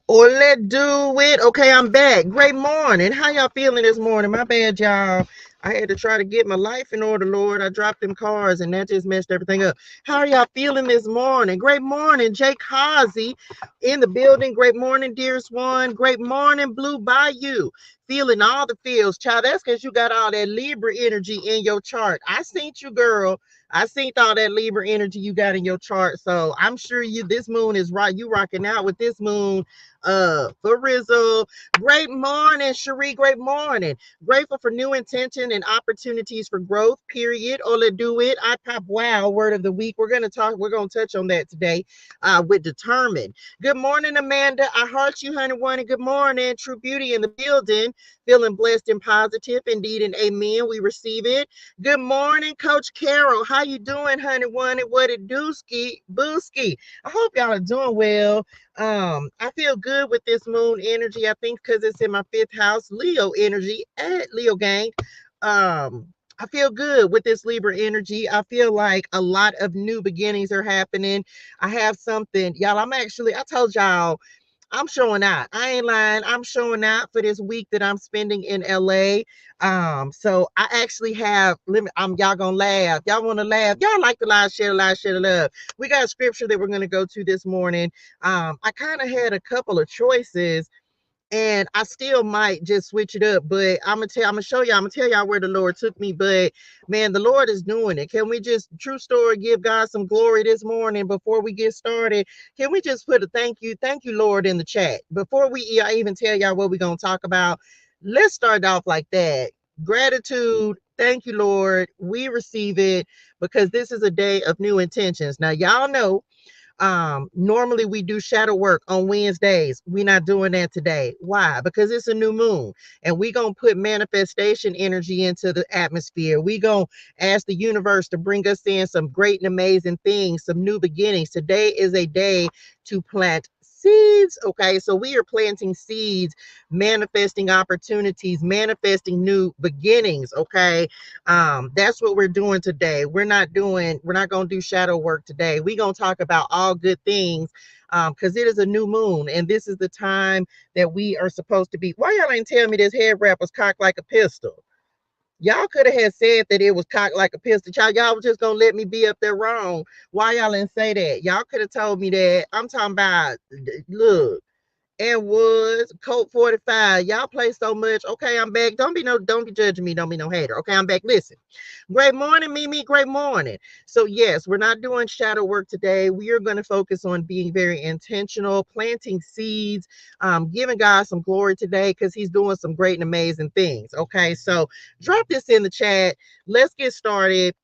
Or let do it. Okay, I'm back. Great morning. How y'all feeling this morning? My bad, y'all. I had to try to get my life in order, Lord. I dropped them cars and that just messed everything up. How are y'all feeling this morning? Great morning, Jake Hazy in the building. Great morning, dearest one. Great morning, Blue Bayou. Feeling all the feels, child. That's because you got all that Libra energy in your chart. I seen you, girl. I seen all that Libra energy you got in your chart. So I'm sure this moon is right. You rocking out with this moon for Rizzo. Great morning, Cherie. Great morning. Grateful for new intention and opportunities for growth, period. Ola do it. I pop wow, word of the week. We're gonna touch on that today with determined. Good morning, Amanda. I heart you, honey one, and good morning. True beauty in the building. Feeling blessed and positive. Indeed and amen. We receive it. Good morning, Coach Carol. How you doing, honey one? And what it do, ski booski? I hope y'all are doing well. I feel good with this moon energy. I think because it's in my fifth house, Leo energy at Leo gang. I feel good with this Libra energy. I feel like a lot of new beginnings are happening. I have something, y'all. I told y'all I'm showing out. I ain't lying. I'm showing out for this week that I'm spending in LA. So I actually have y'all gonna laugh. Y'all wanna laugh. Y'all like the lie, share the love. We got a scripture that we're gonna go to this morning. I kind of had a couple of choices and I still might just switch it up, but I'm gonna show y'all, I'm gonna tell y'all where the Lord took me. But man, the Lord is doing it. Can we just true story give God some glory this morning before we get started? Can we just put a thank you, Lord, in the chat before I even tell y'all what we're gonna talk about? Let's start off like that. Gratitude. Thank you, Lord. We receive it because this is a day of new intentions. Now, y'all know normally we do shadow work on Wednesdays. We're not doing that today. Why? Because it's a new moon and we gonna put manifestation energy into the atmosphere. We gonna ask the universe to bring us in some great and amazing things, some new beginnings. Today is a day to plant seeds. Okay, so we are planting seeds, manifesting opportunities, manifesting new beginnings. Okay, that's what we're doing today. We're not going to do shadow work today. We're going to talk about all good things because it is a new moon and this is the time that we are supposed to be. Why y'all ain't tell me this head wrap was cocked like a pistol? Y'all could have said that it was cocked like a pistol. Y'all was just gonna let me be up there wrong. Why y'all didn't say that? Y'all could have told me that. I'm talking about, look, and Woods, Colt 45. Y'all play so much. Okay, I'm back. Don't be judging me. Don't be no hater. Okay, I'm back. Listen. Great morning, Mimi. Great morning. So, yes, we're not doing shadow work today. We are going to focus on being very intentional, planting seeds, giving God some glory today because He's doing some great and amazing things. Okay, so drop this in the chat. Let's get started.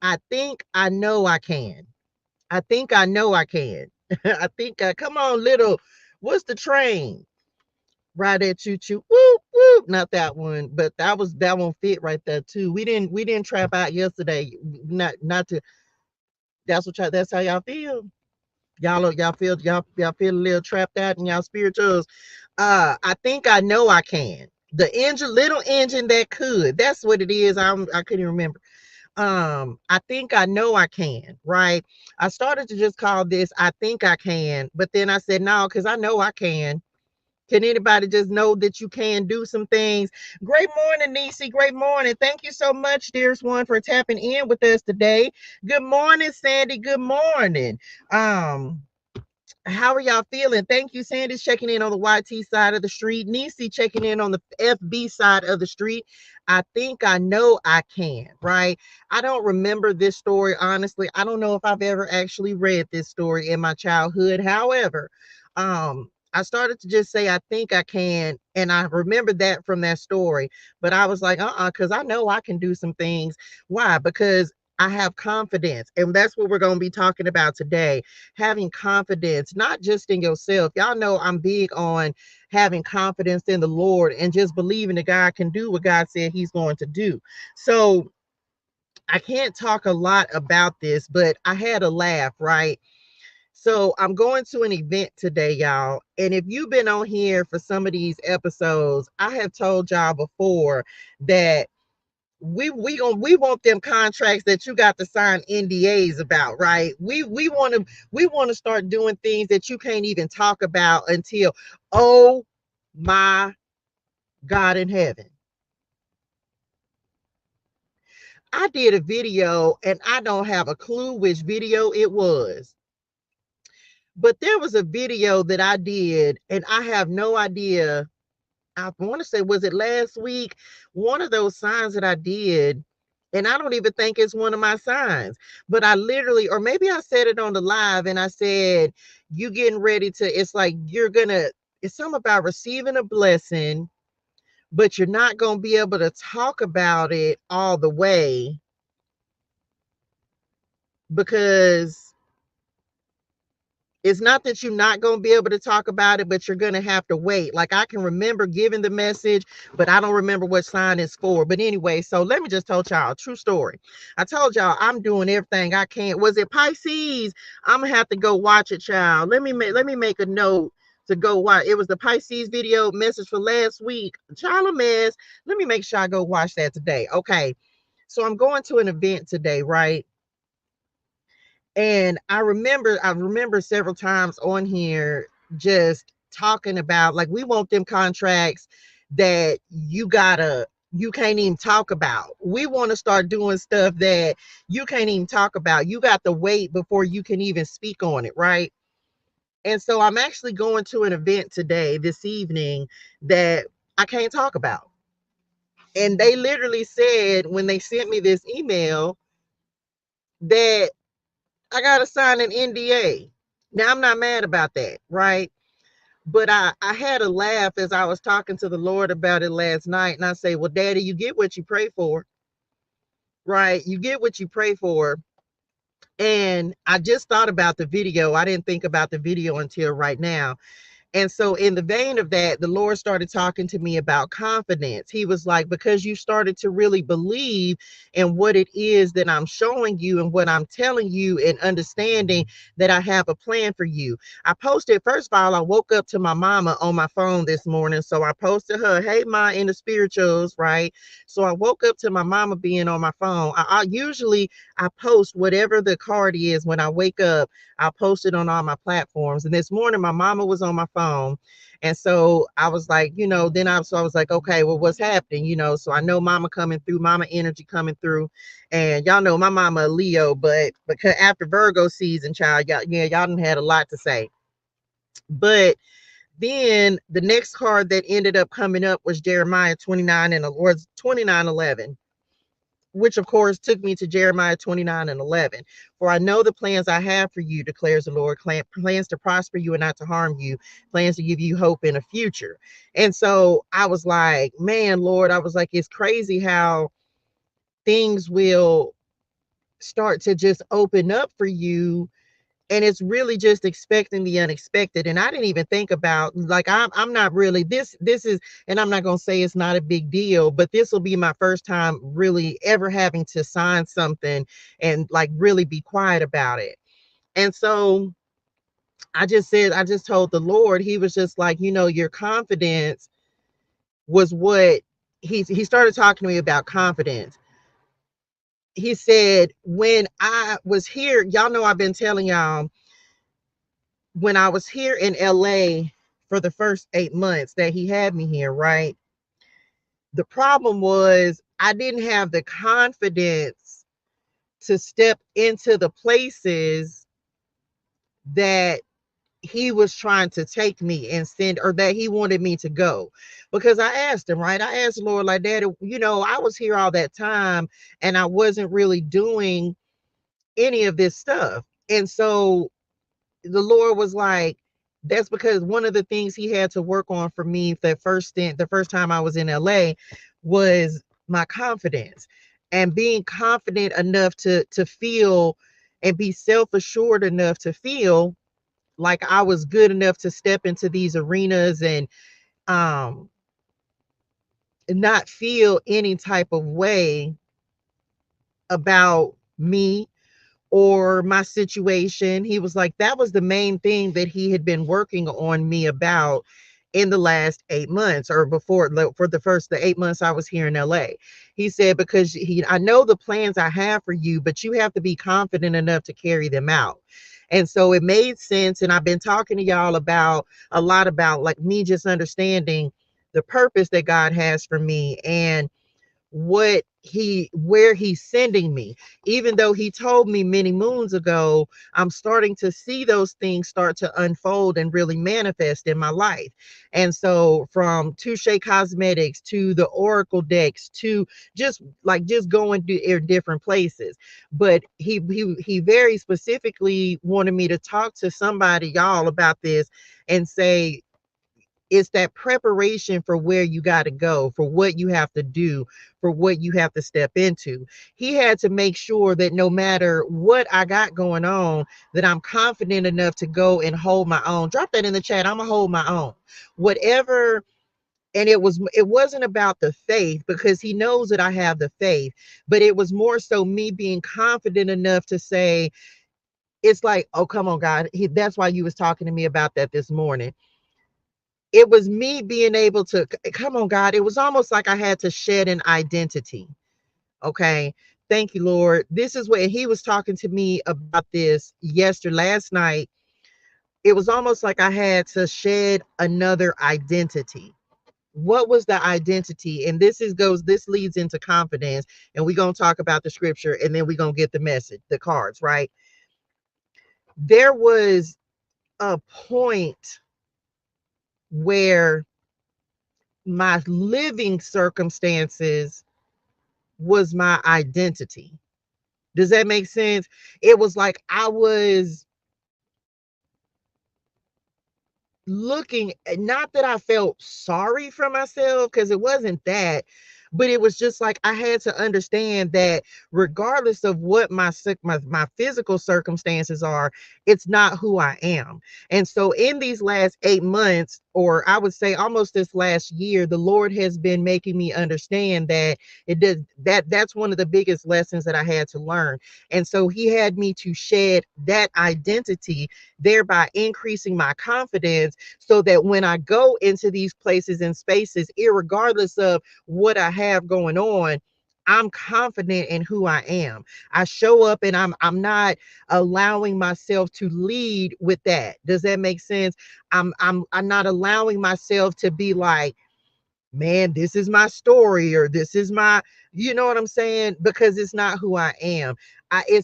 I think I know I can. I think I know I can. Come on, little, what's the train? Right at choo choo. Whoop, whoop. Not that one, but that one fit right there too. We didn't trap out yesterday. Not to that's how y'all feel. Y'all feel a little trapped out in y'all spirituals. I think I know I can. The engine, little engine that could. That's what it is. I couldn't remember. I think I know I can, right? I started to just call this I think I can, but then I said no, because I know I can. Can anybody just know that you can do some things? Great morning, Nisi. Great morning. Thank you so much, dearest one, for tapping in with us today. Good morning, Sandy. Good morning. Um, how are y'all feeling? Thank you, Sandy's checking in on the YT side of the street. Nisi checking in on the FB side of the street. I think I know I can, right? I don't remember this story, honestly. I don't know if I've ever actually read this story in my childhood. However, I started to just say, I think I can. And I remember that from that story. But I was like, because I know I can do some things. Why? Because I have confidence. And that's what we're going to be talking about today. Having confidence, not just in yourself. Y'all know I'm big on having confidence in the Lord and just believing that God can do what God said He's going to do. So I can't talk a lot about this, but I had a laugh, right? So I'm going to an event today, y'all. And if you've been on here for some of these episodes, I have told y'all before that we want them contracts that you got to sign NDAs about, right? We want to start doing things that you can't even talk about until, oh my God in heaven. I did a video and I don't have a clue which video it was. But there was a video that I did and I have no idea. I want to say, was it last week? One of those signs that I did, and I don't even think it's one of my signs, but I literally, or maybe I said it on the live and I said, you getting ready to, it's like it's something about receiving a blessing, but you're not going to be able to talk about it all the way because it's not that you're not going to be able to talk about it, but you're going to have to wait. Like I can remember giving the message, but I don't remember what sign it's for. But anyway, so let me just tell y'all a true story. I told y'all I'm doing everything I can. Was it Pisces? I'm gonna have to go watch it, child. Let me make a note to go watch. It was the Pisces video message for last week. Child of mess. Let me make sure I go watch that today. Okay. So I'm going to an event today, right? And I remember several times on here just talking about, like, we want them contracts that you can't even talk about. We want to start doing stuff that you can't even talk about. You got to wait before you can even speak on it, right? And so I'm actually going to an event today, this evening, that I can't talk about. And they literally said when they sent me this email that I gotta sign an NDA. Now I'm not mad about that, right? But I had a laugh as I was talking to the Lord about it last night, and I say, well, Daddy, you get what you pray for, right? You get what you pray for. And I just thought about the video. I didn't think about the video until right now. And so, in the vein of that, the Lord started talking to me about confidence. He was like, because you started to really believe in what it is that I'm showing you and what I'm telling you, and understanding that I have a plan for you. I posted, first of all, I woke up to my mama on my phone this morning. So I posted her, hey, Ma, in the spirituals, right? So I woke up to my mama being on my phone. I usually I post whatever the card is when I wake up. I'll post it on all my platforms. And this morning, my mama was on my phone. And so I was like, so I was like, okay, well, what's happening? So I know mama coming through, mama energy coming through. And y'all know my mama a Leo, but because after Virgo season, child, y'all done had a lot to say. But then the next card that ended up coming up was Jeremiah 29 and or 29:11, which of course took me to Jeremiah 29:11. For I know the plans I have for you, declares the Lord, plans to prosper you and not to harm you, plans to give you hope in a future. And so I was like, man, Lord, I was like, it's crazy how things will start to just open up for you, and it's really just expecting the unexpected. And I didn't even think about, like, I'm not really, this is, and I'm not going to say it's not a big deal, but this will be my first time really ever having to sign something and like really be quiet about it. And so I just told the Lord. He was just like, your confidence was what he started talking to me about confidence. He said, when I was here, y'all know I've been telling y'all, when I was here in LA for the first 8 months that he had me here, right? The problem was I didn't have the confidence to step into the places that he was trying to take me and send, or that he wanted me to go. Because I asked him, right? I asked the Lord, like, Daddy, I was here all that time and I wasn't really doing any of this stuff. And so the Lord was like, that's because one of the things he had to work on for me the first time I was in LA, was my confidence, and being confident enough to feel and be self-assured enough to feel like I was good enough to step into these arenas and um not feel any type of way about me or my situation. He was like, that was the main thing that he had been working on me about, in the last 8 months, or before, for the 8 months I was here in LA. He said, because I know the plans I have for you, but you have to be confident enough to carry them out. And so it made sense. And I've been talking to y'all about a lot about like me just understanding the purpose that God has for me, and where he's sending me. Even though he told me many moons ago, I'm starting to see those things start to unfold and really manifest in my life. And so from Touche Cosmetics to the Oracle decks to just going to different places. But he very specifically wanted me to talk to somebody, y'all, about this, and say, it's that preparation for where you got to go, for what you have to do, for what you have to step into. He had to make sure that no matter what I got going on, that I'm confident enough to go and hold my own. Drop that in the chat. I'm gonna hold my own. Whatever. And it wasn't about the faith, because he knows that I have the faith, but it was more so me being confident enough to say, it's like, oh, come on, God. That's why you was talking to me about that this morning. It was me being able to, come on, God. It was almost like I had to shed an identity. Okay. Thank you, Lord. This is what he was talking to me about this last night. It was almost like I had to shed another identity. What was the identity? And this leads into confidence. And we're going to talk about the scripture, and then we're going to get the message, the cards, right? There was a point where my living circumstances was my identity. Does that make sense? It was like I was looking, not that I felt sorry for myself, because it wasn't that, but it was just like I had to understand that regardless of what my physical circumstances are, it's not who I am. And so in these last 8 months, or I would say almost this last year, the Lord has been making me understand that that's one of the biggest lessons that I had to learn. And so he had me to shed that identity, thereby increasing my confidence, so that when I go into these places and spaces, irregardless of what I have going on, I'm confident in who I am. I show up, and I'm not allowing myself to lead with that. Does that make sense? I'm not allowing myself to be like, man, this is my story, or this is my, you know what I'm saying? Because it's not who I am.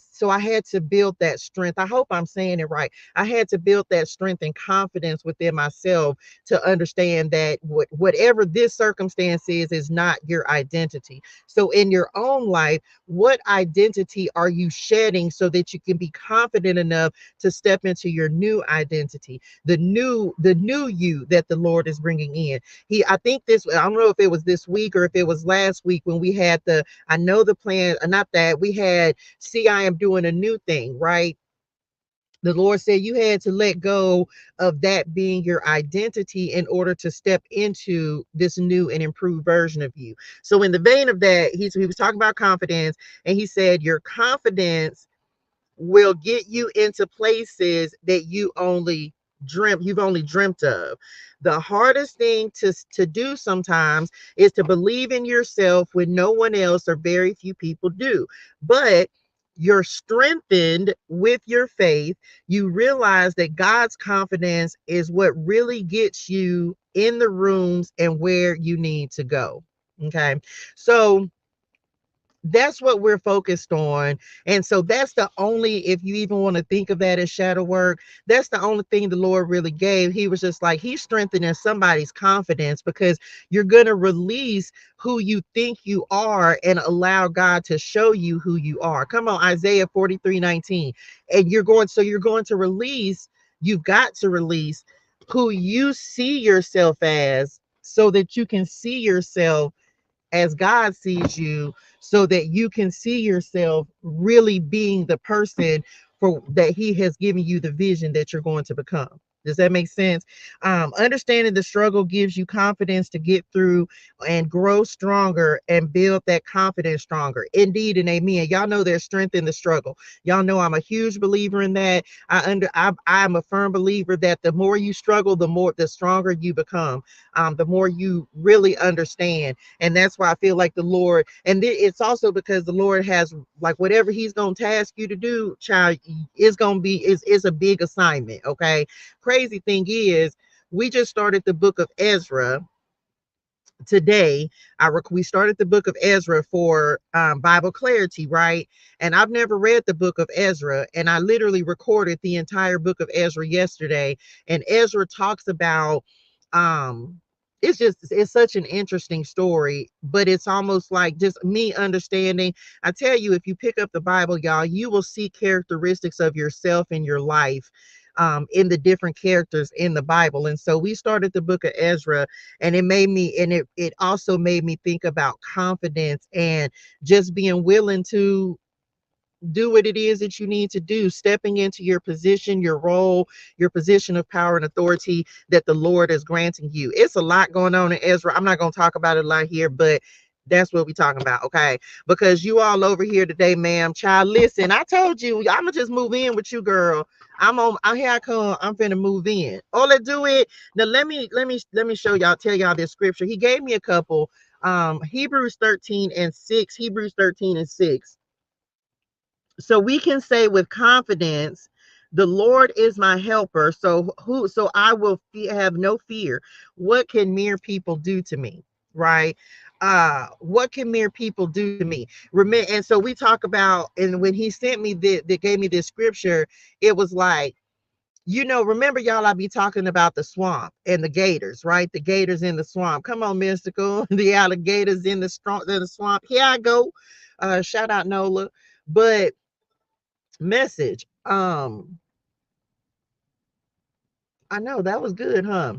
So I had to build that strength. I hope I'm saying it right. I had to build that strength and confidence within myself to understand that whatever this circumstance is not your identity. So in your own life, what identity are you shedding so that you can be confident enough to step into your new identity, the new you that the Lord is bringing in? I think I don't know if it was this week or if it was last week when we had I know the plan, not that we had, see, I am doing a new thing, right? The Lord said you had to let go of that being your identity in order to step into this new and improved version of you. So in the vein of that, he was talking about confidence, and he said your confidence will get you into places that you've only dreamt of. The hardest thing to do sometimes is to believe in yourself when no one else or very few people do. But you're strengthened with your faith. You realize that God's confidence is what really gets you in the rooms and where you need to go. Okay. So that's what we're focused on. And so that's the only, if you even want to think of that as shadow work, that's the only thing the Lord really gave. He was just like, he's strengthening somebody's confidence, because you're going to release who you think you are and allow God to show you who you are. Come on, Isaiah 43:19. And you're going to release, you've got to release who you see yourself as, so that you can see yourself as God sees you, so that you can see yourself really being the person for that he has given you the vision that you're going to become. Does that make sense? Understanding the struggle gives you confidence to get through and grow stronger and build that confidence stronger. Indeed and amen. Y'all know there's strength in the struggle. Y'all know I'm a huge believer in that. I'm a firm believer that the more you struggle, the stronger you become. The more you really understand. And that's why I feel like the Lord, and it's also because the Lord has, like, whatever He's gonna task you to do, child, is gonna be is a big assignment. Okay. Crazy thing is, we just started the book of Ezra today. We started the book of Ezra for Bible Clarity, right? And I've never read the book of Ezra, and I literally recorded the entire book of Ezra yesterday. And Ezra talks about um it's such an interesting story, but it's almost like just me understanding. I tell you, if you pick up the Bible, y'all, you will see characteristics of yourself in your life, in the different characters in the Bible. And so we started the book of Ezra, and it also made me think about confidence and just being willing to do what it is that you need to do, stepping into your position, your role, your position of power and authority that the Lord is granting you. It's a lot going on in Ezra. I'm not going to talk about it a lot here, but that's what we're talking about, okay? Because you all over here today, ma'am, child, listen, I told you, I'm gonna just move in with you, girl. Here I come. I'm finna move in. Oh, let's do it. Now let me show y'all, tell y'all this scripture. He gave me a couple. Hebrews 13 and 6. Hebrews 13 and 6. So we can say with confidence, the Lord is my helper. So I will have no fear. What can mere people do to me? Right? What can mere people do to me? Remember, and so we talk about, and when he sent me that gave me this scripture, it was like, remember, y'all, I be talking about the swamp and the gators, right? The gators in the swamp. Come on, mystical. The alligators in the swamp. Here I go. Shout out Nola. But message. I know that was good, huh?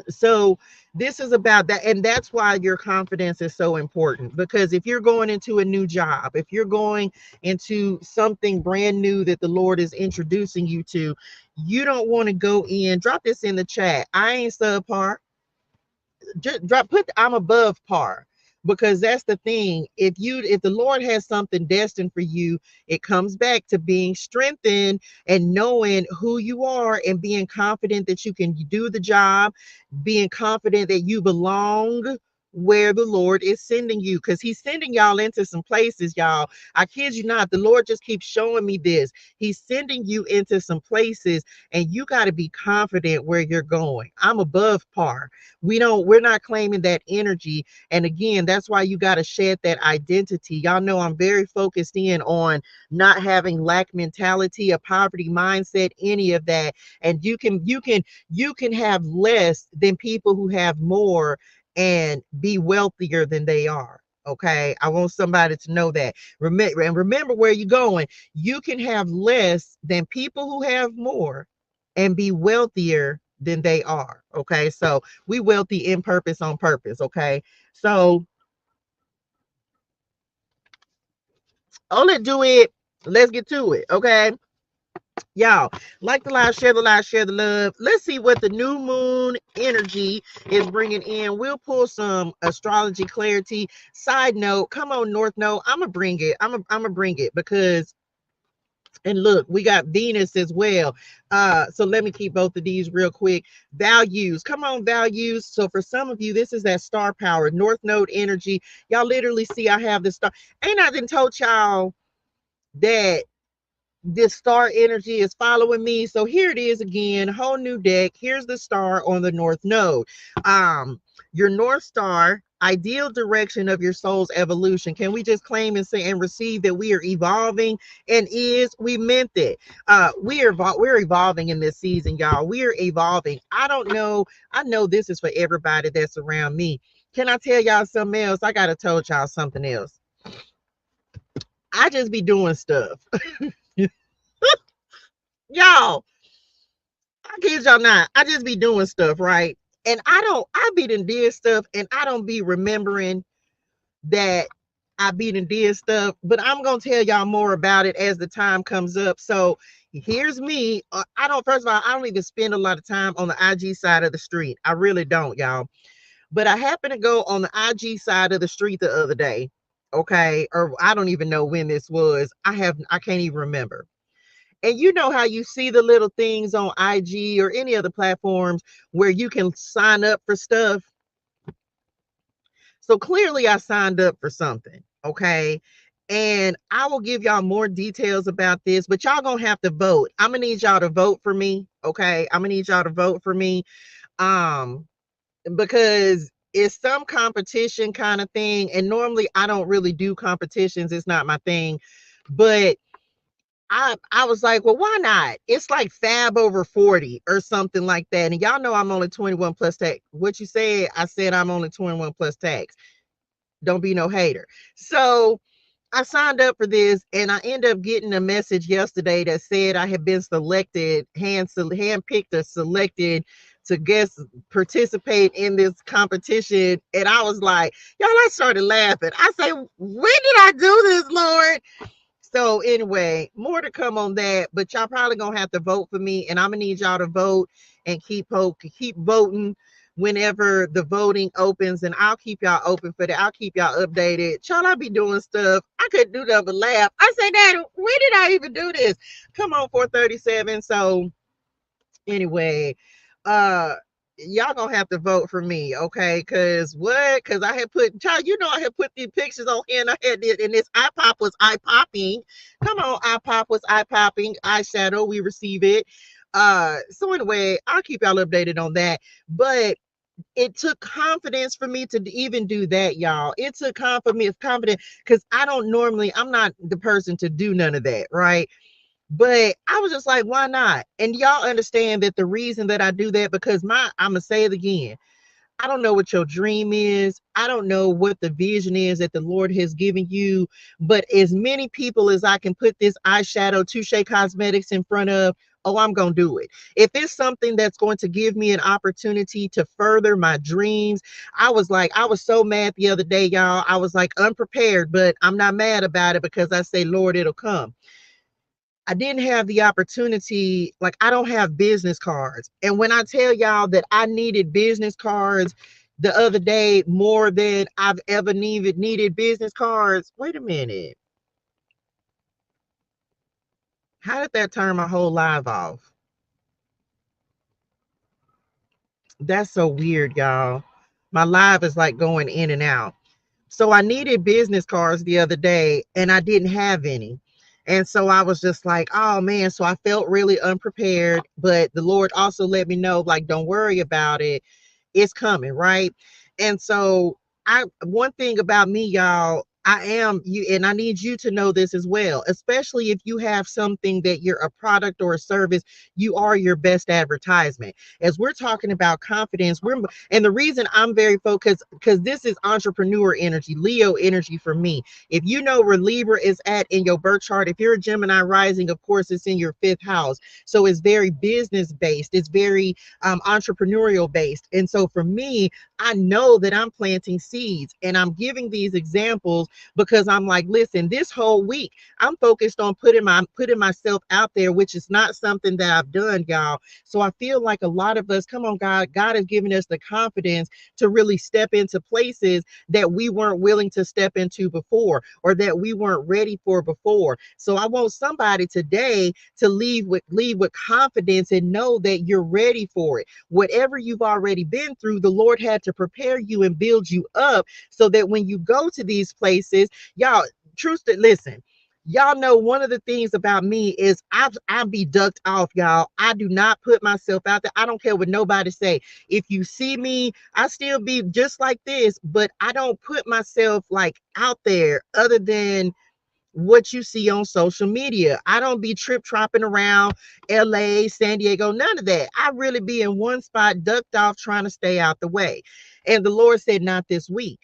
So this is about that, and that's why your confidence is so important, because if you're going into a new job, if you're going into something brand new that the Lord is introducing you to, you don't want to go in. Drop this in the chat. I ain't subpar. Just put I'm above par, because that's the thing. If the Lord has something destined for you, it comes back to being strengthened and knowing who you are and being confident that you can do the job, being confident that you belong where the Lord is sending you, because He's sending y'all into some places, y'all. I kid you not, the Lord just keeps showing me this. He's sending you into some places, and you got to be confident where you're going. I'm above par. We're not claiming that energy. And again, that's why you got to shed that identity. Y'all know I'm very focused in on not having lack mentality, a poverty mindset, any of that. And you can have less than people who have more and be wealthier than they are. Okay, I want somebody to know that. Remember where you're going. You can have less than people who have more and be wealthier than they are. Okay, so we wealthy in purpose, on purpose. Okay, so let's do it. Let's get to it. Okay, y'all, like the live, share the live, share the love. Let's see what the new moon energy is bringing in. We'll pull some astrology clarity. Side note, come on, North Node. I'm gonna bring it. I'm gonna bring it because, and look, we got Venus as well. So let me keep both of these real quick. Values. Come on, values. So for some of you, this is that star power, North Node energy. Y'all literally see I have the star. Ain't I done told y'all that this star energy is following me? So here it is again, whole new deck. Here's the star on the North Node. Your North Star, ideal direction of your soul's evolution. Can we just claim and say and receive that we are evolving? And we meant it. We're evolving in this season, y'all. We are evolving. I don't know. I know this is for everybody that's around me. Can I tell y'all something else? I gotta tell y'all something else. I just be doing stuff. Y'all, I kid y'all not. I just be doing stuff, right? And I be done did stuff, and I don't be remembering that I be done did stuff, but I'm gonna tell y'all more about it as the time comes up. So Here's me. First of all, I don't even spend a lot of time on the IG side of the street. I really don't, y'all. But I happened to go on the IG side of the street the other day. Okay. Or I don't even know when this was. I can't even remember. And you know how you see the little things on IG or any other platforms where you can sign up for stuff. So clearly I signed up for something. Okay. And I will give y'all more details about this, but y'all gonna have to vote. I'm gonna need y'all to vote for me. Okay. I'm gonna need y'all to vote for me. Um, because it's some competition kind of thing. And normally I don't really do competitions. It's not my thing. But I was like, well, why not? It's like fab over 40 or something like that. And y'all know I'm only 21 plus tax. What you said, I said I'm only 21 plus tax. Don't be no hater. So I signed up for this and I ended up getting a message yesterday that said I had been selected, handpicked or selected to guest participate in this competition. And I was like, y'all, I started laughing. I say, when did I do this, Lord? So anyway, more to come on that, but y'all probably gonna have to vote for me, and I'm gonna need y'all to vote and keep voting whenever the voting opens, and I'll keep y'all open for that. I'll keep y'all updated. Y'all, I be doing stuff. I couldn't do nothing but laugh. I say, Dad, when did I even do this? Come on, 437. So anyway, uh y'all gonna have to vote for me, okay? Because I had put, child, I had put these pictures on here, and I had it, and this eye pop was eye popping. Come on, eye pop was eye popping. Eyeshadow, we receive it. So anyway, I'll keep y'all updated on that. But it took confidence for me to even do that, y'all. It took confidence because I'm not the person to do none of that, right? But I was just like, why not? And y'all understand that the reason that I do that, because I'm gonna say it again. I don't know what your dream is. I don't know what the vision is that the Lord has given you. But as many people as I can put this eyeshadow Touche Cosmetics in front of, oh, I'm going to do it. If it's something that's going to give me an opportunity to further my dreams, I was so mad the other day, y'all. I was like unprepared, but I'm not mad about it because I say, Lord, it'll come. I didn't have the opportunity, like I don't have business cards. And when I tell y'all that I needed business cards the other day more than I've ever needed business cards. Wait a minute. How did that turn my whole live off? That's so weird, y'all. My live is like going in and out. So I needed business cards the other day and I didn't have any. And so I was just like, oh man. So I felt really unprepared. But the Lord also let me know, like, don't worry about it. It's coming, right? And so one thing about me, y'all, I am you, and I need you to know this as well, especially if you have something that you're a product or a service, you are your best advertisement. As we're talking about confidence, and the reason I'm very focused, because this is entrepreneur energy, Leo energy for me. If you know where Libra is at in your birth chart, if you're a Gemini rising, of course, it's in your fifth house. So it's very business based, it's very entrepreneurial based. And so for me, I know that I'm planting seeds, and I'm giving these examples because I'm like, listen, this whole week I'm focused on putting myself out there, which is not something that I've done, y'all. So I feel like a lot of us, come on, God has given us the confidence to really step into places that we weren't willing to step into before, or that we weren't ready for before. So I want somebody today to leave with confidence and know that you're ready for it. Whatever you've already been through, the Lord had to prepare you and build you up so that when you go to these places, y'all, listen. Y'all know one of the things about me is I be ducked off, y'all. I do not put myself out there. I don't care what nobody say. If you see me, I still be just like this, but I don't put myself like out there other than what you see on social media. I don't be tropping around LA, San Diego, none of that. I really be in one spot, ducked off, trying to stay out the way. And the Lord said, not this week.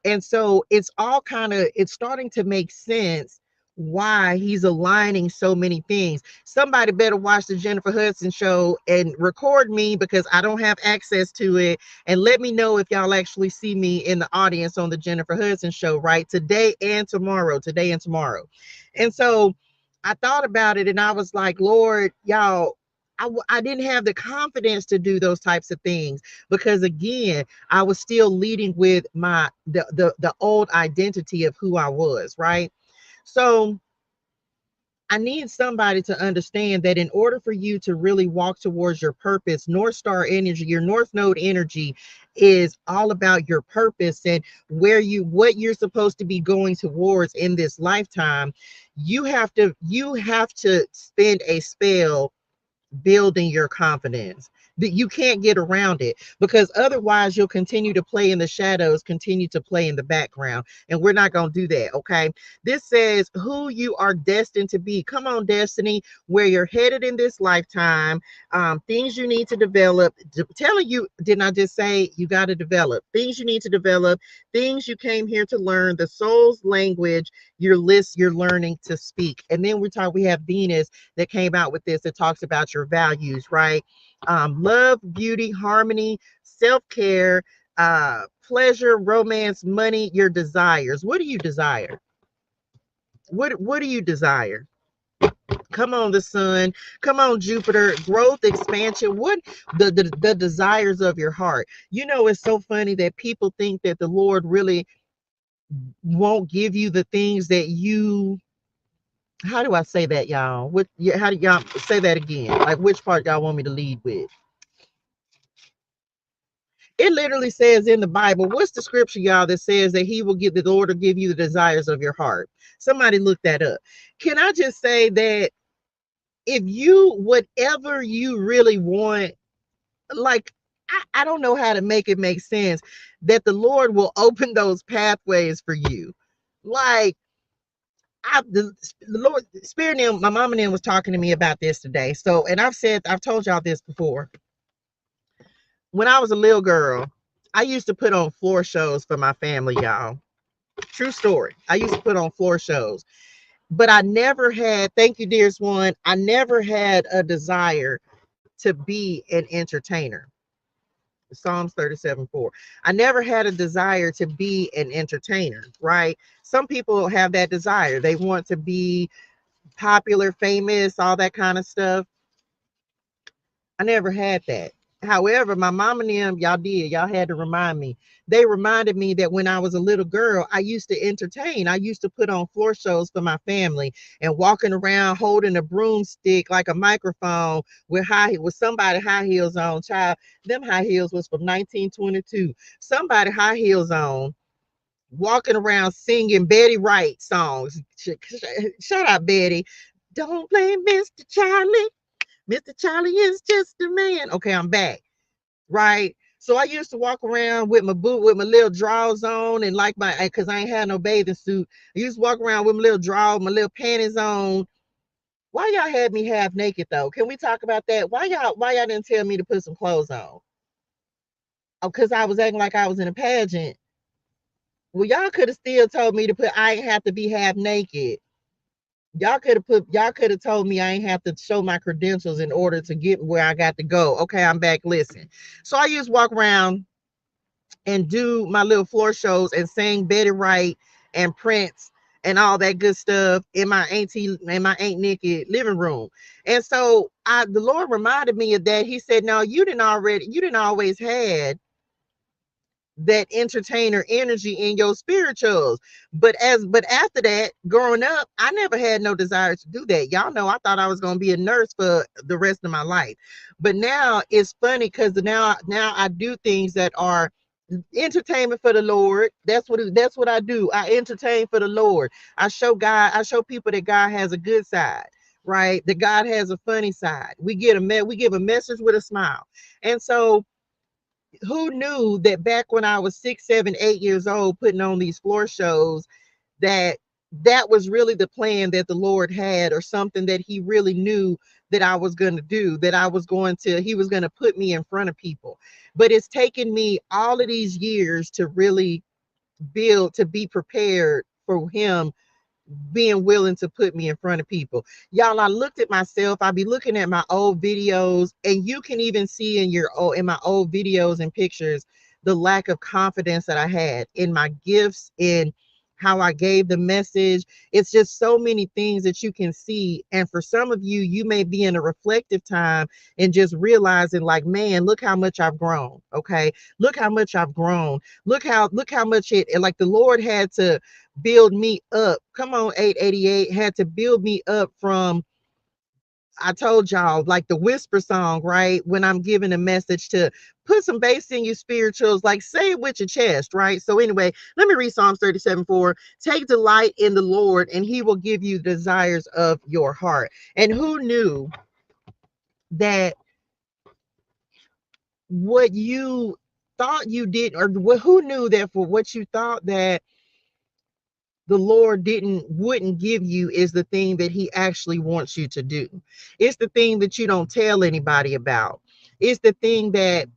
And so it's starting to make sense why he's aligning so many things. Somebody better watch the Jennifer Hudson show and record me, because I don't have access to it. And let me know if y'all actually see me in the audience on the Jennifer Hudson show, right? Today and tomorrow. And so I thought about it and I was like, Lord, y'all, I didn't have the confidence to do those types of things because again, I was still leading with the old identity of who I was, right? So I need somebody to understand that in order for you to really walk towards your purpose, North Star energy, your North Node energy is all about your purpose and what you're supposed to be going towards in this lifetime. You have to spend a spell building your confidence. That you can't get around it because otherwise you'll continue to play in the shadows, continue to play in the background, and we're not going to do that. Okay, this says who you are destined to be. Come on, destiny, where you're headed in this lifetime, things you need to develop. Telling you, didn't I just say you got to develop things you need to develop, things you came here to learn, the soul's language, you're learning to speak. And then we have Venus that came out with this that talks about your values, right? Love, beauty, harmony, self-care, pleasure, romance, money, your desires. What do you desire? What do you desire? Come on, the sun. Come on, Jupiter. Growth, expansion. What the desires of your heart? You know, it's so funny that people think that the Lord really won't give you the things that you. How do I say that, y'all? How do y'all say that again? Like, which part y'all want me to lead with? It literally says in the Bible, what's the scripture, y'all, that says that he will give the Lord to give you the desires of your heart? Somebody look that up. Can I just say that if you, whatever you really want, like, I don't know how to make it make sense, that the Lord will open those pathways for you. Like, the Lord, Spirit, and my mom and them was talking to me about this today. So, and I've told y'all this before. When I was a little girl, I used to put on floor shows for my family, y'all. True story. I used to put on floor shows, but I never had, thank you, dearest one, I never had a desire to be an entertainer. Psalms 37:4. I never had a desire to be an entertainer, right? Some people have that desire. They want to be popular, famous, all that kind of stuff. I never had that. However, my mom and them, y'all had to remind me. They reminded me that when I was a little girl, I used to entertain. I used to put on floor shows for my family and walking around holding a broomstick like a microphone with somebody high heels on. Child, them high heels was from 1922. Somebody high heels on, walking around singing Betty Wright songs. Shut up, Betty. Don't blame Mr. Charlie. Mr. Charlie is just a man. Okay, I'm back. Right. So I used to walk around with my with my little drawers on and like because I ain't had no bathing suit. I used to walk around with my little drawers, my little panties on. Why y'all had me half naked though? Can we talk about that? Why y'all didn't tell me to put some clothes on? Oh, because I was acting like I was in a pageant. Well, y'all could have still told me to put, I ain't have to be half naked. Y'all could have told me I ain't have to show my credentials in order to get where I got to go. Okay, I'm back. Listen. So I used to walk around and do my little floor shows and sing Betty Wright and Prince and all that good stuff in my Aunt Nikki living room. And so the Lord reminded me of that. He said, no, you didn't always had that entertainer energy in your spirituals. But after that, growing up, I never had no desire to do that. Y'all know I thought I was going to be a nurse for the rest of my life. But now it's funny because now I do things that are entertainment for the Lord. That's what I do. I entertain for the Lord. I show people that God has a good side, right? That God has a funny side. We give a message with a smile. And so who knew that back when I was 6, 7, 8 years old, putting on these floor shows, that that was really the plan that the Lord had, or something that he really knew that I was going to do, he was going to put me in front of people. But it's taken me all of these years to really to be prepared for him being willing to put me in front of people. Y'all, I looked at myself. I be looking at my old videos, and you can even see in my old videos and pictures the lack of confidence that I had in my gifts, in how I gave the message. It's just so many things that you can see. And for some of you, you may be in a reflective time and just realizing like, man, look how much I've grown. Okay. Look how much I've grown. Look how much like the Lord had to build me up. Come on, 888 had to build me up from, I told y'all, like the whisper song, right? When I'm giving a message, to put some bass in your spirituals, like say it with your chest, right? So anyway, let me read Psalms 37:4. Take delight in the Lord, and he will give you the desires of your heart. And who knew that what you thought you did, or who knew that for what you thought that the Lord wouldn't give you, is the thing that he actually wants you to do. It's the thing that you don't tell anybody about. It's the thing that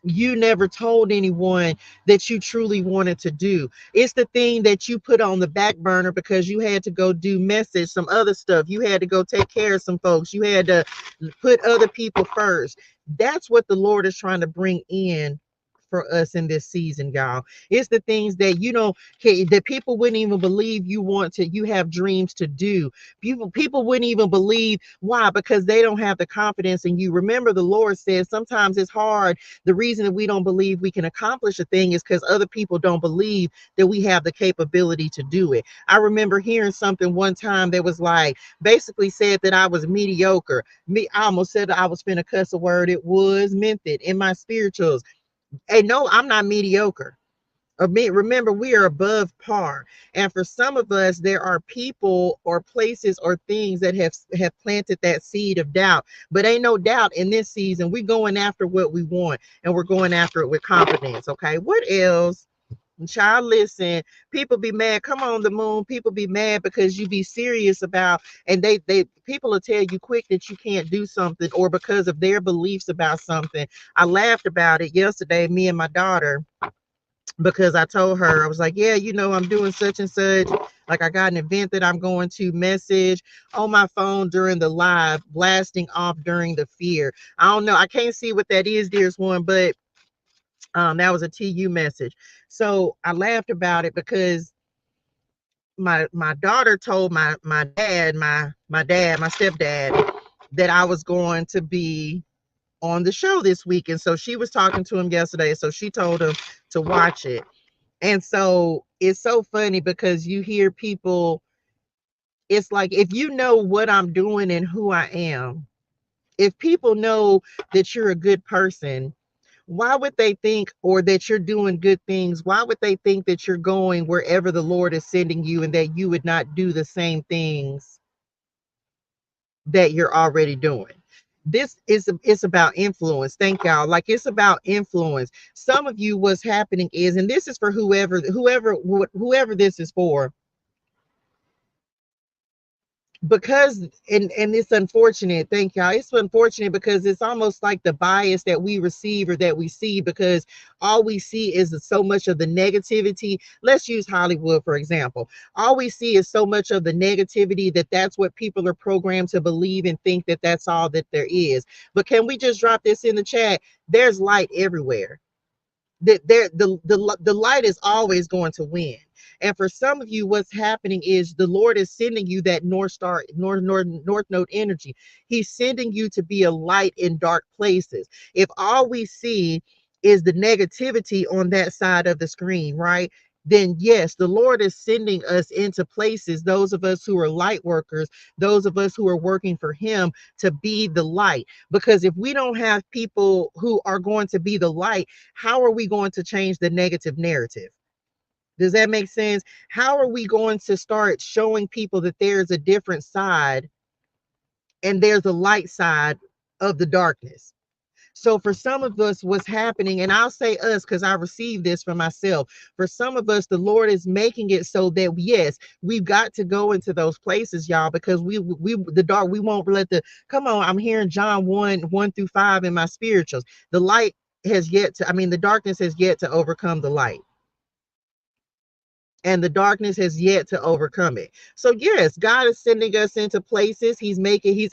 you never told anyone that you truly wanted to do. It's the thing that you put on the back burner because you had to go do message, some other stuff. You had to go take care of some folks. You had to put other people first. That's what the Lord is trying to bring in for us in this season, y'all. It's the things that you don't, that people wouldn't even believe you have dreams to do. People wouldn't even believe. Why? Because they don't have the confidence in you. Remember, the Lord says sometimes it's hard. The reason that we don't believe we can accomplish a thing is because other people don't believe that we have the capability to do it. I remember hearing something one time that was like, basically said that I was mediocre. I almost said I was finna cuss a word. It was meant it in my spirituals. Hey, no, I'm not mediocre. Remember, we are above par. And for some of us, there are people or places or things that have planted that seed of doubt. But ain't no doubt in this season, we're going after what we want, and we're going after it with confidence. Okay, what else? Child, listen, people be mad. Come on, the moon. People be mad because you be serious about, and they people will tell you quick that you can't do something, or because of their beliefs about something. I laughed about it yesterday, me and my daughter, because I told her, I was like, yeah, I'm doing such and such. Like, I got an event that I'm going to, message on my phone during the live, blasting off during the fear. I don't know. I can't see what that is, dearest one, but that was a TU message. So I laughed about it because my daughter told my dad, my stepdad, that I was going to be on the show this week. And so she was talking to him yesterday. So she told him to watch it. And so it's so funny because you hear people, it's like, if you know what I'm doing and who I am, if people know that you're a good person, why would they think, or that you're doing good things, why would they think that you're going wherever the Lord is sending you, and that you would not do the same things that you're already doing? It's about influence. Thank y'all. Like, it's about influence. Some of you, what's happening is, and this is for whoever this is for, because and it's unfortunate. Thank y'all. It's unfortunate because it's almost like the bias that we receive or that we see, because all we see is so much of the negativity. Let's use Hollywood for example. All we see is so much of the negativity that's what people are programmed to believe and think that that's all that there is. But can we just drop this in the chat? There's light everywhere. That the light is always going to win. And for some of you, what's happening is the Lord is sending you that north star, north node energy. He's sending you to be a light in dark places. If all we see is the negativity on that side of the screen, right, then yes, the Lord is sending us into places, those of us who are light workers, those of us who are working for him, to be the light. Because if we don't have people who are going to be the light, how are we going to change the negative narrative? Does that make sense? How are we going to start showing people that there's a different side and there's a light side of the darkness? So for some of us, what's happening, and I'll say us because I received this for myself. For some of us, the Lord is making it so that yes, we've got to go into those places, y'all, because we won't let the, come on, I'm hearing John 1:1-5 in my spirituals. The light has yet to, the darkness has yet to overcome the light. and the darkness has yet to overcome it. So yes, God is sending us into places. He's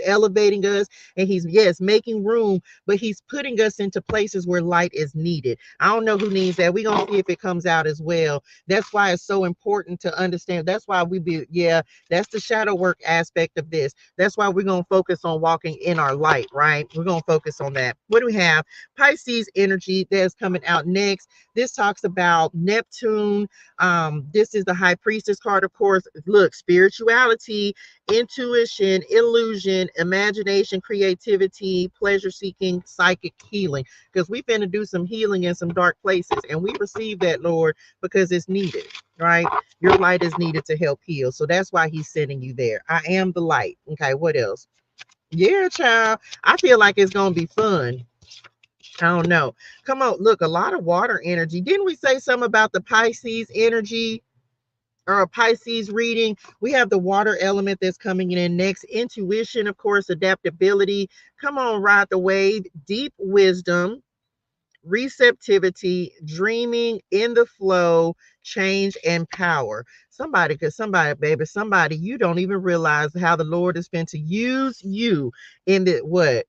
elevating us, and he's, yes, making room, but he's putting us into places where light is needed. I don't know who needs that. We're gonna see if it comes out as well. That's why it's so important to understand. That's why that's the shadow work aspect of this. That's why we're gonna focus on walking in our light, right? We're gonna focus on that. What do we have? Pisces energy that's coming out next. This talks about Neptune. This is the high priestess card, of course. Look, spirituality, intuition, illusion, imagination, creativity, pleasure seeking, psychic healing. Because we've been to do some healing in some dark places, and we receive that, Lord, because it's needed, right? Your light is needed to help heal. So that's why he's sending you there. I am the light. Okay, what else? Yeah, child. I feel like it's gonna be fun. I don't know. Come on, look, a lot of water energy. Didn't we say something about the Pisces energy or a Pisces reading? We have the water element that's coming in next. Intuition, of course, adaptability. Come on, ride the wave. Deep wisdom, receptivity, dreaming, in the flow, change, and power. Somebody, because somebody, baby, somebody, you don't even realize how the Lord is going to use you in the what?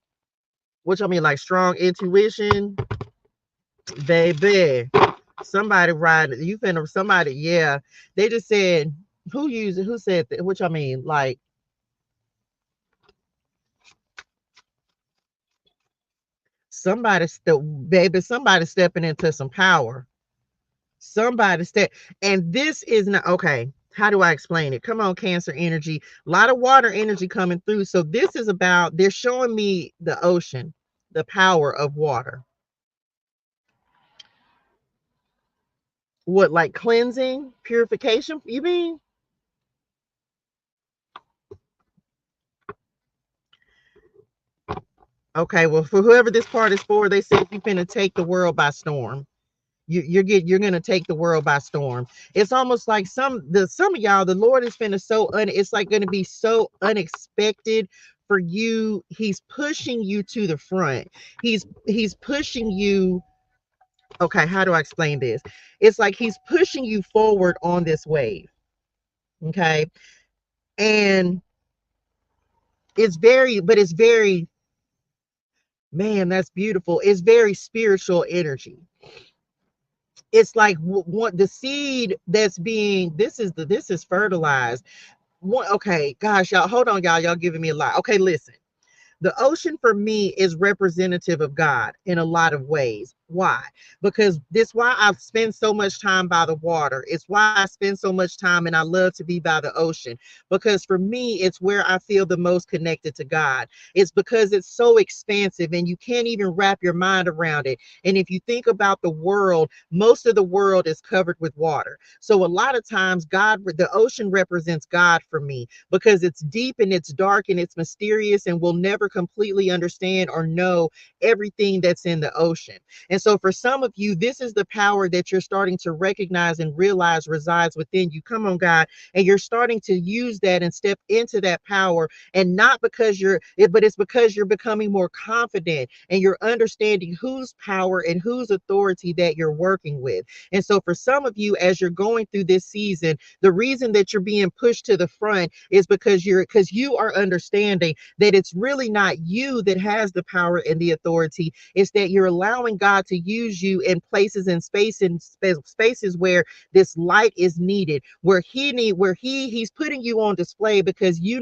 Which I mean, like strong intuition, baby. Somebody ride you finna somebody, yeah. They just said who said that, which I mean, like somebody stepping into some power. Somebody step, and this is not okay. How do I explain it? Come on, Cancer energy. A lot of water energy coming through. So this is about, they're showing me the ocean, the power of water. What, like cleansing, purification, you mean? Okay, well, for whoever this part is for, they said you're gonna take the world by storm. You're gonna take the world by storm. It's almost like some of y'all, the Lord is finna it's like gonna be so unexpected for you. He's pushing you to the front. He's pushing you. Okay, how do I explain this? It's like he's pushing you forward on this wave. Okay, and it's very, man, that's beautiful. It's very spiritual energy. It's like what the seed that's being, this is fertilized. One, okay, gosh, y'all, hold on, y'all giving me a lot. Okay, listen. The ocean for me is representative of God in a lot of ways. Why? Because this why I spend so much time by the water. It's why I spend so much time and I love to be by the ocean. Because for me, it's where I feel the most connected to God. It's because it's so expansive and you can't even wrap your mind around it. And if you think about the world, most of the world is covered with water. So a lot of times the ocean represents God for me because it's deep and it's dark and it's mysterious and we'll never completely understand or know everything that's in the ocean. And so for some of you, this is the power that you're starting to recognize and realize resides within you. Come on, God. And you're starting to use that and step into that power. And not because but it's because you're becoming more confident and you're understanding whose power and whose authority that you're working with. And so for some of you, as you're going through this season, the reason that you're being pushed to the front is because you are understanding that it's really not you that has the power and the authority. It's that you're allowing God to use you in places and spaces where this light is needed, where he's putting you on display because you're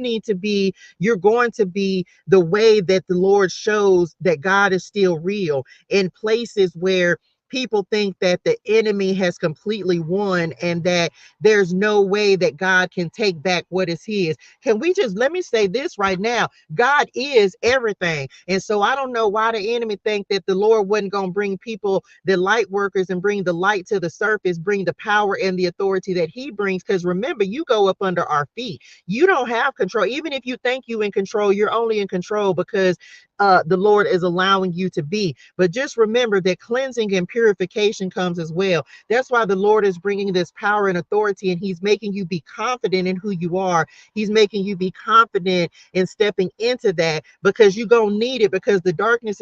going to be the way that the Lord shows that God is still real in places where people think that the enemy has completely won and that there's no way that God can take back what is his. Can we just let me say this right now? God is everything. And so I don't know why the enemy think that the Lord wasn't going to bring people, the light workers, and bring the light to the surface, bring the power and the authority that he brings. Because remember, you go up under our feet. You don't have control. Even if you think you in control, you're only in control because the Lord is allowing you to be. But just remember that cleansing and purification comes as well. That's why the Lord is bringing this power and authority, and he's making you be confident in who you are. He's making you be confident in stepping into that because you're going to need it, because the darkness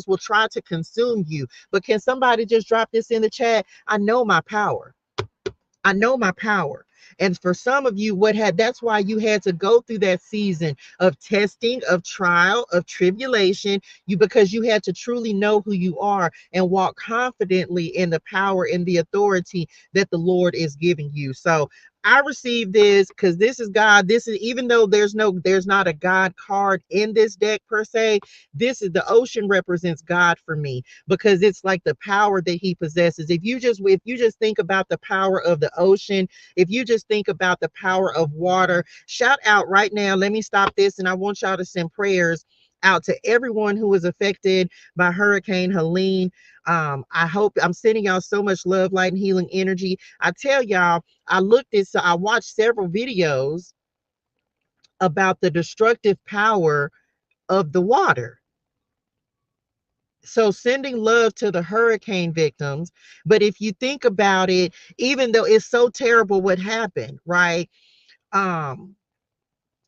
will try to consume you. But can somebody just drop this in the chat? I know my power. I know my power. And for some of you, that's why you had to go through that season of testing, of trial, of tribulation, because you had to truly know who you are and walk confidently in the power and the authority that the Lord is giving you. So I received this because this is God. This is, even though there's not a God card in this deck per se, this is, the ocean represents God for me, because it's like the power that he possesses. If you just think about the power of the ocean, if you just think about the power of water, shout out right now. Let me stop this, and I want y'all to send prayers out to everyone who was affected by Hurricane Helene. I hope, I'm sending y'all so much love, light, and healing energy. I tell y'all, I watched several videos about the destructive power of the water. So sending love to the hurricane victims. But if you think about it, even though it's so terrible what happened, right? Um,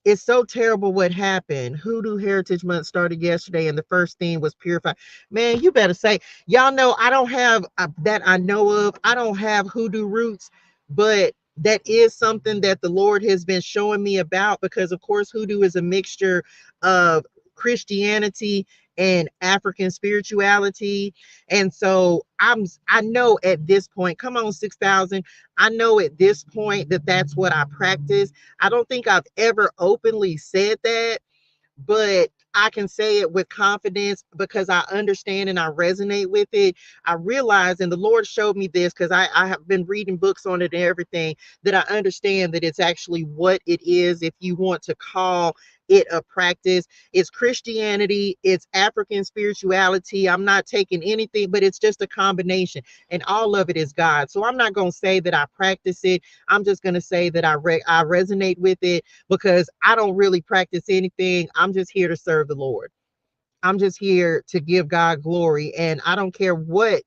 it's so terrible what happened. Hoodoo Heritage Month started yesterday, and the first theme was purify. Man, you better say, y'all know I don't have that I know of. I don't have hoodoo roots, but that is something that the Lord has been showing me about, because, of course, hoodoo is a mixture of Christianity and African spirituality. And so I know at this point, come on, 6,000. I know at this point that that's what I practice. I don't think I've ever openly said that, but I can say it with confidence because I understand and I resonate with it. I realize, and the Lord showed me this because I have been reading books on it and everything, that I understand that it's actually what it is. If you want to call it a practice, it's Christianity, it's African spirituality. I'm not taking anything, but it's just a combination, and all of it is God. So I'm not going to say that I practice it. I'm just going to say that I resonate with it, because I don't really practice anything. I'm just here to serve the Lord. I'm just here to give God glory. And I don't care what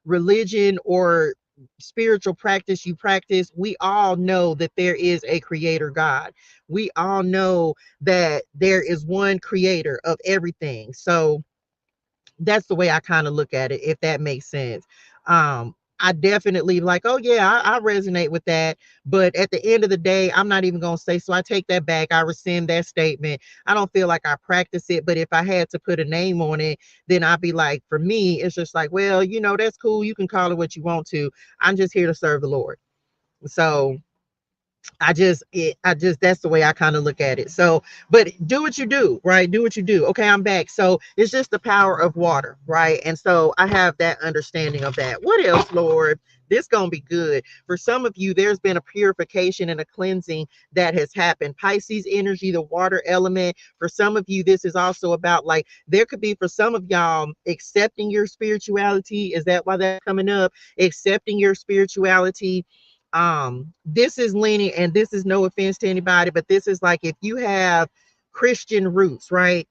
religion or spiritual practice you practice. We all know that there is a creator God. We all know that there is one creator of everything. So that's the way I kind of look at it, if that makes sense. I definitely like, oh yeah, I resonate with that. But at the end of the day, I'm not even gonna say, so I take that back. I rescind that statement. I don't feel like I practice it, but if I had to put a name on it, then I'd be like, for me, it's just like, well, that's cool. You can call it what you want to. I'm just here to serve the Lord. So I just that's the way I kind of look at it. So, but do what you do, right? Do what you do. Okay, I'm back. So it's just the power of water, right? And so I have that understanding of that. What else, Lord? This gonna be good. For some of you, there's been a purification and a cleansing that has happened. Pisces energy, the water element. For some of you, this is also about, like, there could be, for some of y'all, accepting your spirituality. Is that why that's coming up? Accepting your spirituality. This is leaning, and this is no offense to anybody, but this is like, if you have Christian roots, right?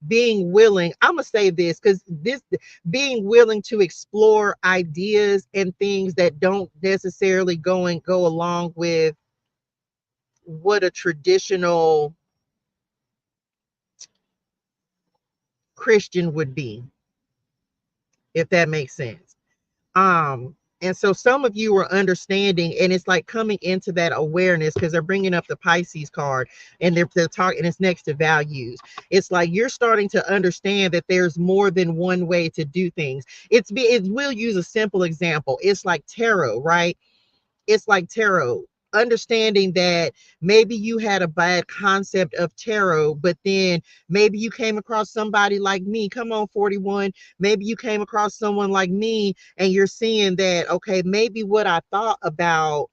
Being willing, I'm gonna say this because this, being willing to explore ideas and things that don't necessarily go along with what a traditional Christian would be, if that makes sense. And so some of you are understanding, and it's like coming into that awareness, because they're bringing up the Pisces card, and they're talking, and it's next to values. It's like you're starting to understand that there's more than one way to do things. We'll use a simple example. It's like tarot, right? It's like tarot. Understanding that maybe you had a bad concept of tarot, but then maybe you came across somebody like me. Come on, 41. Maybe you came across someone like me, and you're seeing that, okay, maybe what I thought about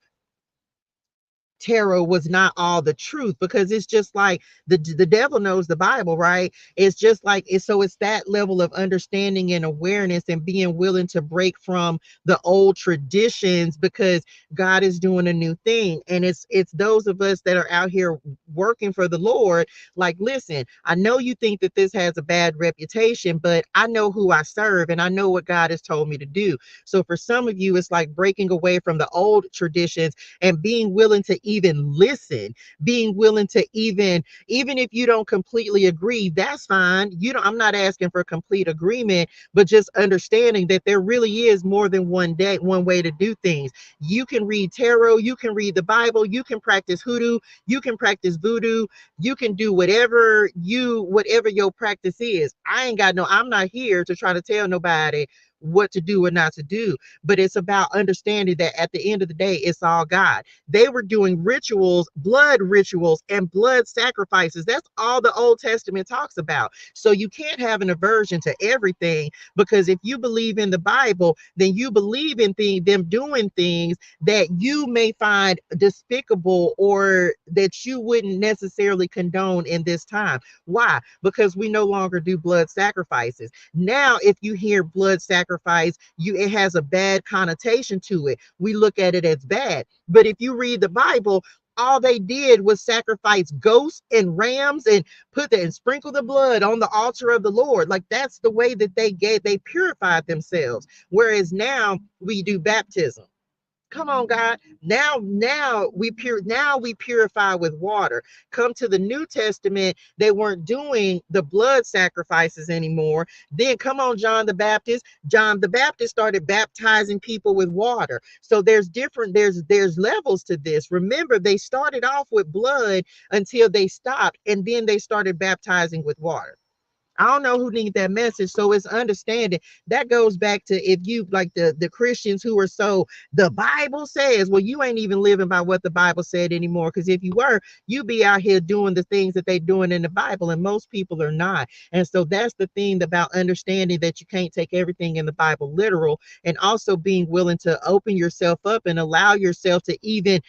tarot was not all the truth, because it's just like the devil knows the Bible, right? It's just like it's that level of understanding and awareness, and being willing to break from the old traditions, because God is doing a new thing. And it's those of us that are out here working for the Lord, like, listen, I know you think that this has a bad reputation, but I know who I serve, and I know what God has told me to do. So for some of you, it's like breaking away from the old traditions and being willing to even listen, being willing to even if you don't completely agree, that's fine. I'm not asking for complete agreement, but just understanding that there really is more than one way to do things. You can read tarot, you can read the Bible, you can practice hoodoo, you can practice voodoo, you can do whatever your practice is. I'm not here to try to tell nobody what to do or not to do, but it's about understanding that at the end of the day, it's all God. They were doing rituals and blood sacrifices. That's all the Old Testament talks about. So you can't have an aversion to everything, because if you believe in the Bible, then you believe in them doing things that you may find despicable or that you wouldn't necessarily condone in this time. Why? Because we no longer do blood sacrifices. Now, if you hear blood sacrifice, it has a bad connotation to it. We look at it as bad. But if you read the Bible, all they did was sacrifice goats and rams and and sprinkle the blood on the altar of the Lord. Like, that's the way that they purified themselves. Whereas now we do baptism. Come on, God. Now we purify with water. Come to the New Testament, they weren't doing the blood sacrifices anymore. Then come on, John the Baptist. John the Baptist started baptizing people with water. So there's levels to this. Remember, they started off with blood until they stopped, and then they started baptizing with water. I don't know who needs that message. So it's understanding that goes back to, if you like the Christians who are so, the Bible says, well, you ain't even living by what the Bible said anymore. Because if you were, you'd be out here doing the things that they're doing in the Bible, and most people are not. And so that's the thing about understanding that you can't take everything in the Bible literal, and also being willing to open yourself up and allow yourself to even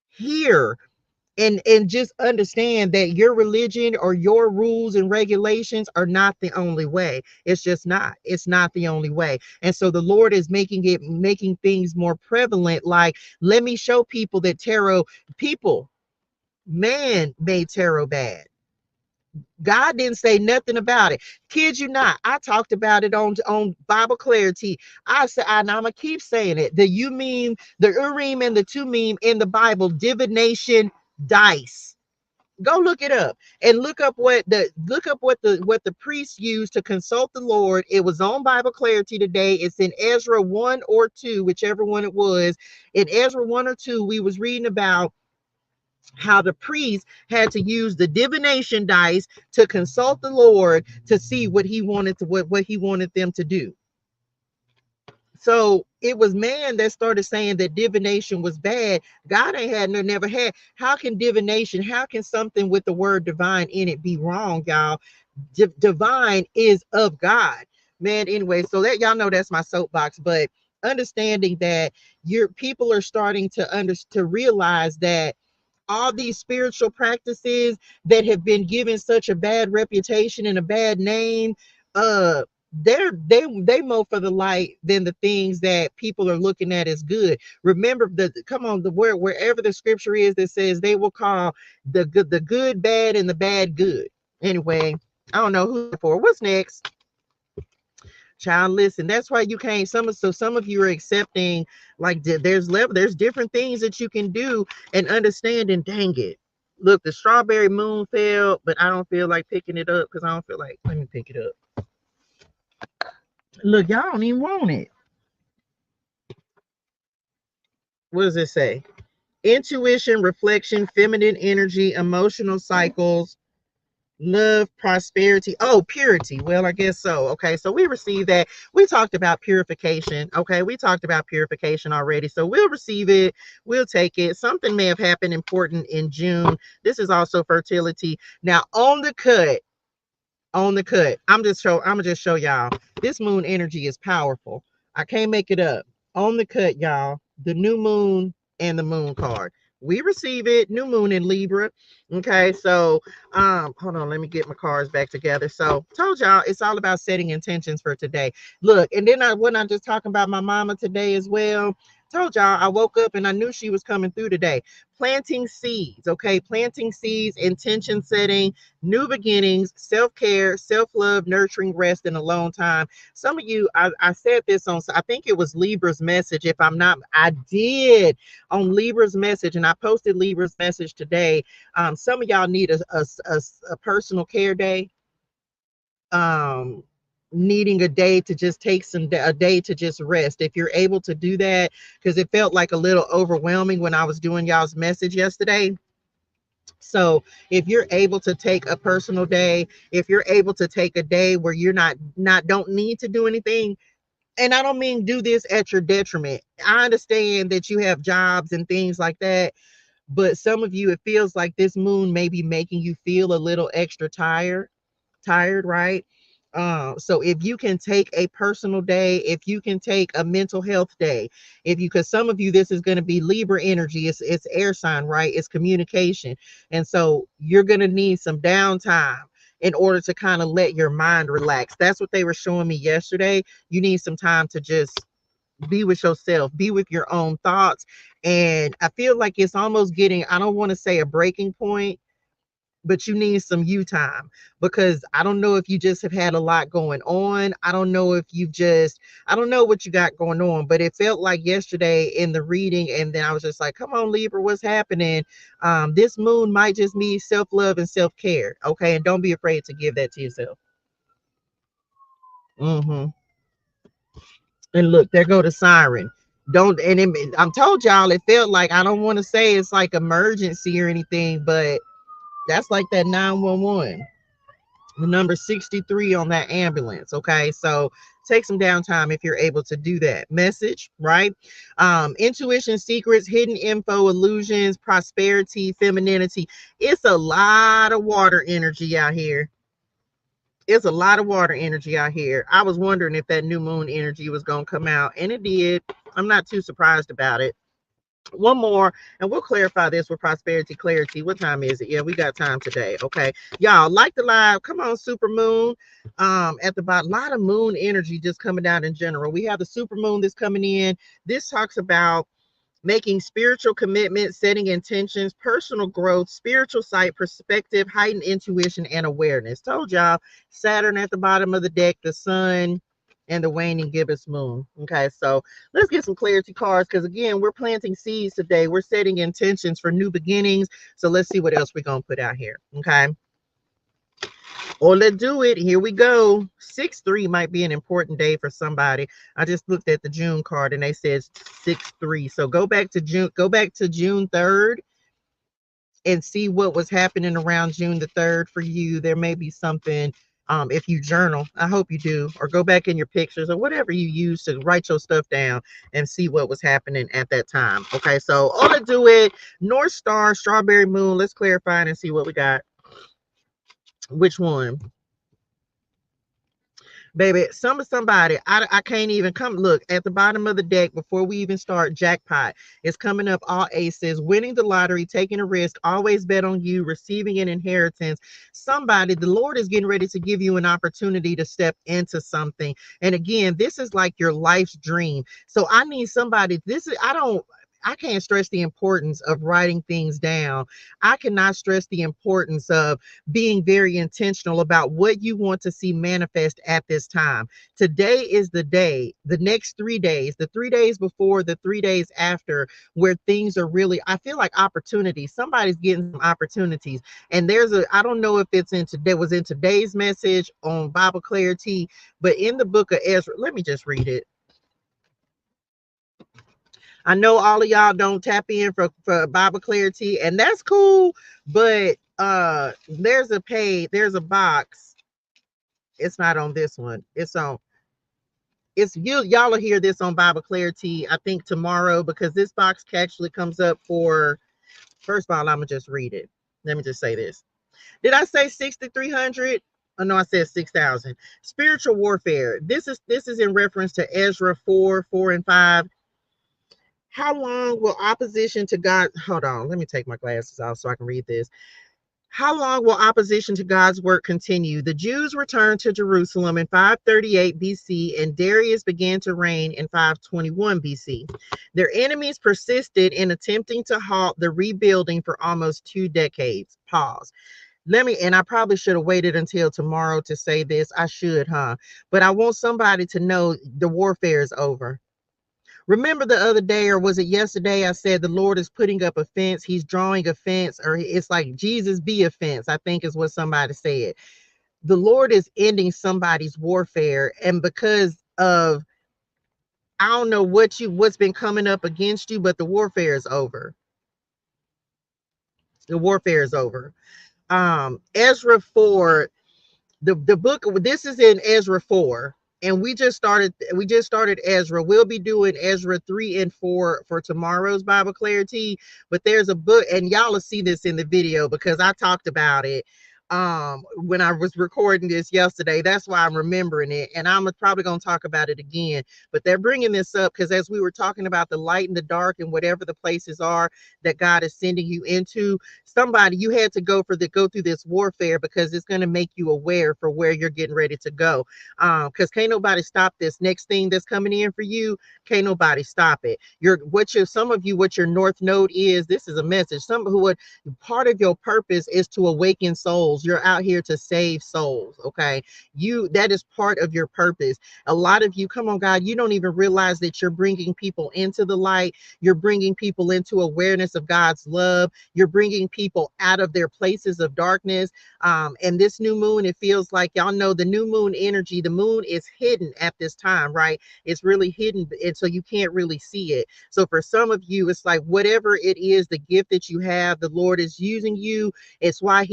hear and just understand that your religion or your rules and regulations are not the only way. It's not the only way. And so the Lord is making things more prevalent. Like, let me show people that man made tarot bad. God didn't say nothing about it. Kid you not, I talked about it on Bible Clarity. I said, and I'm gonna keep saying it. The Urim and the Tumim in the Bible, divination dice. Go look it up and look up what the priests used to consult the Lord. It was on Bible Clarity today. It's in Ezra 1 or 2, whichever one it was. In Ezra 1 or 2, we was reading about how the priest had to use the divination dice to consult the Lord to see what he wanted them to do. So it was man that started saying that divination was bad. God never had. How can something with the word divine in it be wrong, y'all? Divine is of God, man. Anyway, so that y'all know that's my soapbox. But understanding that your people are starting to realize that all these spiritual practices that have been given such a bad reputation and a bad name, uh they more for the light than the things that people are looking at as good. Remember, wherever the scripture is that says they will call the good bad and the bad good. Anyway, I don't know who for. What's next? Child, listen, that's why you can't, some of you are accepting, like, there's different things that you can do and understanding. Dang it, look, the strawberry moon fell, but I don't feel like picking it up because I don't feel like, let me pick it up. Look, y'all don't even want it. What does it say? Intuition, reflection, feminine energy, emotional cycles, love, prosperity, purity. Well, I guess so. Okay, so we received that. We talked about purification. Okay, we talked about purification already, so we'll receive it. We'll take it. Something may have happened important in June. This is also fertility. Now, on the cut, I'm gonna just show y'all, this moon energy is powerful. I can't make it up. On the cut, y'all, the new moon and the moon card, we receive it. New moon in Libra. Okay, so hold on, let me get my cards back together. So told y'all it's all about setting intentions for today. Look, and then I wasn't just talking about my mama today as well. Told y'all I woke up and I knew she was coming through today. Planting seeds, okay? Planting seeds, intention setting, new beginnings, self-care, self-love, nurturing, rest, and alone time. Some of you, I said this on, I think it was Libra's message. If I'm not, I did on Libra's message, and I posted Libra's message today. Some of y'all need a personal care day. Needing a day to just take a day to just rest, if you're able to do that, because it felt like a little overwhelming when I was doing y'all's message yesterday. So if you're able to take a personal day, if you're able to take a day where you're not don't need to do anything, and I don't mean do this at your detriment. I understand that you have jobs and things like that, but some of you, it feels like this moon may be making you feel a little extra tired, right? So if you can take a personal day, if you can take a mental health day, if you, because some of you, this is going to be Libra energy, it's air sign, right? It's communication. And so you're going to need some downtime in order to kind of let your mind relax. That's what they were showing me yesterday. You need some time to just be with yourself, be with your own thoughts. And I feel like it's almost getting, I don't want to say a breaking point, but you need some you time, because I don't know if you just have had a lot going on. I don't know if you've just, I don't know what you got going on, but it felt like yesterday in the reading. And then I was just like, come on, Libra, what's happening? This moon might just need self-love and self-care. Okay. And don't be afraid to give that to yourself. And look, there go the siren. Don't, and I'm told y'all, it felt like, I don't want to say it's like emergency or anything, but that's like that 911. The number 63 on that ambulance. Okay, so take some downtime if you're able to do that. Message, right? Intuition, secrets, hidden info, illusions, prosperity, femininity. It's a lot of water energy out here. It's a lot of water energy out here. I was wondering if that new moon energy was going to come out, and it did. I'm not too surprised about it. One more, and we'll clarify this with prosperity clarity. What time is it? Yeah, we got time today. Okay, y'all, like the live, come on. Super moon at the bottom, a lot of moon energy just coming down in general. We have the super moon that's coming in. This talks about making spiritual commitments, setting intentions, personal growth, spiritual sight, perspective, heightened intuition, and awareness. Told y'all, Saturn at the bottom of the deck, the sun, and the waning gibbous moon. Okay, so let's get some clarity cards, because again, we're planting seeds today. We're setting intentions for new beginnings. So let's see what else we're going to put out here. Okay. Or let's do it. Here we go. 6-3 might be an important day for somebody. I just looked at the June card and they said 6-3. So go back to June 3rd and see what was happening around June the 3rd for you. There may be something, if you journal, I hope you do, or go back in your pictures or whatever you use to write your stuff down and see what was happening at that time. Okay, so all to do it. North Star, strawberry moon. Let's clarify and see what we got. Which one? Baby, somebody, I can't even come. Look at the bottom of the deck before we even start. Jackpot is coming up. All aces, winning the lottery, taking a risk, always bet on you, receiving an inheritance. Somebody, the Lord is getting ready to give you an opportunity to step into something. And again, this is like your life's dream. So I need somebody. I can't stress the importance of writing things down. I cannot stress the importance of being very intentional about what you want to see manifest at this time. Today is the day, the next 3 days, the 3 days before, the 3 days after, where things are really, I feel like opportunities. Somebody's getting some opportunities. And I don't know if it's was in today's message on Bible Clarity, but in the book of Ezra, let me just read it. I know all of y'all don't tap in for Bible Clarity, and that's cool, but there's a box. It's not on this one. Y'all will hear this on Bible Clarity, I think tomorrow, because this box actually comes up for, first of all, I'm gonna just read it. Let me just say this. Did I say 6,300? Oh no, I said 6,000. Spiritual warfare. This is in reference to Ezra 4 and 5. How long will opposition to God, hold on, let me take my glasses off so I can read this. How long will opposition to God's work continue? The Jews returned to Jerusalem in 538 BC, and Darius began to reign in 521 BC. Their enemies persisted in attempting to halt the rebuilding for almost 2 decades. Pause. And I probably should have waited until tomorrow to say this. I should, huh? But I want somebody to know the warfare is over. Remember the other day, or was it yesterday? I said the Lord is putting up a fence. He's drawing a fence, or it's like Jesus be a fence, I think is what somebody said. The Lord is ending somebody's warfare. And because of, I don't know what's been coming up against you, but the warfare is over. The warfare is over. Ezra 4, the book, this is in Ezra 4, and we just started Ezra. We'll be doing Ezra 3 and 4 for tomorrow's Bible Clarity, but there's a book, and y'all will see this in the video because I talked about it when I was recording this yesterday. That's why I'm remembering it, and I'm probably going to talk about it again. But they're bringing this up because as we were talking about the light and the dark and whatever the places are that God is sending you into, somebody, you had to go through this warfare because it's going to make you aware for where you're getting ready to go. Because can't nobody stop this next thing that's coming in for you. Can't nobody stop it. Some of you, what your north node is, this is a message. Part of your purpose is to awaken souls. You're out here to save souls. Okay. That is part of your purpose. A lot of you, come on, God, you don't even realize that you're bringing people into the light. You're bringing people into awareness of God's love. You're bringing people out of their places of darkness. And this new moon, it feels like, y'all know the new moon energy, the moon is hidden at this time, right? It's really hidden. And so you can't really see it. So for some of you, it's like, whatever it is, the gift that you have, the Lord is using you. It's why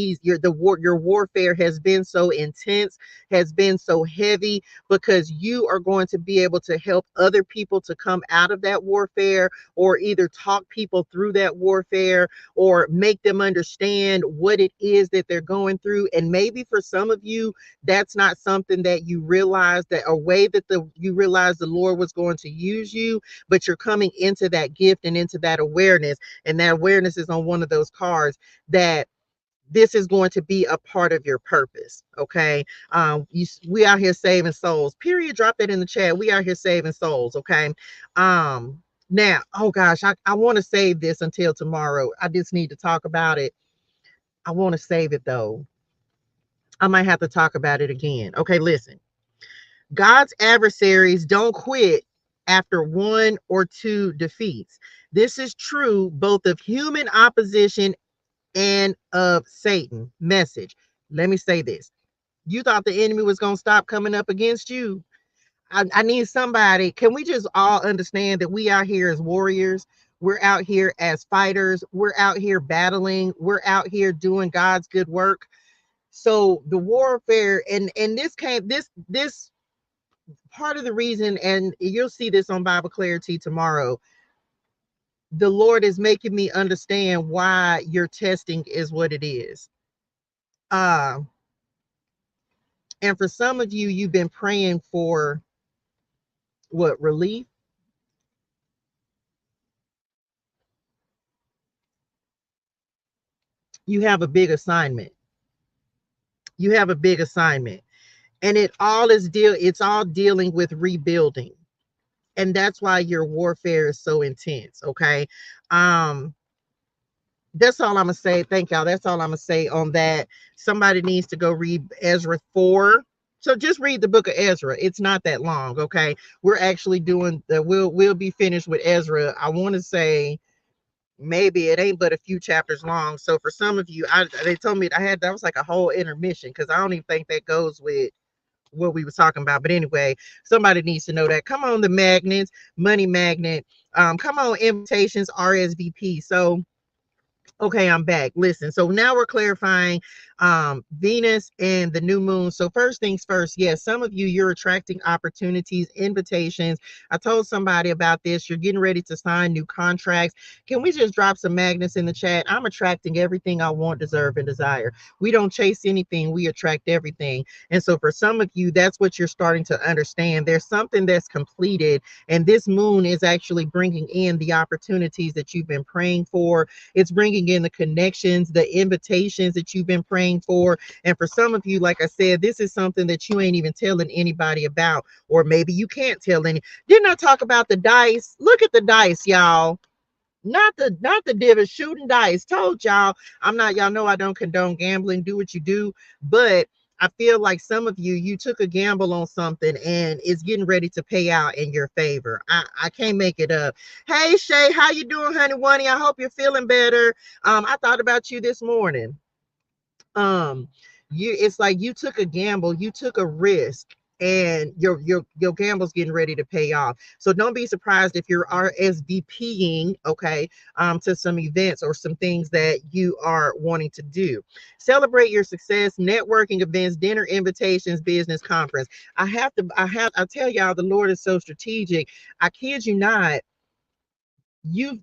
your warfare has been so intense, has been so heavy, because you are going to be able to help other people to come out of that warfare, or either talk people through that warfare, or make them understand what it is that they're going through. And maybe for some of you, that's not something that you realize, that a way that you realize the Lord was going to use you, but you're coming into that gift and into that awareness. And that awareness is on one of those cards, that this is going to be a part of your purpose. Okay. We out here saving souls, period. Drop that in the chat. We out here saving souls. Okay. Now, oh gosh, I want to save this until tomorrow. I just need to talk about it. I want to save it though. I might have to talk about it again. Okay, listen. God's adversaries don't quit after 1 or 2 defeats. This is true both of human opposition and of Satan. Message. Let me say this. You thought the enemy was going to stop coming up against you? I need somebody. Can we just all understand that we out here as warriors? We're out here as fighters. We're out here battling. We're out here doing God's good work. So the warfare, and this part of the reason, and you'll see this on Bible Clarity tomorrow, the Lord is making me understand why your testing is what it is. And for some of you, you've been praying for what? Relief? You have a big assignment. You have a big assignment. And it's all dealing with rebuilding. And that's why your warfare is so intense. Okay. That's all I'm gonna say. Thank y'all. That's all I'm gonna say on that. Somebody needs to go read Ezra 4. So just read the book of Ezra. It's not that long. Okay. We're actually doing we'll be finished with Ezra. I want to say maybe it ain't but a few chapters long. So for some of you, they told me that was like a whole intermission, because I don't even think that goes with what we were talking about. But anyway, somebody needs to know that. Come on, the magnets, money magnet. Come on, invitations, RSVP. So okay, I'm back. Listen, so now we're clarifying Venus and the new moon. So first things first, yes, some of you, you're attracting opportunities, invitations. I told somebody about this. You're getting ready to sign new contracts. Can we just drop some magnets in the chat? I'm attracting everything I want, deserve, and desire. We don't chase anything, we attract everything. And so for some of you, that's what you're starting to understand. There's something that's completed, and this moon is actually bringing in the opportunities that you've been praying for. It's bringing in the connections, the invitations that you've been praying for. And for some of you, like I said, this is something that you ain't even telling anybody about, or maybe you can't tell any. Didn't I talk about the dice? Look at the dice, y'all. Not the divot, shooting dice. Told y'all, I'm not, y'all know I don't condone gambling. Do what you do. But I feel like some of you, you took a gamble on something and it's getting ready to pay out in your favor. I can't make it up. Hey Shay, how you doing, honey? Woney, I hope you're feeling better. I thought about you this morning. um it's like you took a gamble, you took a risk, and your gamble's getting ready to pay off. So don't be surprised if you're RSVPing, okay, to some events or some things that you are wanting to do. Celebrate your success, networking events, dinner invitations, business conference. I tell y'all, the Lord is so strategic. I kid you not. You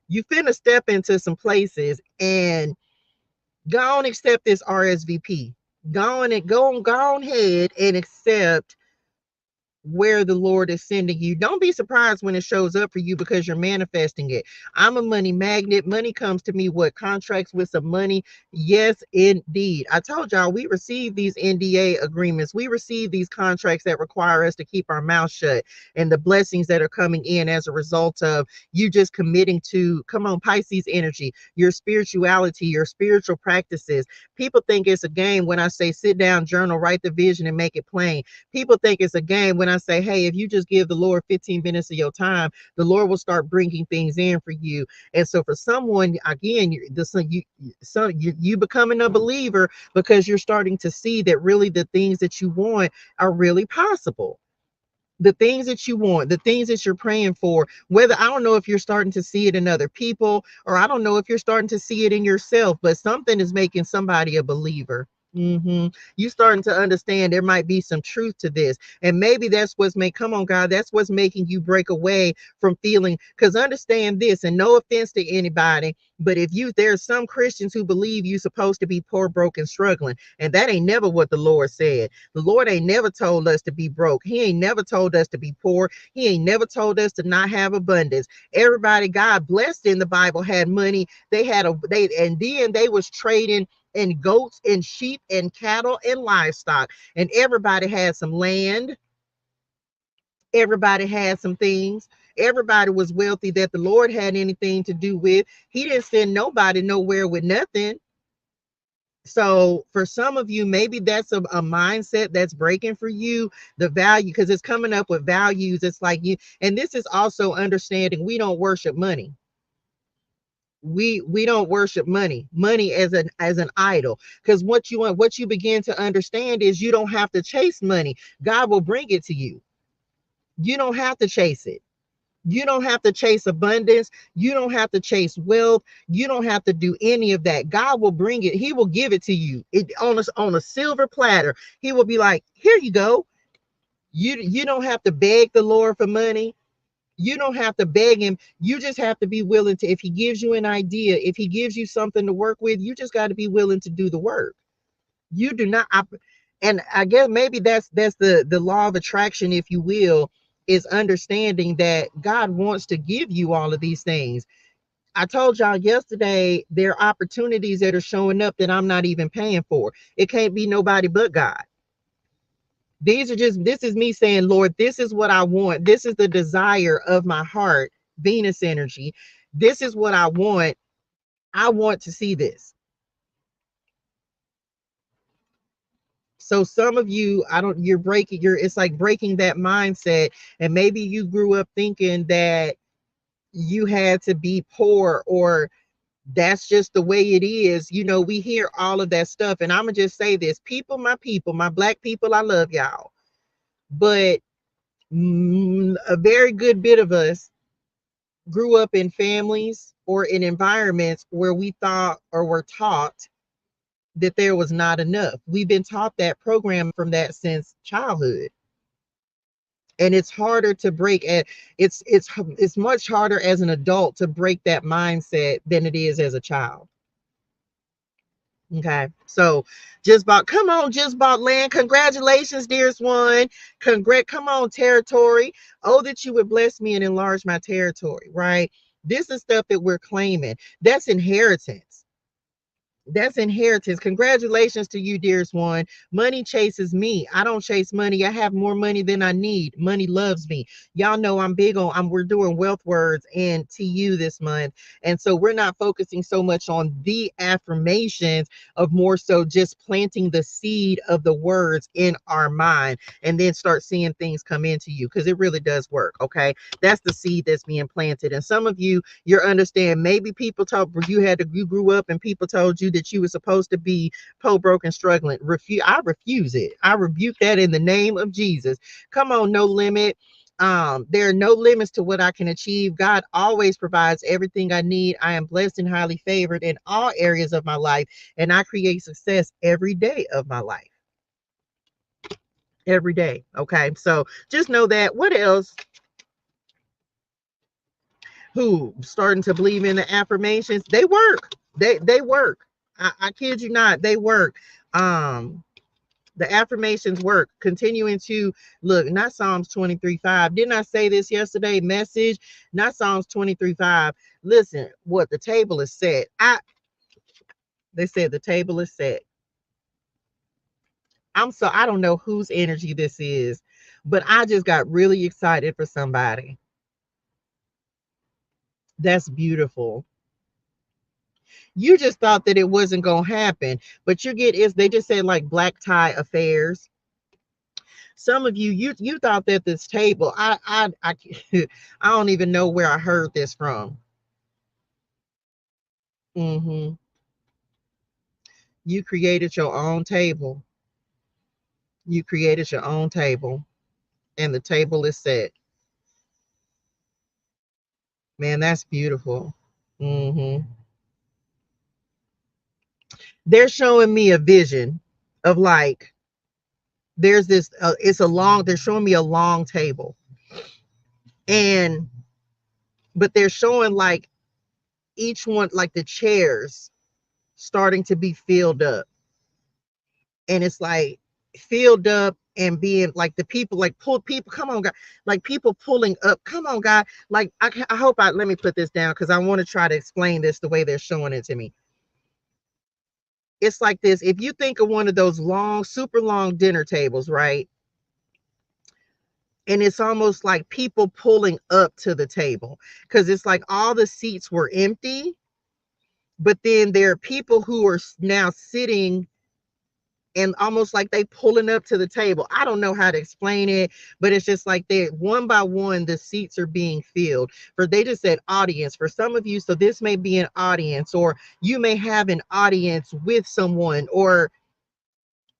you finna step into some places, and go on, accept this RSVP. Go on ahead and accept where the Lord is sending you. Don't be surprised when it shows up for you, because you're manifesting it. I'm a money magnet. Money comes to me. What? Contracts with some money? Yes, indeed. I told y'all, we receive these NDA agreements. We receive these contracts that require us to keep our mouth shut, and the blessings that are coming in as a result of you just committing to, come on, Pisces energy, your spirituality, your spiritual practices. People think it's a game when I say sit down, journal, write the vision, and make it plain. People think it's a game when I say, hey, if you just give the Lord 15 minutes of your time, the Lord will start bringing things in for you. And so for someone, again, you becoming a believer because you're starting to see that really the things that you want are really possible. The things that you want, the things that you're praying for, whether, I don't know if you're starting to see it in other people, or I don't know if you're starting to see it in yourself, but something is making somebody a believer. You starting to understand there might be some truth to this, and maybe that's what's make, come on God, that's what's making you break away from feeling. Because understand this, and no offense to anybody, but if you, there's some Christians who believe you're supposed to be poor, broke, and struggling, and that ain't never what the Lord said. The Lord ain't never told us to be broke. He ain't never told us to be poor. He ain't never told us to not have abundance. Everybody God blessed in the Bible had money. They had and then they was trading and goats and sheep and cattle and livestock, and everybody had some land. Everybody had some things. Everybody was wealthy that the Lord had anything to do with. He didn't send nobody nowhere with nothing. So for some of you, maybe that's a mindset that's breaking for you. The value, because it's coming up with values. It's like you, and this is also understanding we don't worship money. We don't worship money as an idol, because what you begin to understand is you don't have to chase money. God will bring it to you. You don't have to chase it. You don't have to chase abundance. You don't have to chase wealth. You don't have to do any of that. God will bring it. He will give it to you on a silver platter. He will be like, here you go. You don't have to beg the Lord for money. You don't have to beg him. You just have to be willing to, if he gives you an idea, if he gives you something to work with, you just got to be willing to do the work. You do not, and I guess maybe that's the law of attraction, if you will, is understanding that God wants to give you all of these things. I told y'all yesterday, there are opportunities that are showing up that I'm not even paying for. It can't be nobody but God. This is me saying, Lord, this is what I want. This is the desire of my heart, Venus energy. This is what I want. I want to see this. So some of you, it's like breaking that mindset. And maybe you grew up thinking that you had to be poor, or that's just the way it is. We hear all of that stuff. And I'm gonna just say this, people, my black people, I love y'all. But a very good bit of us grew up in families or in environments where we thought or were taught that there was not enough. We've been taught that program from that since childhood. And it's harder to break at it's much harder as an adult to break that mindset than it is as a child. Okay, so just bought, come on, just bought land. Congratulations, dearest one. Come on, territory. Oh, that you would bless me and enlarge my territory, right? This is stuff that we're claiming. That's inheritance. That's inheritance. Congratulations to you, dearest one. Money chases me. I don't chase money. I have more money than I need. Money loves me. Y'all know I'm big on we're doing wealth words and TU this month. And so we're not focusing so much on the affirmations of more so just planting the seed of the words in our mind and then start seeing things come into you because it really does work. Okay. That's the seed that's being planted. And some of you understand maybe people told you grew up and people told you that you were supposed to be poor, broke, and struggling. I refuse it. I rebuke that in the name of Jesus. Come on, no limit. There are no limits to what I can achieve. God always provides everything I need. I am blessed and highly favored in all areas of my life, and I create success every day of my life. Every day. Okay. So just know that. What else? Who starting to believe in the affirmations? They work. They work. I kid you not, they work. Um, the affirmations work. Continuing to look, not Psalms 23:5. Didn't I say this yesterday? Message, not Psalms 23:5. Listen, what the table is set. They said the table is set. I don't know whose energy this is, but I just got really excited for somebody. That's beautiful. You just thought that it wasn't gonna happen, but you get is they just said like black tie affairs. Some of you thought that this table, I I don't even know where I heard this from. Hmm. You created your own table. You created your own table, and the table is set. Man, that's beautiful. Hmm. They're showing me a vision of like there's this. It's a long. They're showing me a long table, and but they're showing like each one, like the chairs starting to be filled up, and it's like filled up and being like the people like pull people, come on God, like people pulling up, come on God, like I hope let me put this down because I want to try to explain this the way they're showing it to me. It's like this: if you think of one of those long, super long dinner tables, right, and it's almost like people pulling up to the table because it's like all the seats were empty, but then there are people who are now sitting and almost like they pulling up to the table. I don't know how to explain it, but it's just like they one by one the seats are being filled. For they just said audience for some of you, so this may be an audience, or you may have an audience with someone, or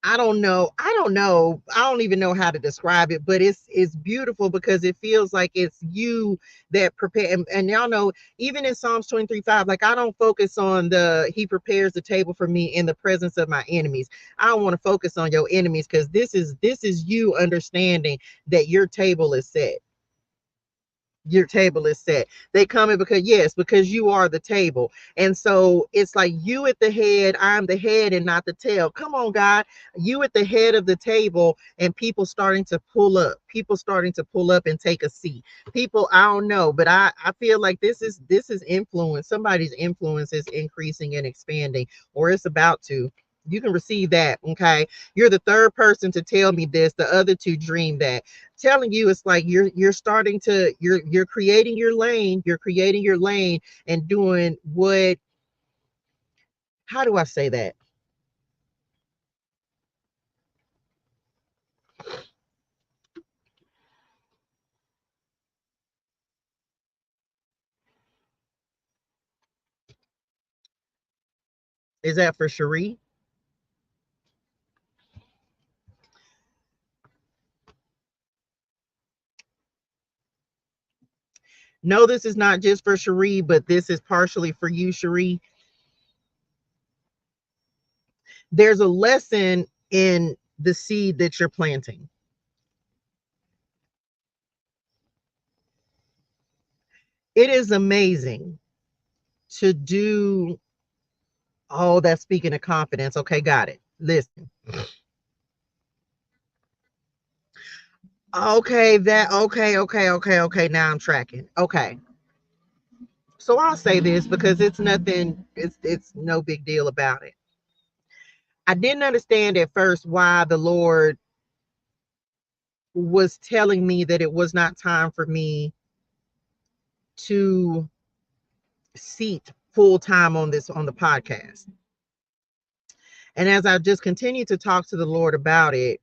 I don't know. I don't know. I don't even know how to describe it, but it's beautiful because it feels like it's you that prepare. And y'all know, even in Psalms 23:5, like I don't focus on the he prepares the table for me in the presence of my enemies. I don't want to focus on your enemies because this is you understanding that your table is set. Your table is set. They come in because yes, because you are the table. And so it's like you at the head, I'm the head and not the tail. Come on, God. You at the head of the table and people starting to pull up. People starting to pull up and take a seat. People, I don't know, but I feel like this is influence. Somebody's influence is increasing and expanding, or it's about to. You can receive that. Okay. You're the third person to tell me this. The other two dream that. Telling you it's like you're starting to you're creating your lane. You're creating your lane and doing what, how do I say that? Is that for Cherie? No, this is not just for Cherie, but this is partially for you, Cherie. There's a lesson in the seed that you're planting. It is amazing to do. Oh, that's speaking of confidence. Okay, got it. Listen. Okay. Now I'm tracking. Okay. So I'll say this because it's nothing, it's no big deal about it. I didn't understand at first why the Lord was telling me that it was not time for me to seat full time on the podcast. And as I just continue to talk to the Lord about it,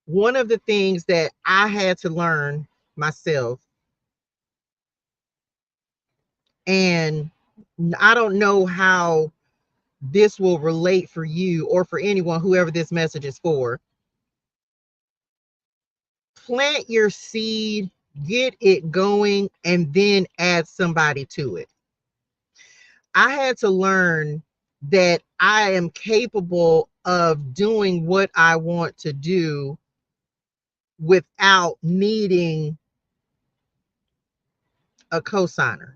one of the things that I had to learn myself, and I don't know how this will relate for you or for anyone, whoever this message is for. Plant your seed, get it going, and then add somebody to it. I had to learn that I am capable of doing what I want to do without needing a cosigner,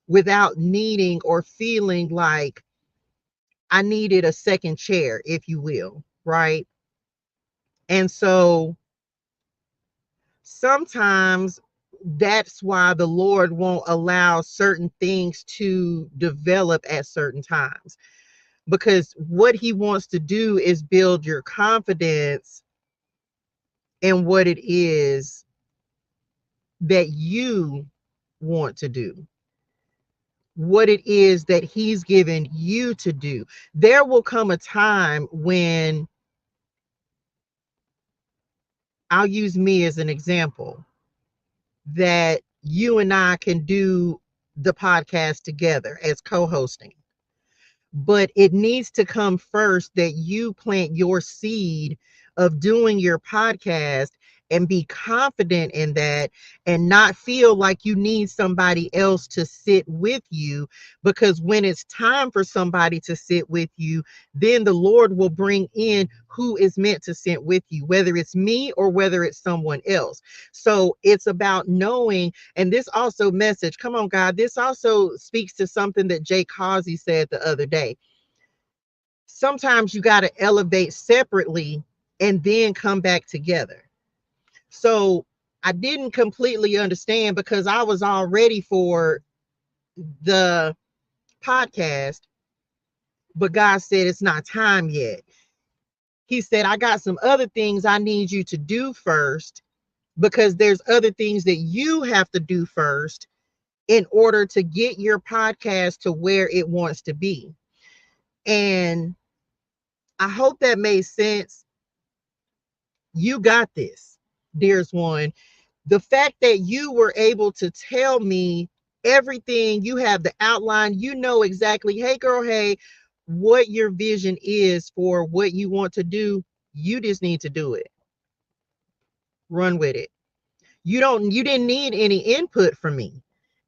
without needing or feeling like I needed a second chair, if you will, right? And so sometimes that's why the Lord won't allow certain things to develop at certain times, because what he wants to do is build your confidence in what it is that you want to do, what it is that he's given you to do. There will come a time when, I'll use me as an example, that you and I can do the podcast together as co-hosting. But it needs to come first that you plant your seed of doing your podcast and be confident in that, and not feel like you need somebody else to sit with you, because when it's time for somebody to sit with you, then the Lord will bring in who is meant to sit with you, whether it's me or whether it's someone else. So it's about knowing. And this also message, come on God, this also speaks to something that Jay Causey said the other day. Sometimes you got to elevate separately and then come back together. So I didn't completely understand, because I was all ready for the podcast, but God said it's not time yet. He said, I got some other things I need you to do first, because there's other things that you have to do first in order to get your podcast to where it wants to be. And I hope that made sense. You got this, dearest one. The fact that you were able to tell me everything, you have the outline, you know exactly, hey girl, hey, what your vision is for what you want to do. You just need to do it. Run with it. You didn't need any input from me.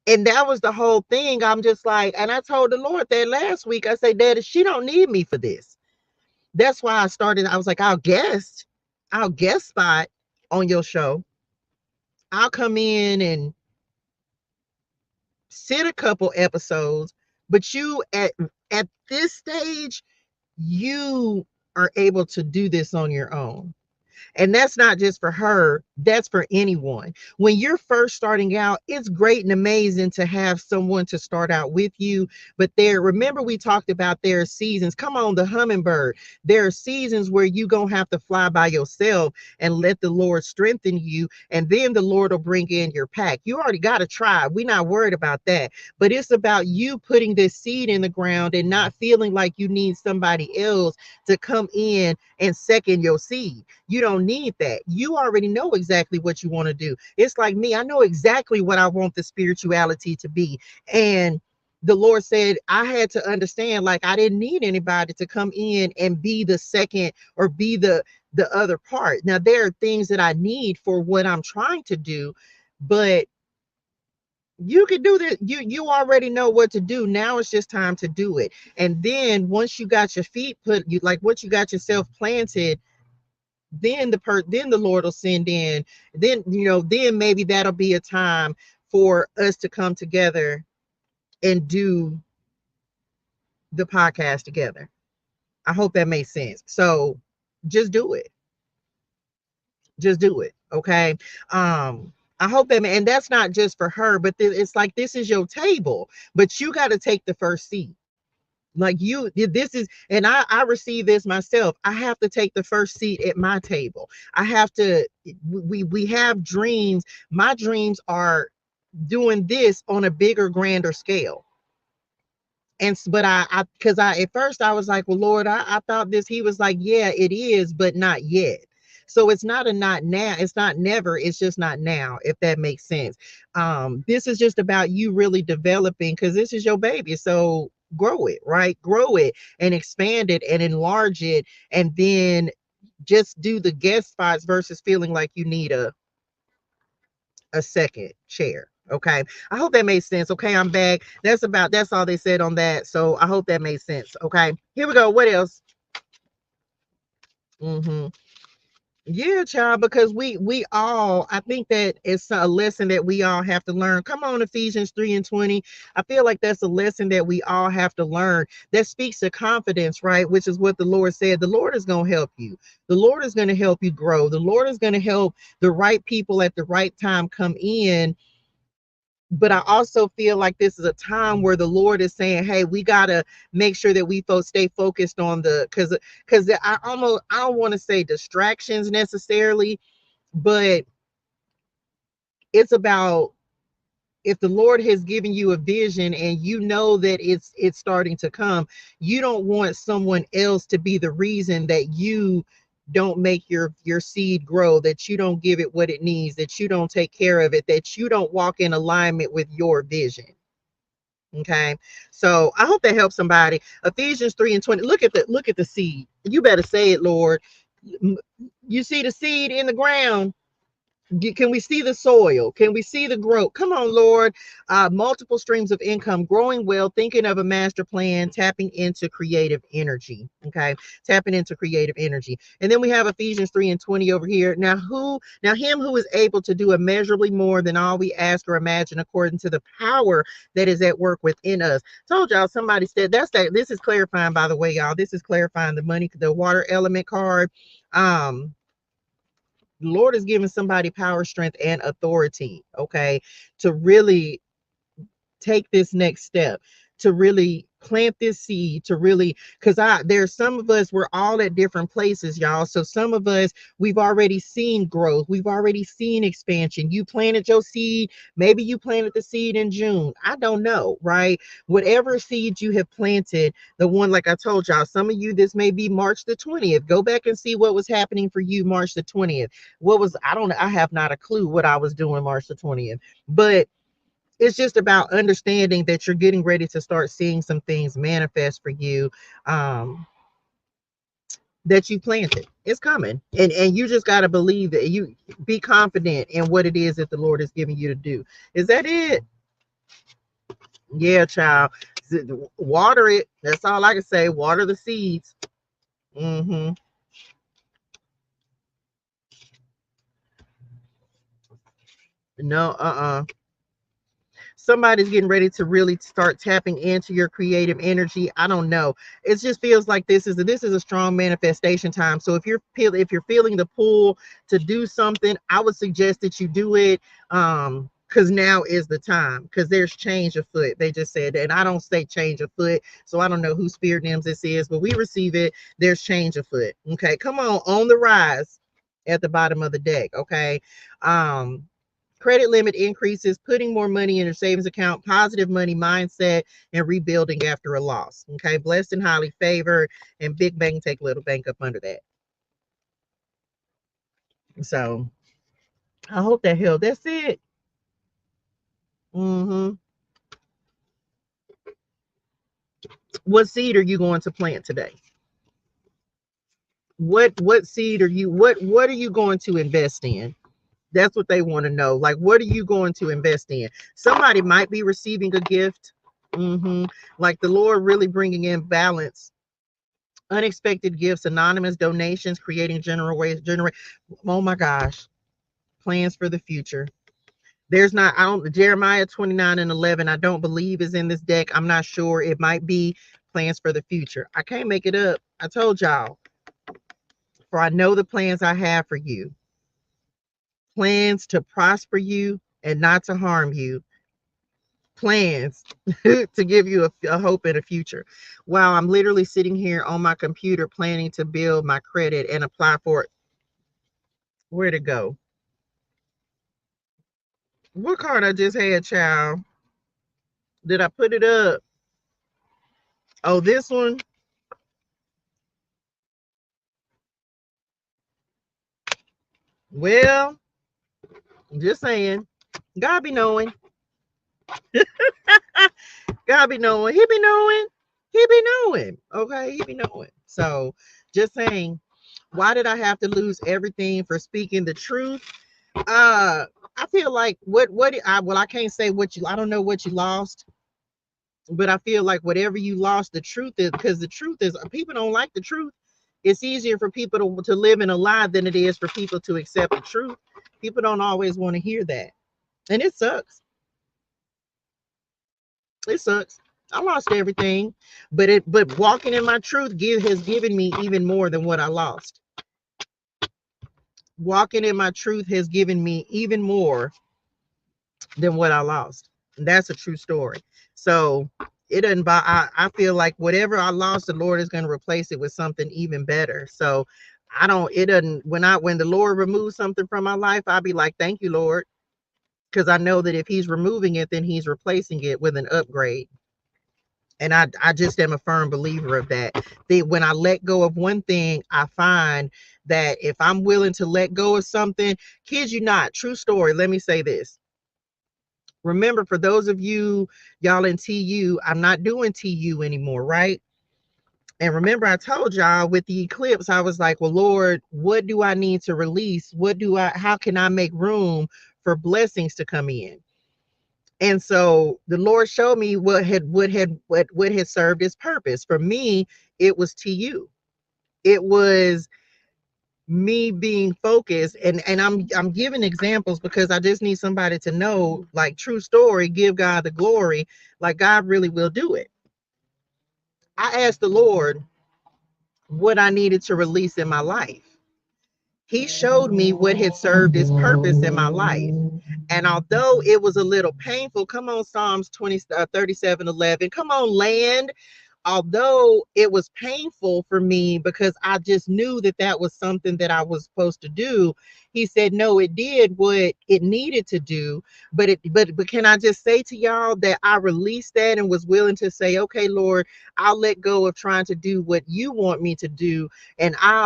And that was the whole thing. I'm just like, and I told the Lord that last week. I said, Daddy, she don't need me for this. That's why I started. I was like, I'll guest spot on your show. I'll come in and sit a couple episodes, but you at this stage, you are able to do this on your own. And that's not just for her, that's for anyone. When you're first starting out, it's great and amazing to have someone to start out with you. But remember, we talked about there are seasons. Come on, the hummingbird. There are seasons where you're going to have to fly by yourself and let the Lord strengthen you. And then the Lord will bring in your pack. You already got a tribe. We're not worried about that. But it's about you putting this seed in the ground and not feeling like you need somebody else to come in and second your seed. You don't need that. You already know exactly what you want to do. It's like me. I know exactly what I want the spirituality to be. And the Lord said I had to understand, like, I didn't need anybody to come in and be the second or be the other part. Now, there are things that I need for what I'm trying to do, but You can do this. You already know what to do. Now it's just time to do it. And then once you got your feet put, you like what you got yourself planted, then then the Lord will send in. Then then maybe that'll be a time for us to come together and do the podcast together. I hope that makes sense. So just do it. Just do it. Okay. I hope that, and that's not just for her, but it's like this is your table, but you got to take the first seat. Like this is, and I receive this myself. I have to take the first seat at my table. I have to, we have dreams. My dreams are doing this on a bigger, grander scale. And but because I at first I was like, well, Lord, I thought this. He was like, yeah, it is, but not yet. So it's not a not now, it's not never, it's just not now, if that makes sense. This is just about you really developing, because this is your baby. So grow it, right? Grow it and expand it and enlarge it, and then just do the guest spots versus feeling like you need a second chair. Okay. I hope that made sense. Okay, I'm back. That's all they said on that. So I hope that made sense. Okay. Here we go. What else? Mm-hmm. Yeah, child, because we all, I think that it's a lesson that we all have to learn. Come on, Ephesians 3:20. I feel like that's a lesson that we all have to learn. That speaks to confidence, right? Which is what the Lord said. The Lord is going to help you. The Lord is going to help you grow. The Lord is going to help the right people at the right time come in. But I also feel like this is a time where the Lord is saying, hey, we got to make sure that we stay focused on because I don't want to say distractions necessarily, but it's about, if the Lord has given you a vision and you know that it's starting to come, you don't want someone else to be the reason that you don't make your seed grow, that you don't give it what it needs, that you don't take care of it, that you don't walk in alignment with your vision. Okay. So I hope that helps somebody. Ephesians 3:20. Look at the seed. You better say it, Lord. You see the seed in the ground. Can we see the soil? Can we see the growth? Come on, Lord. Multiple streams of income, growing well, thinking of a master plan, tapping into creative energy. Okay, tapping into creative energy. And then we have Ephesians 3:20 over here. Now him who is able to do immeasurably more than all we ask or imagine, according to the power that is at work within us. Told y'all, somebody said that. This is clarifying, by the way, y'all. This is clarifying the water element card. The Lord is giving somebody power, strength, and authority, okay, to really take this next step, to really plant this seed, to really, because there's some of us, we're all at different places, y'all. So some of us, we've already seen growth, we've already seen expansion. You planted your seed, maybe you planted the seed in June, I don't know, right? Whatever seed you have planted, the one, like I told y'all, some of you, this may be March the 20th. Go back and see what was happening for you March the 20th. I don't know, I have not a clue what I was doing March the 20th, but it's just about understanding that you're getting ready to start seeing some things manifest for you, that you planted. It's coming. And you just got to believe that, you be confident in what it is that the Lord is giving you to do. Is that it? Yeah, child. Water it. That's all I can say. Water the seeds. Mm-hmm. No, somebody's getting ready to really start tapping into your creative energy. I don't know. It just feels like this is a strong manifestation time. So if you're feeling the pull to do something, I would suggest that you do it. Because now is the time, because there's change afoot. They just said that. And I don't say change afoot, so I don't know who spirit names this is, but we receive it. There's change afoot. Okay, come on the rise at the bottom of the deck. Okay. um Credit limit increases, putting more money in your savings account, positive money mindset, and rebuilding after a loss. Okay, blessed and highly favored, and big bank take little bank up under that. So I hope that helped. That's it. Mm-hmm. What seed are you going to plant today? What seed are you? What are you going to invest in? That's what they want to know. Like, what are you going to invest in? Somebody might be receiving a gift. Like the Lord really bringing in balance, unexpected gifts, anonymous donations, creating general ways, generate. Oh my gosh, plans for the future. There's not, I don't, Jeremiah 29:11, I don't believe is in this deck. I'm not sure. It might be plans for the future. I can't make it up. I told y'all, for I know the plans I have for you, plans to prosper you and not to harm you, plans to give you a hope and a future. Wow, I'm literally sitting here on my computer planning to build my credit and apply for it. Where'd it go? What card I just had, child? Did I put it up? Oh, this one. Well, just saying. God be knowing. God be knowing. He be knowing. He be knowing. Okay, he be knowing. So just saying, why did I have to lose everything for speaking the truth? I feel like I can't say what you, I don't know what you lost, but I feel like whatever you lost, the truth is, because the truth is, people don't like the truth. It's easier for people to live in a lie than it is for people to accept the truth. People don't always want to hear that. And it sucks. It sucks. I lost everything, but walking in my truth has given me even more than what I lost. Walking in my truth has given me even more than what I lost. That's a true story. So it doesn't buy. I feel like whatever I lost, the Lord is going to replace it with something even better. So I don't. It doesn't. When the Lord removes something from my life, I'll be like, thank you, Lord, because I know that if He's removing it, then He's replacing it with an upgrade. And I just am a firm believer of that. When I let go of one thing, I find that if I'm willing to let go of something, kid you not, true story. Let me say this. Remember, for those of y'all in TU, I'm not doing TU anymore, right? And remember, I told y'all with the eclipse, I was like, well, Lord, what do I need to release? How can I make room for blessings to come in? And so the Lord showed me what had served its purpose. For me, it was TU. It was me being focused, and I'm giving examples because I just need somebody to know, like, true story, give God the glory, like God really will do it. I asked the Lord what I needed to release in my life. He showed me what had served its purpose in my life. And although it was a little painful, come on, Psalms 37:11, come on, land. Although it was painful for me because I just knew that was something that I was supposed to do, He said, no, it did what it needed to do. But can I just say to y'all that I released that and was willing to say, okay, Lord, I'll let go of trying to do what you want me to do,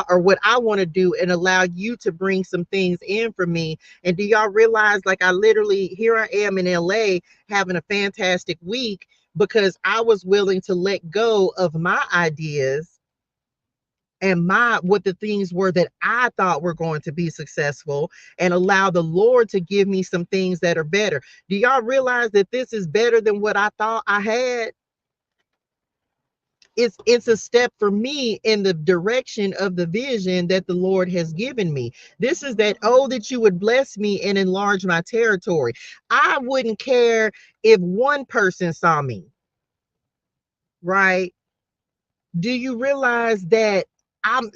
or what I want to do, and allow you to bring some things in for me. And do y'all realize, like, I literally, here I am in LA having a fantastic week because I was willing to let go of my ideas and what the things were that I thought were going to be successful, and allow the Lord to give me some things that are better. Do y'all realize that this is better than what I thought I had? It's a step for me in the direction of the vision that the Lord has given me. This is that, oh, that you would bless me and enlarge my territory. I wouldn't care if one person saw me, right? Do you realize that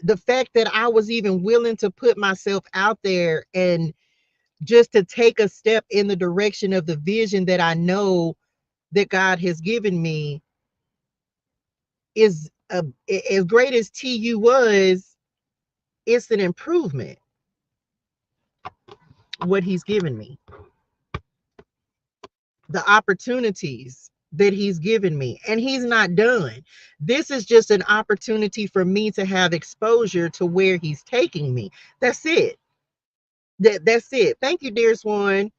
the fact that I was even willing to put myself out there and just to take a step in the direction of the vision that I know that God has given me is as great as TU was, it's an improvement what He's given me, the opportunities that He's given me, and He's not done. This is just an opportunity for me to have exposure to where He's taking me. That's it. That's it. Thank you, dear Swan.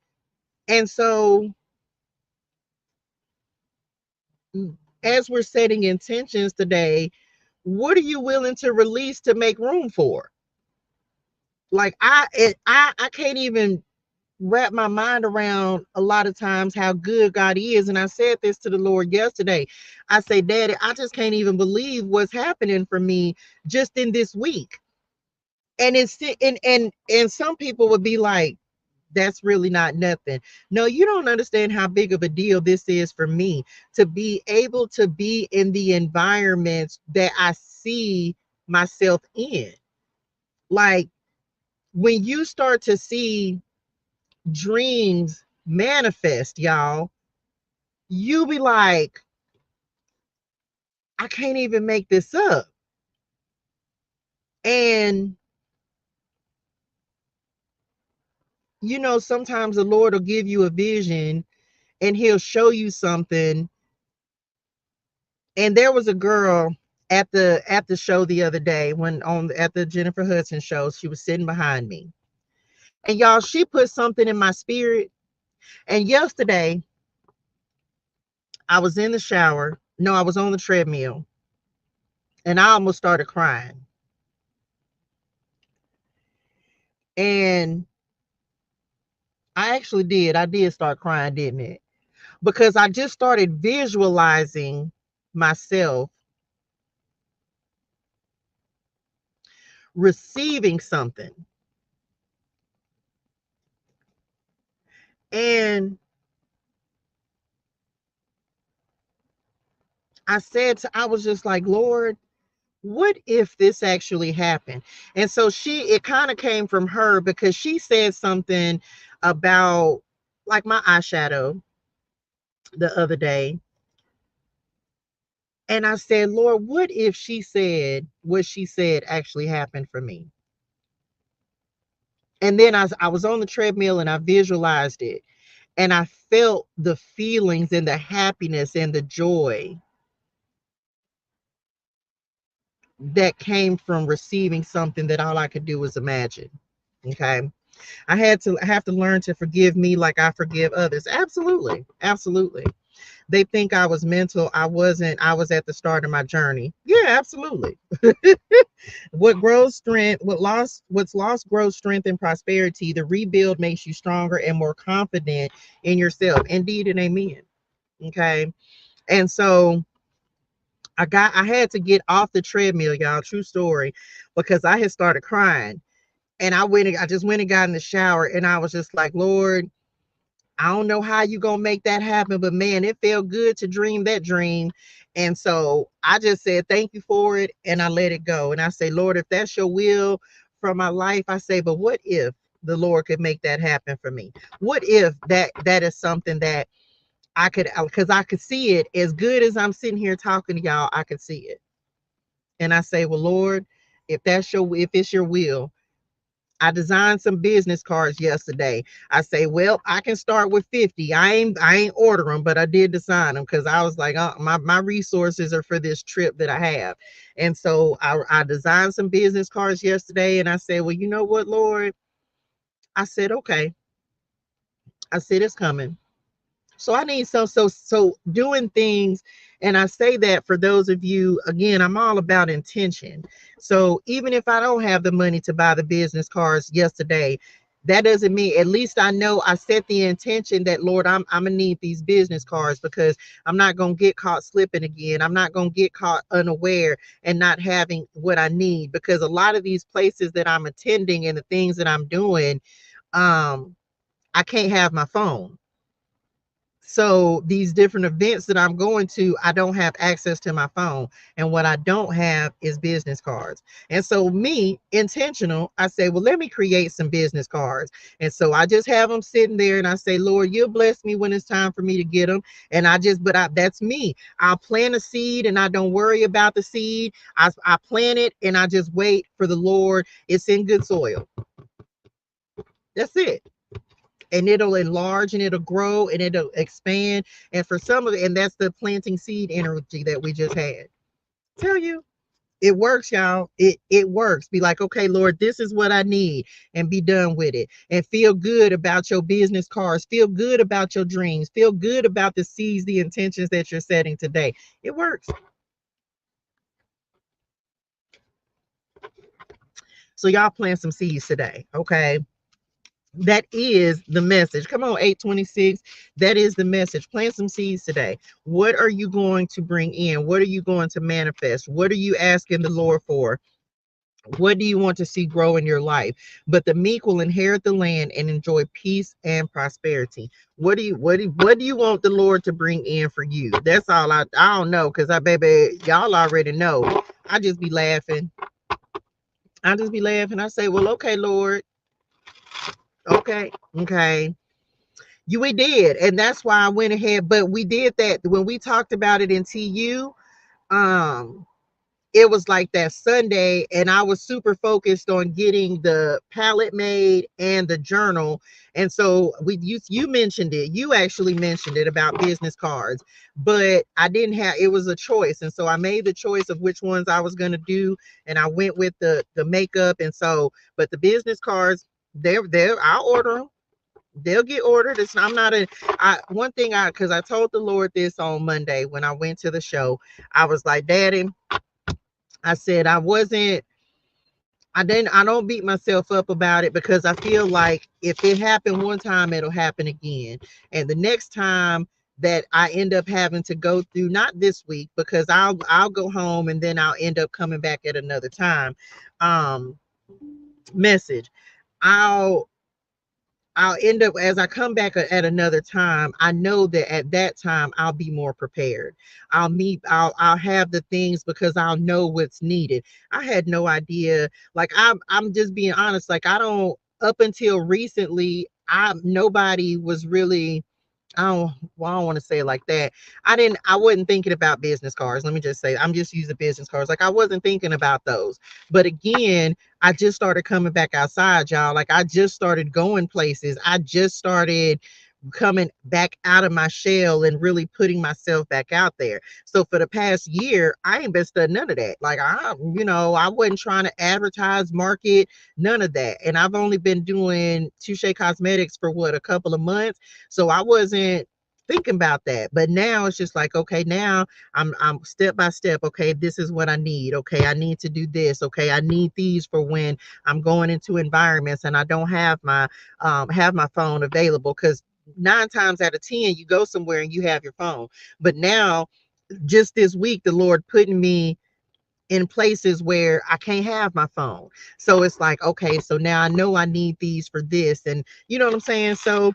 And so, as we're setting intentions today, what are you willing to release to make room for? Like I can't even. wrap my mind around a lot of times how good God is. And I said this to the Lord yesterday. I say, Daddy, I just can't even believe what's happening for me just in this week. And it's and some people would be like, that's really not nothing. No, you don't understand how big of a deal this is for me to be able to be in the environments that I see myself in. Like when you start to see dreams manifest, y'all, you be like, I can't even make this up. And you know, sometimes the Lord will give you a vision and he'll show you something. And there was a girl at the show the other day when on at the Jennifer Hudson show, she was sitting behind me. And y'all, she put something in my spirit. And yesterday, I was in the shower. No, I was on the treadmill and I almost started crying. And I actually did. I did start crying, didn't it? Because I just started visualizing myself receiving something. And I was just like, Lord, what if this actually happened? And so it kind of came from her because she said something about like my eyeshadow the other day. And I said, Lord, what if she said what she said actually happened for me? And then I was on the treadmill and I visualized it and I felt the feelings and the happiness and the joy that came from receiving something that all I could do was imagine. Okay. I have to learn to forgive me like I forgive others. Absolutely. Absolutely. They think I was mental. I wasn't. I was at the start of my journey. Yeah, absolutely. What's lost grows strength and prosperity. The rebuild makes you stronger and more confident in yourself. Indeed and amen. Okay. And so I had to get off the treadmill, y'all. True story, because I had started crying. And I just went and got in the shower and I was just like, Lord, I don't know how you gonna make that happen, but man, it felt good to dream that dream. And so I just said thank you for it and I let it go. And I say, Lord, if that's your will for my life, I say, but what if the Lord could make that happen for me? What if that is something that I could, because I could see it as good as I'm sitting here talking to y'all, I could see it. And I say, well, Lord, if it's your will, I designed some business cards yesterday. I say, well, I can start with 50. I ain't order them, but I did design them because I was like, my resources are for this trip that I have. And so I designed some business cards yesterday and I said, well, you know what, Lord? I said, okay. I said, it's coming. So I need so doing things, and I say that for those of you, again, I'm all about intention. So even if I don't have the money to buy the business cards yesterday, that doesn't mean, at least I know I set the intention that Lord, I'm gonna need these business cards because I'm not gonna get caught slipping again. I'm not gonna get caught unaware and not having what I need, because a lot of these places that I'm attending and the things that I'm doing, I can't have my phone. So these different events that I'm going to, I don't have access to my phone. And what I don't have is business cards. And so me, intentional, I say, well, let me create some business cards. And so I just have them sitting there and I say, Lord, you'll bless me when it's time for me to get them. And that's me. I'll plant a seed and I don't worry about the seed. I plant it and I just wait for the Lord. It's in good soil. That's it. And it'll enlarge and it'll grow and it'll expand. And for some of it, and that's the planting seed energy that we just had. Tell you, it works, y'all. It works. Be like, okay, Lord, this is what I need, and be done with it. And feel good about your business cards. Feel good about your dreams. Feel good about the seeds, the intentions that you're setting today. It works. So y'all plant some seeds today, okay? That is the message. Come on, 826. That is the message. Plant some seeds today. What are you going to bring in? What are you going to manifest? What are you asking the Lord for? What do you want to see grow in your life? But the meek will inherit the land and enjoy peace and prosperity. What do you want the Lord to bring in for you? That's all. I don't know, because I baby y'all already know. I just be laughing. I just be laughing. I say, well, okay, Lord. Okay. We did, and that's why I went ahead. But we did that when we talked about it in TU. Um, it was like that Sunday, and I was super focused on getting the palette made and the journal. And so you mentioned it. You actually mentioned it about business cards, but I didn't have. It was a choice, and so I made the choice of which ones I was going to do, and I went with the makeup. And so, but the business cards, they're I'll order them. They'll get ordered. I'm not a one thing, because I told the Lord this on Monday when I went to the show. I was like, Daddy, I said I don't beat myself up about it, because I feel like if it happened one time, it'll happen again. And the next time that I end up having to go through, not this week, because I'll go home and then I'll end up coming back at another time. Um Message. I'll I'll end up, as I come back at another time, I know that at that time I'll be more prepared. I'll have the things, because I'll know what's needed. I had no idea. Like, I'm just being honest. Like, I don't, up until recently, nobody was really, I don't want to say it like that. I wasn't thinking about business cards. Let me just say, I'm just using business cards. Like, I wasn't thinking about those. But again, I just started coming back outside, y'all. Like, I just started going places. I just started coming back out of my shell and really putting myself back out there. So for the past year, I ain't been studying none of that. Like, I wasn't trying to advertise, market, none of that. And I've only been doing Touche Cosmetics for what, a couple of months. So I wasn't thinking about that. But now it's just like, okay, now I'm step by step. Okay, this is what I need. Okay, I need to do this. Okay, I need these for when I'm going into environments and I don't have my phone available, because 9 times out of 10 you go somewhere and you have your phone. But now, just this week, the Lord putting me in places where I can't have my phone. So it's like, okay, so now I know I need these for this. And you know what I'm saying? So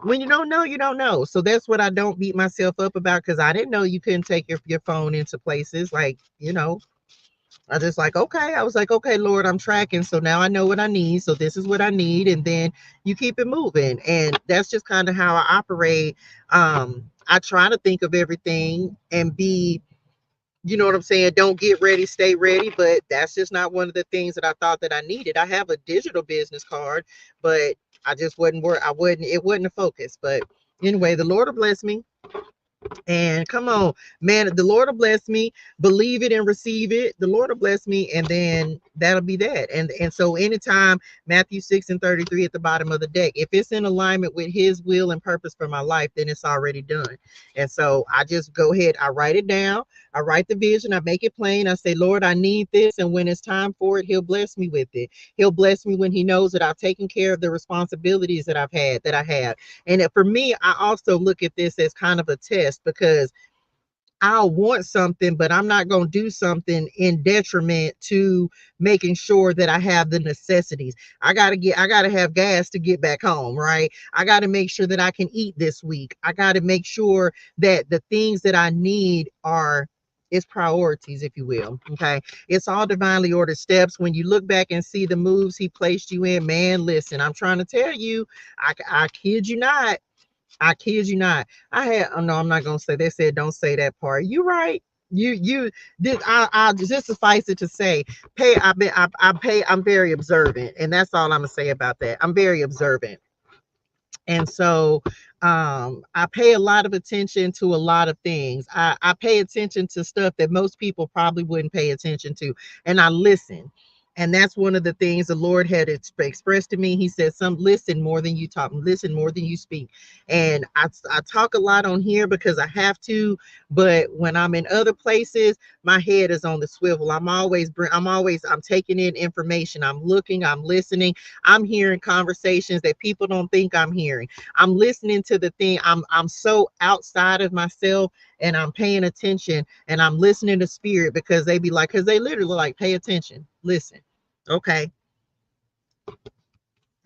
when you don't know, you don't know. So that's what I don't beat myself up about, because I didn't know you couldn't take your phone into places. Like, I just like, okay. I was like, okay, Lord, I'm tracking. So now I know what I need. So this is what I need. And then you keep it moving. And that's just kind of how I operate. I try to think of everything and be, you know what I'm saying? Don't get ready, stay ready. But that's just not one of the things that I thought that I needed. I have a digital business card, but I just wasn't where it wasn't a focus. But anyway, the Lord will bless me. And come on, man, the Lord will bless me. Believe it and receive it. The Lord will bless me, and then that'll be that. And so anytime, Matthew 6:33 at the bottom of the deck, if it's in alignment with his will and purpose for my life, then it's already done. And so I just go ahead, I write it down, I write the vision, I make it plain. I say, Lord, I need this. And when it's time for it, he'll bless me with it. He'll bless me when he knows that I've taken care of the responsibilities that I have. And for me, I also look at this as kind of a test, because I'll want something, but I'm not going to do something in detriment to making sure that I have the necessities. I got to have gas to get back home, right? I got to make sure that I can eat this week. I got to make sure that the things that I need are, it's priorities, if you will. Okay. It's all divinely ordered steps. When you look back and see the moves he placed you in, man, listen, I'm trying to tell you, I kid you not. I kid you not. I had, oh no, I'm not gonna say. They said don't say that part. You right. You did. I just suffice it to say, pay. I pay. I'm very observant, and that's all I'm gonna say about that. I'm very observant, and so I pay a lot of attention to a lot of things. I pay attention to stuff that most people probably wouldn't pay attention to, and I listen. And that's one of the things the Lord had expressed to me. He said, "Some listen more than you talk, listen more than you speak." And I talk a lot on here because I have to, but when I'm in other places, my head is on the swivel. I'm taking in information. I'm looking, I'm listening, I'm hearing conversations that people don't think I'm hearing. I'm listening to the thing. I'm so outside of myself, and I'm paying attention, and I'm listening to spirit, because they be like, because they literally like, pay attention, listen. Okay.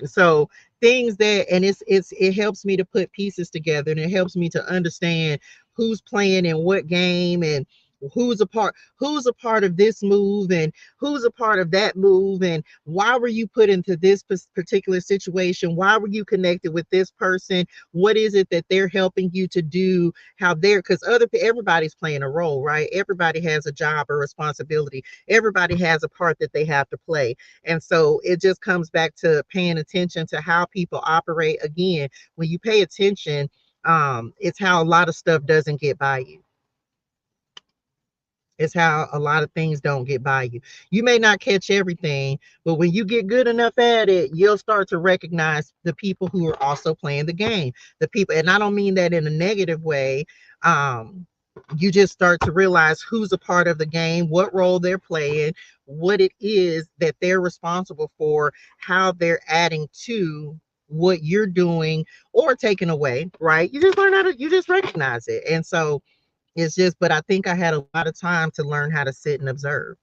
So things that, and it helps me to put pieces together, and it helps me to understand who's playing in what game, and who's a part of this move, and who's a part of that move, and why were you put into this particular situation, why were you connected with this person, what is it that they're helping you to do, how they're, because everybody's playing a role, right? Everybody has a job or responsibility, everybody has a part that they have to play. And so it just comes back to paying attention to how people operate. Again, when you pay attention, it's how a lot of stuff doesn't get by you. It's how a lot of things don't get by you. You may not catch everything, but when you get good enough at it, you'll start to recognize the people who are also playing the game. The people, and I don't mean that in a negative way. You just start to realize who's a part of the game, what role they're playing, what it is that they're responsible for, how they're adding to what you're doing or taking away, right? You just learn how to, you just recognize it. And so it's just, but I think I had a lot of time to learn how to sit and observe.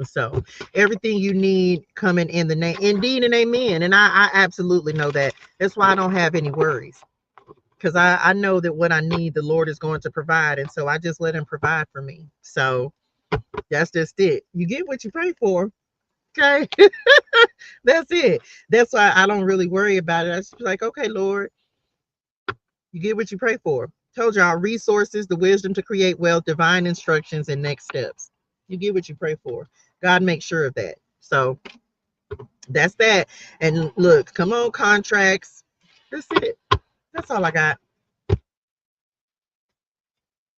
So everything you need coming in the name, indeed and amen. And I absolutely know that. That's why I don't have any worries, because I know that what I need, the Lord is going to provide. And so I just let him provide for me. So that's just it. You get what you pray for. Okay. That's it. That's why I don't really worry about it. I just be like, okay, Lord, you get what you pray for. Told y'all, resources, the wisdom to create wealth, divine instructions, and next steps. You get what you pray for. God makes sure of that. So that's that. And look, come on, contracts. That's it. That's all I got.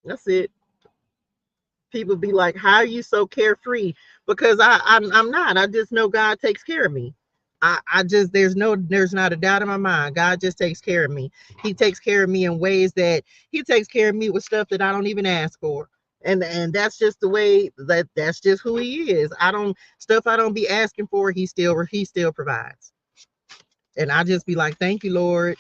That's it. People be like, "How are you so carefree?" Because I'm not. I just know God takes care of me. I just, there's not a doubt in my mind. God just takes care of me. He takes care of me in ways that he takes care of me with stuff that I don't even ask for. And that's just the way that's just who he is. I don't be asking for, he still provides. And I just be like, "Thank you, Lord."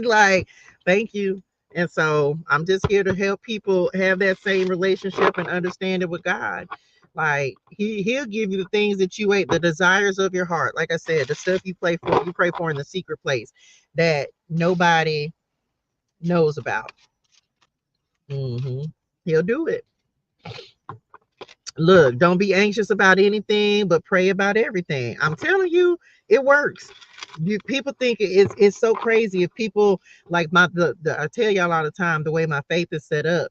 Like, thank you. And so I'm just here to help people have that same relationship and understanding with God. Like, he'll give you the things that you ain't, the desires of your heart. Like I said, the stuff you pray for in the secret place that nobody knows about. He'll do it. Look, don't be anxious about anything, but pray about everything. I'm telling you, it works. People think it's so crazy if people like I tell y'all all the time, the way my faith is set up.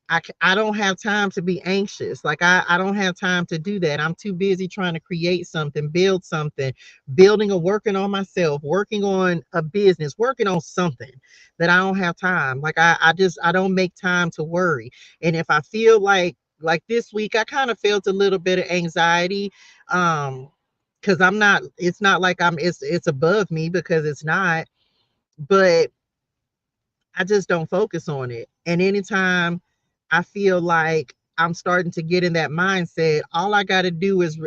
I don't have time to be anxious. Like, I don't have time to do that. I'm too busy trying to create something, build something, working on myself, working on a business, working on something that I don't have time. Like, I don't make time to worry. And if I feel like this week, I kind of felt a little bit of anxiety. Because I'm not, it's not like it's above me, because it's not, but I just don't focus on it. And anytime I feel like I'm starting to get in that mindset, all I got to do is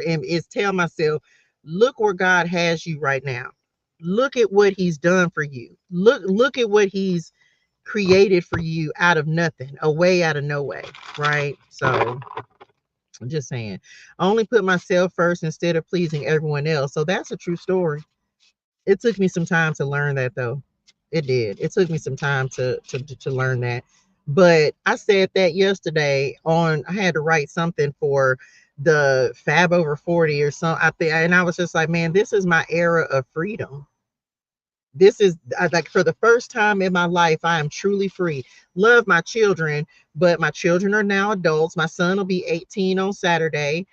tell myself, look where God has you right now. Look at what he's done for you. Look at what he's created for you out of nothing, a way out of no way, right? So I'm just saying, I only put myself first instead of pleasing everyone else. So that's a true story. It took me some time to learn that, though. It did. It took me some time to learn that. But I said that yesterday on, I had to write something for the Fab Over 40 or something. And I was just like, man, this is my era of freedom. This is like, for the first time in my life, I am truly free. Love my children, but my children are now adults. My son will be 18 on Saturday.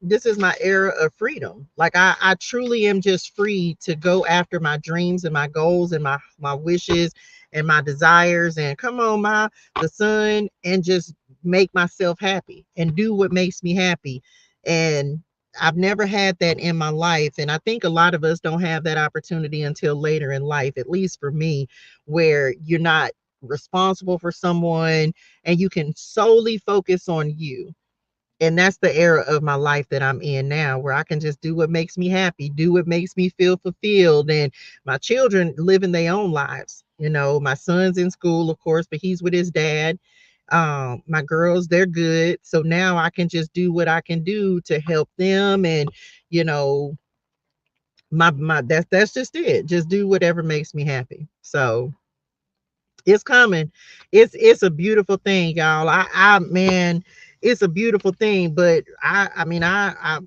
This is my era of freedom. Like, I truly am just free to go after my dreams and my goals and my wishes and my desires, and come on, the sun, and just make myself happy and do what makes me happy. And I've never had that in my life. And I think a lot of us don't have that opportunity until later in life, at least for me, where you're not responsible for someone and you can solely focus on you. And that's the era of my life that I'm in now, where I can just do what makes me happy, do what makes me feel fulfilled. And my children living their own lives. You know, my son's in school, of course, but he's with his dad. My girls, they're good. So now I can just do what I can do to help them. And, you know, my that's just it. Just do whatever makes me happy. So it's coming. It's a beautiful thing, y'all. I man, it's a beautiful thing. But I mean my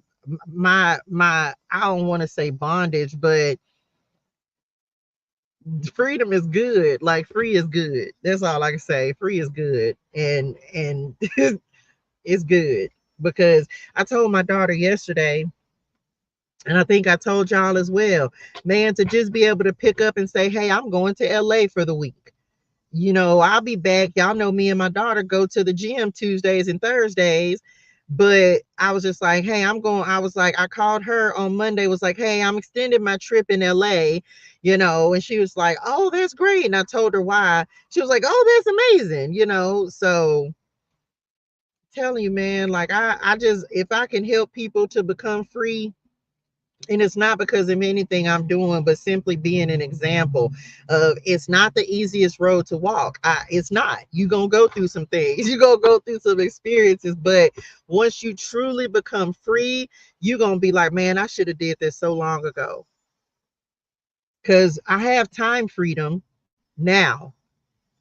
I don't want to say bondage, but freedom is good. Like free is good. That's all I can say. Free is good, and it's good because I told my daughter yesterday, and I think I told y'all as well, man, to just be able to pick up and say, hey, I'm going to LA for the week. You know, I'll be back. Y'all know me and my daughter go to the gym Tuesdays and Thursdays. But I was just like, hey, I'm going. I was like, I called her on Monday, was like, hey, I'm extending my trip in LA, you know, and she was like, oh, that's great. And I told her why. She was like, oh, that's amazing, you know. So telling you, man, like I just, if I can help people to become free, and it's not because of anything I'm doing, but simply being an example of it's not the easiest road to walk. It's not. You're going to go through some things. You're going to go through some experiences. But once you truly become free, you're going to be like, man, I should have did this so long ago. Because I have time freedom now.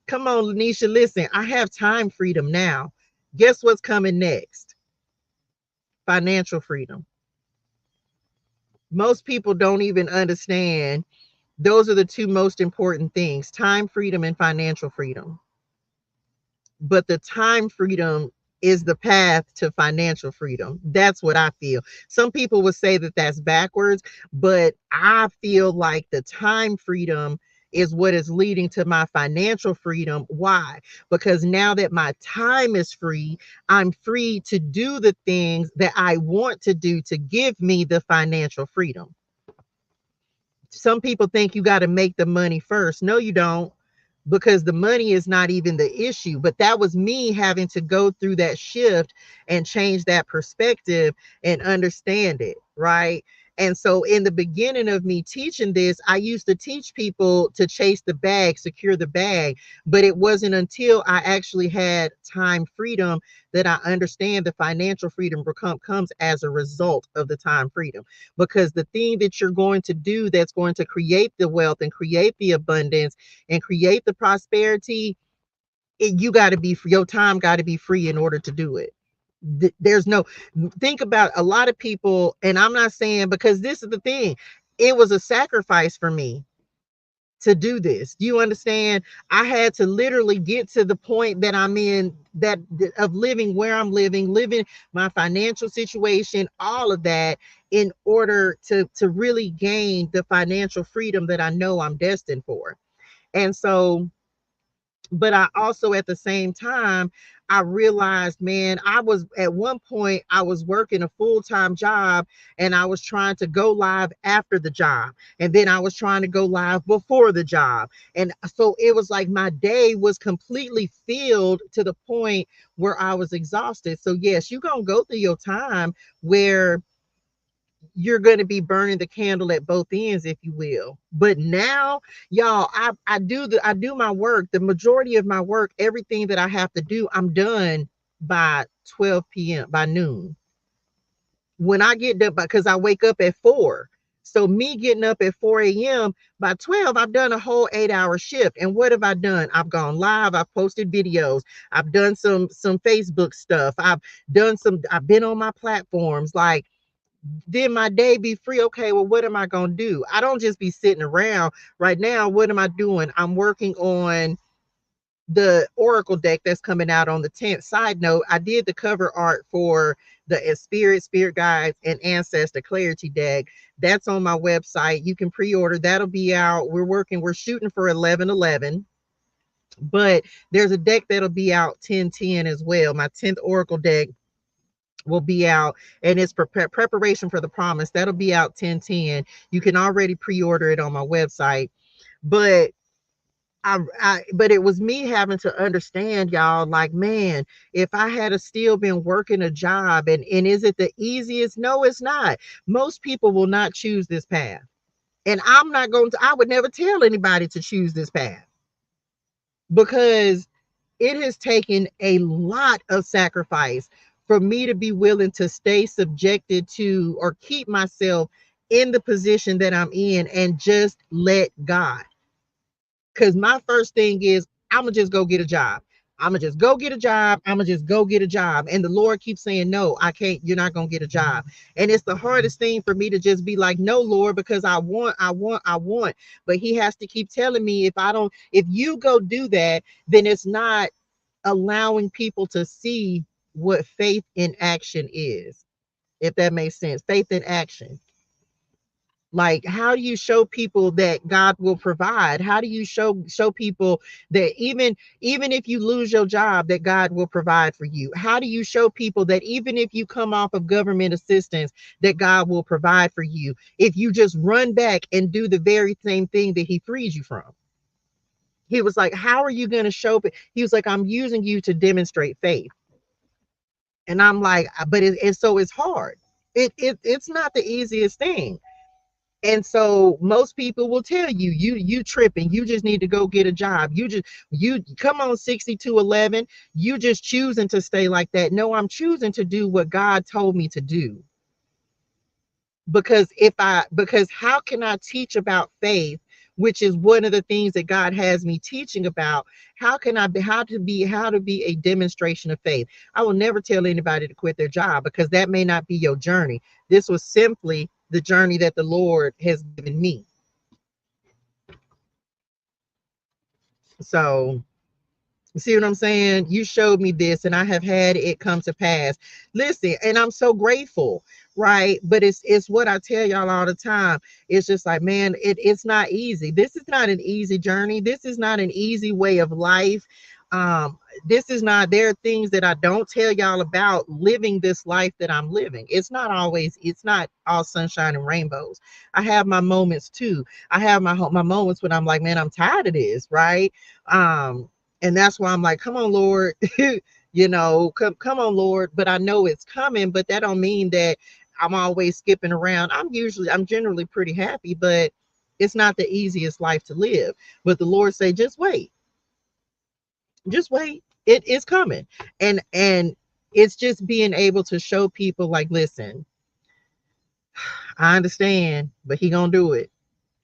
Come on, Lanisha, listen. I have time freedom now. Guess what's coming next? Financial freedom. Most people don't even understand. Those are the two most important things: time freedom and financial freedom. But the time freedom is the path to financial freedom. That's what I feel. Some people would say that that's backwards, but I feel like the time freedom is what is leading to my financial freedom. Why? Because now that my time is free, I'm free to do the things that I want to do to give me the financial freedom. Some people think you got to make the money first. No, you don't, because the money is not even the issue. But that was me having to go through that shift and change that perspective and understand it, right? And so in the beginning of me teaching this, I used to teach people to chase the bag, secure the bag. But it wasn't until I actually had time freedom that I understand the financial freedom comes as a result of the time freedom. Because the thing that you're going to do that's going to create the wealth and create the abundance and create the prosperity, you got to be free. Your time got to be free in order to do it. There's no, think about a lot of people, and I'm not saying, because this is the thing, it was a sacrifice for me to do this. Do you understand? I had to literally get to the point that I'm in, that of living where I'm living my financial situation, all of that, in order to really gain the financial freedom that I know I'm destined for. And so, but I also at the same time, I realized, man, I was at one point, I was working a full-time job and I was trying to go live after the job. And then I was trying to go live before the job. And so it was like my day was completely filled to the point where I was exhausted. So yes, you're going to go through your time where you're going to be burning the candle at both ends, if you will. But now, y'all, I do my work. The majority of my work, everything that I have to do, I'm done by 12 p.m. by noon. When I get done, because I wake up at 4. So me getting up at 4 a.m. by 12, I've done a whole 8-hour shift. And what have I done? I've gone live. I've posted videos. I've done some Facebook stuff. I've been on my platforms. Like, then my day be free. Okay, well, what am I going to do? I don't just be sitting around. Right now, what am I doing? I'm working on the Oracle deck that's coming out on the 10th. Side note, I did the cover art for the Spirit Guides and Ancestor ClariTEA deck. That's on my website. You can pre-order. That'll be out. We're shooting for 11/11. But there's a deck that'll be out 10/10 as well. My 10th Oracle deck will be out, and it's preparation for the promise. That'll be out 10/10. You can already pre-order it on my website. But but it was me having to understand, y'all, like, man, if I had a still been working a job, and is it the easiest? No, it's not. Most people will not choose this path. And I'm not going to, I would never tell anybody to choose this path, because it has taken a lot of sacrifice for me to be willing to stay subjected to, or keep myself in the position that I'm in, and just let God. Because my first thing is, I'm going to just go get a job. I'm going to just go get a job. I'm going to just go get a job. And the Lord keeps saying, no, I can't. You're not going to get a job. And it's the hardest thing for me to just be like, no, Lord, because I want. But he has to keep telling me, if you go do that, then it's not allowing people to see what faith in action is, if that makes sense. Faith in action. Like, how do you show people that God will provide? How do you show people that even if you lose your job, that God will provide for you? How do you show people that even if you come off of government assistance, that God will provide for you, if you just run back and do the very same thing that he frees you from? He was like, how are you going to show? He was like, I'm using you to demonstrate faith. And I'm like, but so it's hard. It's not the easiest thing. And so most people will tell you, you tripping, you just need to go get a job. You come on, 6211, you just choosing to stay like that. No, I'm choosing to do what God told me to do. Because how can I teach about faith, which is one of the things that God has me teaching about? How can I be how to be a demonstration of faith? I will never tell anybody to quit their job, because that may not be your journey. This was simply the journey that the Lord has given me. So, you see what I'm saying? You showed me this, and I have had it come to pass. Listen, and I'm so grateful, right? But it's what I tell y'all all the time. It's just like, man, it's not easy. This is not an easy journey. This is not an easy way of life. Um, this is not, there are things that I don't tell y'all about living this life that I'm living. It's not all sunshine and rainbows. I have my moments too. I have my moments when I'm like, man, I'm tired of this, right? And that's why I'm like, come on, Lord, come on, Lord. But I know it's coming, but that don't mean that I'm always skipping around. I'm generally pretty happy, but it's not the easiest life to live. But the Lord say, just wait. Just wait. It is coming. And it's just being able to show people, like, listen, I understand, but he gonna do it.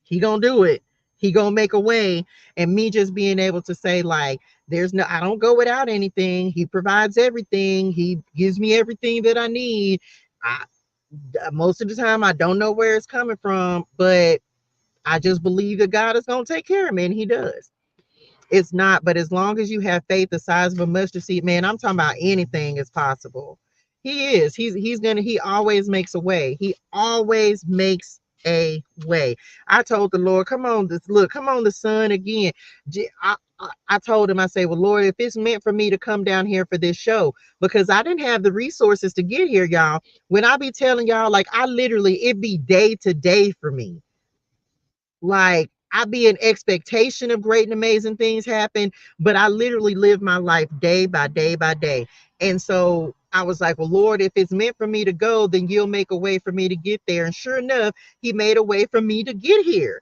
He gonna do it. He gonna make a way. And me just being able to say, like, I don't go without anything. He provides everything. He gives me everything that I need. I, most of the time I don't know where it's coming from, but I just believe that God is gonna take care of me, and he does. It's not, but as long as you have faith the size of a mustard seed, man, I'm talking about anything is possible. He is. He always makes a way. He always makes a way. I told the Lord, come on, come on, the sun again. I told him, I say, well, Lord, if it's meant for me to come down here for this show, because I didn't have the resources to get here, y'all. When I be telling y'all, like, I literally, it be day to day for me. Like, I be in expectation of great and amazing things happen, but I literally live my life day by day by day. And so I was like, well, Lord, if it's meant for me to go, then you'll make a way for me to get there. And sure enough, he made a way for me to get here.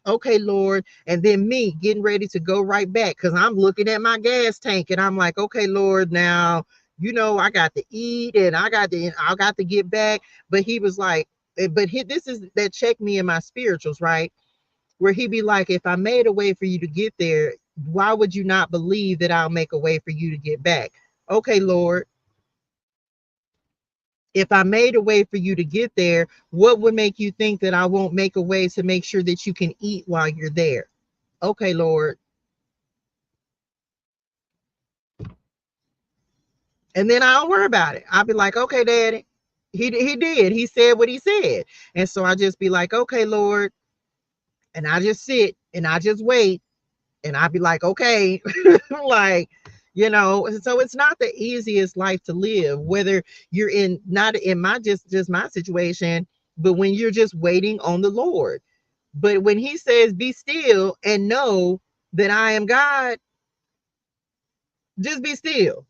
Okay, Lord. And then me getting ready to go right back, because I'm looking at my gas tank and I'm like, okay, Lord, now, I got to eat, and I got to get back. But he was like, this is that check me in my spirituals, right? Where he be like, if I made a way for you to get there, why would you not believe that I'll make a way for you to get back? Okay, Lord, if I made a way for you to get there, what would make you think that I won't make a way to make sure that you can eat while you're there? Okay, Lord. And then I don't worry about it. I'll be like, okay, Daddy. He did. He said what he said. And so I just be like, okay, Lord. And I just sit and I just wait. And I'll be like, okay, like, So it's not the easiest life to live, whether you're in, not in my, just my situation, but when you're just waiting on the Lord. But when he says, be still and know that I am God, just be still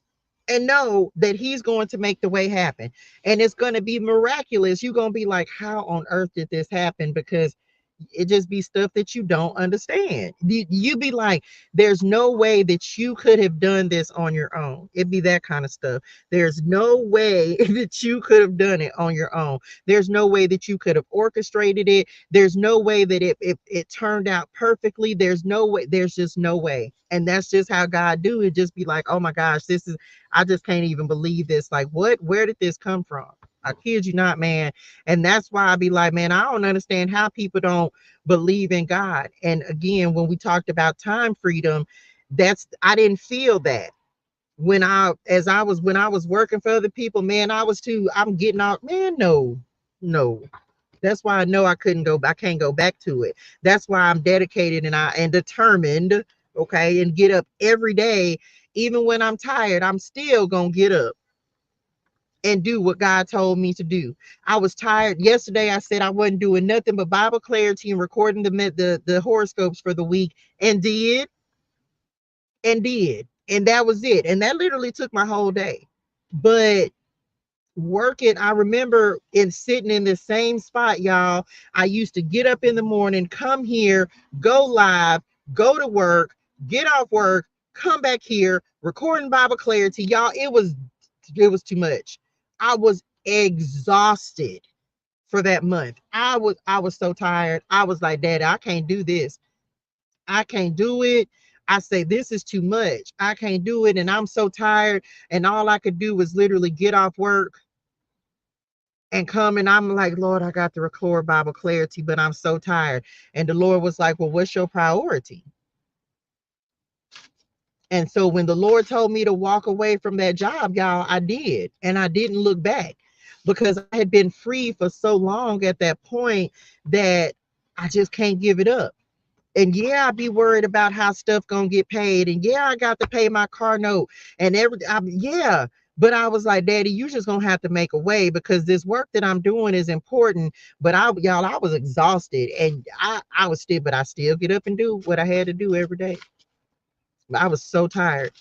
and know that he's going to make the way happen. And it's going to be miraculous. You're going to be like, how on earth did this happen? Because it just be stuff that you don't understand. You be like, there's no way that you could have done this on your own. It'd be that kind of stuff. There's no way that you could have done it on your own. There's no way that you could have orchestrated it. There's no way that it turned out perfectly. There's no way. There's just no way. And that's just how God do it. Just be like, oh my gosh, I just can't even believe this. Like, what? Where did this come from? I kid you not, man. And that's why I be like, man, I don't understand how people don't believe in God. And again, when we talked about time freedom, I didn't feel that when I was working for other people, man. I'm getting out, man. No. That's why I know I can't go back to it. That's why I'm dedicated and determined, okay, and get up every day. Even when I'm tired, I'm still gonna get up and do what God told me to do. I was tired yesterday. I said I wasn't doing nothing but Bible clarity and recording the horoscopes for the week, and did, and that was it. And that literally took my whole day. But working, I remember sitting in the same spot, y'all. I used to get up in the morning, come here, go live, go to work, get off work, come back here, recording Bible clarity, y'all. It was too much. I was exhausted for that month. I was so tired. I was like, Daddy, I can't do this. I can't do it. I say, this is too much. I can't do it. And I'm so tired. And all I could do was literally get off work and come, and I'm like, Lord, I got to record Bible clarity, but I'm so tired. And the Lord was like, well, what's your priority? And so when the Lord told me to walk away from that job, y'all, I did. And I didn't look back because I had been free for so long at that point that I just can't give it up. And yeah, I'd be worried about how stuff gonna get paid. And yeah, I got to pay my car note and everything. Yeah. But I was like, Daddy, you just gonna have to make a way because this work that I'm doing is important. But I was exhausted, and but I still get up and do what I had to do every day. I was so tired,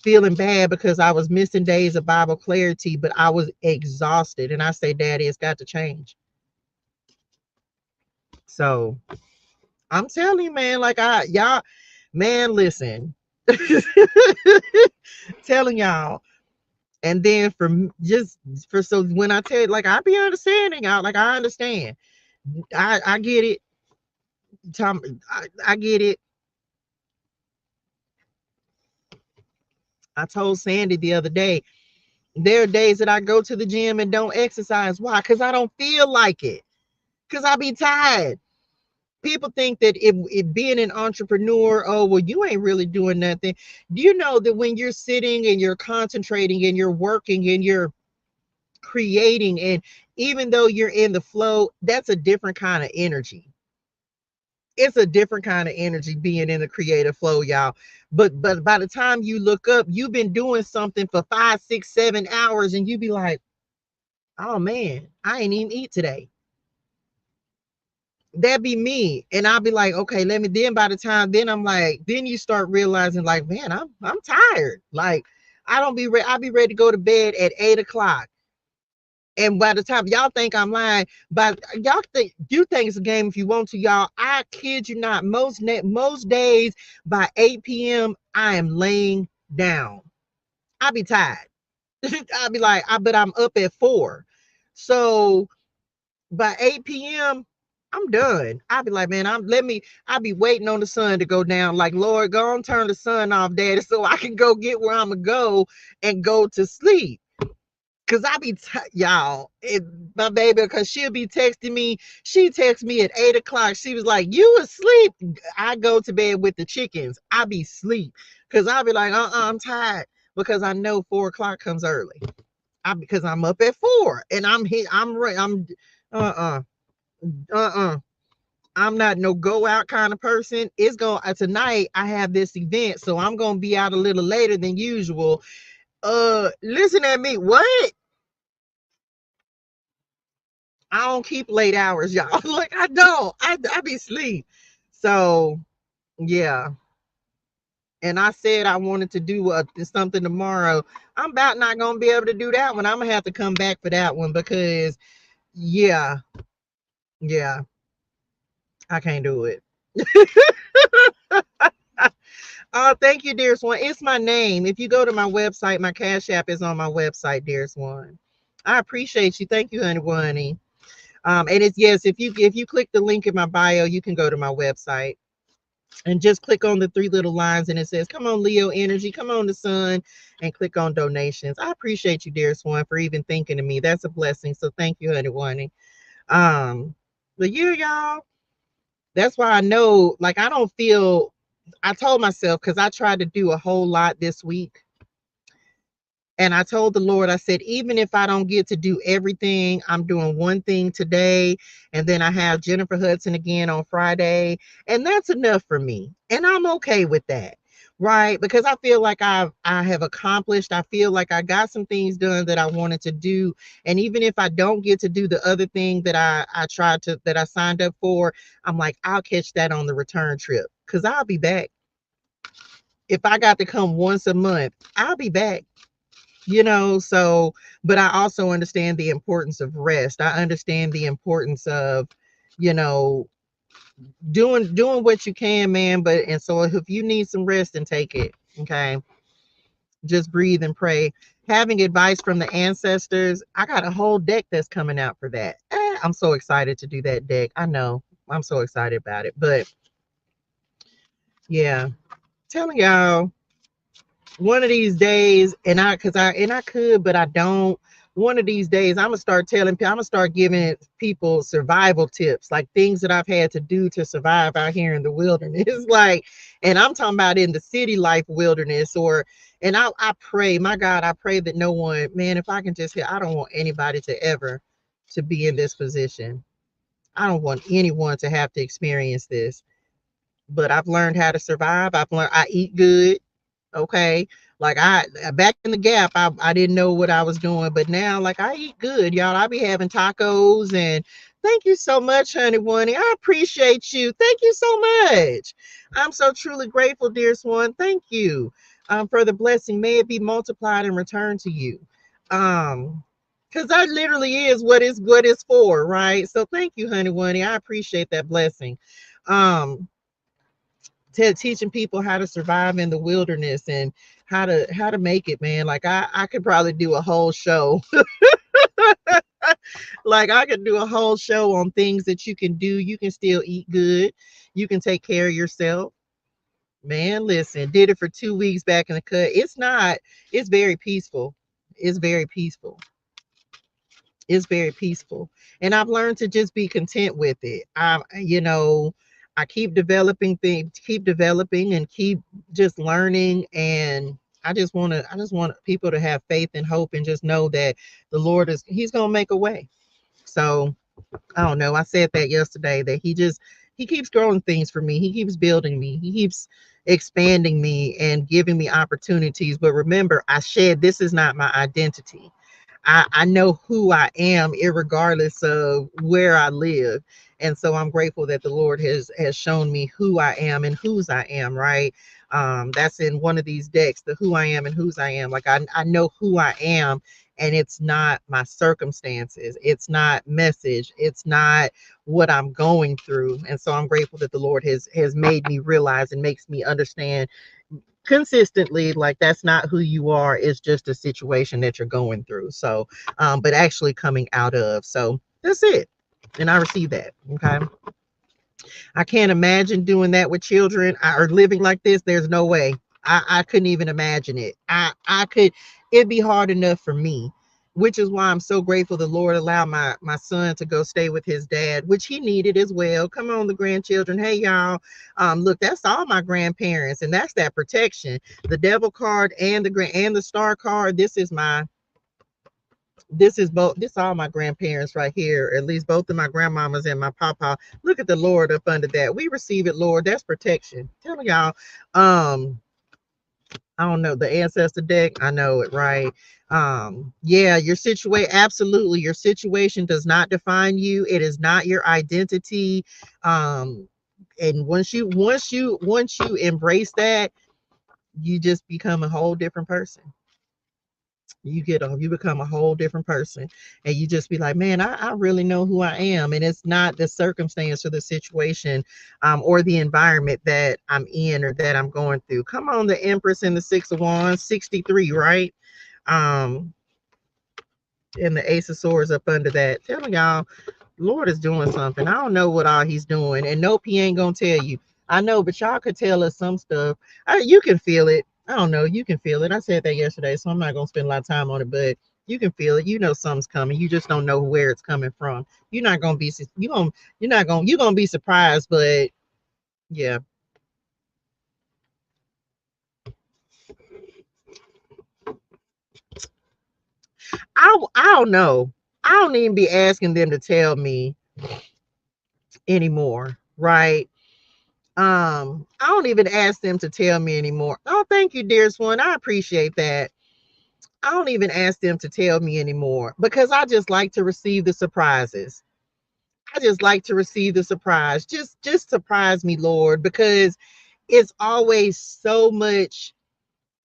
feeling bad because I was missing days of Bible clarity, but I was exhausted. And I say, Daddy, it's got to change. So I'm telling you, man, like y'all, man, listen, telling y'all. And then so when I tell, like, I be understanding y'all, like, I understand. I get it. Tom, I get it. I told Sandy the other day, there are days that I go to the gym and don't exercise. Why? Because I don't feel like it. Because I be tired. People think that if being an entrepreneur, oh, well, you ain't really doing nothing. Do you know that when you're sitting and you're concentrating and you're working and you're creating, and even though you're in the flow, that's a different kind of energy. It's a different kind of energy being in the creative flow, y'all. But by the time you look up, you've been doing something for 5, 6, 7 hours, and you be like, oh man, I ain't even eat today. That'd be me. And I'll be like, okay, then by the time, then I'm like, then you start realizing, like, man, I'm tired. Like, I'll be ready to go to bed at 8 o'clock. And by the time, y'all think I'm lying, but y'all think it's a game if you want to, y'all. I kid you not. Most days by 8 p.m. I am laying down. I be tired. I'll be like, but I'm up at 4. So by 8 p.m. I'm done. I'll be like, man, I'll be waiting on the sun to go down. Like, Lord, go and turn the sun off, Daddy, so I can go get where I'm gonna go and go to sleep. Cause I be y'all, my baby, cause she'll be texting me. She texts me at 8 o'clock. She was like, "You asleep?" I go to bed with the chickens. I be sleep, cause I be like, I'm tired, because I know 4 o'clock comes early. Because I'm up at 4 and I'm here. I'm right. I'm uh-uh. I'm not no go out kind of person. It's going tonight I have this event, so I'm gonna be out a little later than usual. Listen at me. What? I don't keep late hours, y'all. Like I don't. I be asleep. So yeah. And I said I wanted to do something tomorrow. I'm about not gonna be able to do that one. I'm gonna have to come back for that one because yeah, yeah, I can't do it. Thank you, dearest one. It's my name. If you go to my website, my Cash App is on my website, dearest one. I appreciate you. Thank you, honey. And it's yes, if you click the link in my bio, you can go to my website and just click on the three little lines and it says, come on, Leo Energy, come on, the sun, and click on donations. I appreciate you, dearest one, for even thinking of me. That's a blessing. So thank you, honey. But yeah, y'all, that's why I know, like, I don't feel, I told myself, because I tried to do a whole lot this week. And I told the Lord, I said, even if I don't get to do everything, I'm doing one thing today. And then I have Jennifer Hudson again on Friday. And that's enough for me. And I'm okay with that. Right. Because I feel like I have accomplished. I feel like I got some things done that I wanted to do. And even if I don't get to do the other thing that I signed up for, I'm like, I'll catch that on the return trip. Because I'll be back. If I got to come once a month, I'll be back. So, but I also understand the importance of rest. I understand the importance of, you know doing what you can, man. But and so if you need some rest, and take it. Okay, just breathe and pray. Having advice from the ancestors, I got a whole deck that's coming out for that. I'm so excited to do that deck. I know, I'm so excited about it. But yeah, telling y'all, one of these days, and I could, but I don't. One of these days, I'm gonna start giving people survival tips, like things that I've had to do to survive out here in the wilderness. Like, and I'm talking about in the city life wilderness, and I pray, my God, I pray that no one, man, if I can just I don't want anybody to ever to be in this position. I don't want anyone to have to experience this. But I've learned how to survive. I eat good. Okay. Like back in the gap, I didn't know what I was doing, but now, like, I eat good, y'all. I be having tacos. And thank you so much, honey bunny. I appreciate you. Thank you so much. I'm so truly grateful, dearest one. Thank you for the blessing. May it be multiplied and returned to you. Because that literally is what it's for, right? So thank you, honey bunny. I appreciate that blessing. Um, teaching people how to survive in the wilderness and how to make it, man. Like I could probably do a whole show. Like I could do a whole show on things that you can do. You can still eat good. You can take care of yourself. Man, listen, did it for 2 weeks back in the cut. It's very peaceful. It's very peaceful. It's very peaceful. And I've learned to just be content with it. I keep developing things, keep developing, and keep just learning. And I just want people to have faith and hope and just know that the Lord he's going to make a way. So I don't know. I said that yesterday, that he keeps growing things for me. He keeps building me. He keeps expanding me and giving me opportunities. But remember, this is not my identity. I know who I am, irregardless of where I live. And so I'm grateful that the Lord has shown me who I am and whose I am, right? That's in one of these decks, the who I am and whose I am. Like I know who I am, and it's not my circumstances, it's not message, it's not what I'm going through. And so I'm grateful that the Lord has made me realize and makes me understand consistently, like, that's not who you are. It's just a situation that you're going through. So but actually coming out of. So that's it. And I receive that. Okay. I can't imagine doing that with children or living like this. There's no way. I couldn't even imagine it. It'd be hard enough for me, which is why I'm so grateful the Lord allowed my son to go stay with his dad, which he needed as well. Come on, the grandchildren. Hey, y'all. Look, that's all my grandparents, and that's that protection. The devil card and the star card. This is my This is both, this all my grandparents right here, at least both of my grandmamas and my papa. Look at the Lord up under that. We receive it, Lord. That's protection. Telling y'all, I don't know, the ancestor deck. I know it, right? Yeah, your situation, absolutely. Your situation does not define you. It is not your identity. Um, and once you embrace that, you just become a whole different person. You become a whole different person, and you just be like, man, I really know who I am, and it's not the circumstance or the situation, or the environment that I'm in or that I'm going through. Come on, the Empress and the Six of Wands, 63, right? um and the Ace of Swords up under that, telling y'all Lord is doing something. I don't know what all he's doing. And nope, he ain't gonna tell you. I know, but y'all could tell us some stuff. You can feel it. I don't know. You can feel it. I said that yesterday, so I'm not gonna spend a lot of time on it, but you can feel it. You know something's coming. You just don't know where it's coming from. You're not gonna be you're gonna be surprised, but yeah. I don't know. I don't even be asking them to tell me anymore, right? I don't even ask them to tell me anymore. Oh, thank you, dearest one. I appreciate that. I don't even ask them to tell me anymore because I just like to receive the surprises. I just like to receive the surprise. Just surprise me, Lord, because it's always so much,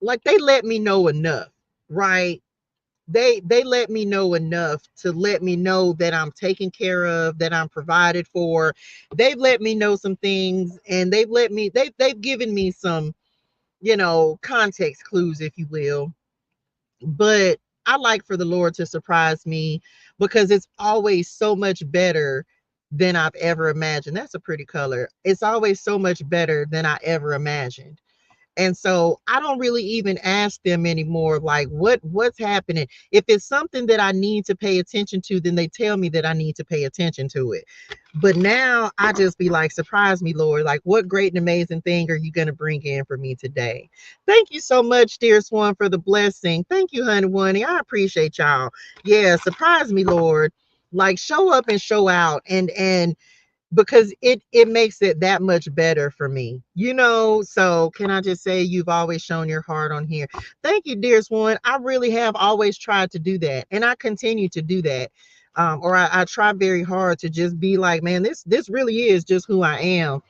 like they let me know enough, right? They let me know enough to let me know that I'm taken care of, that I'm provided for. They've let me know some things, and they've given me some, context clues, if you will. But I like for the Lord to surprise me because it's always so much better than I've ever imagined. That's a pretty color. It's always so much better than I ever imagined. And so I don't really even ask them anymore, like what's happening. If it's something that I need to pay attention to, then they tell me that I need to pay attention to it. But now I just be like, surprise me, Lord. Like, what great and amazing thing are you going to bring in for me today? Thank you so much, dear Swan, for the blessing. Thank you, honey, Woney. I appreciate y'all. Yeah, surprise me, Lord. Like, show up and show out, and because it makes it that much better for me, so can I just say, you've always shown your heart on here. Thank you, dearest one. I really have always tried to do that, and I continue to do that. Or I try very hard to just be like, man, this really is just who I am.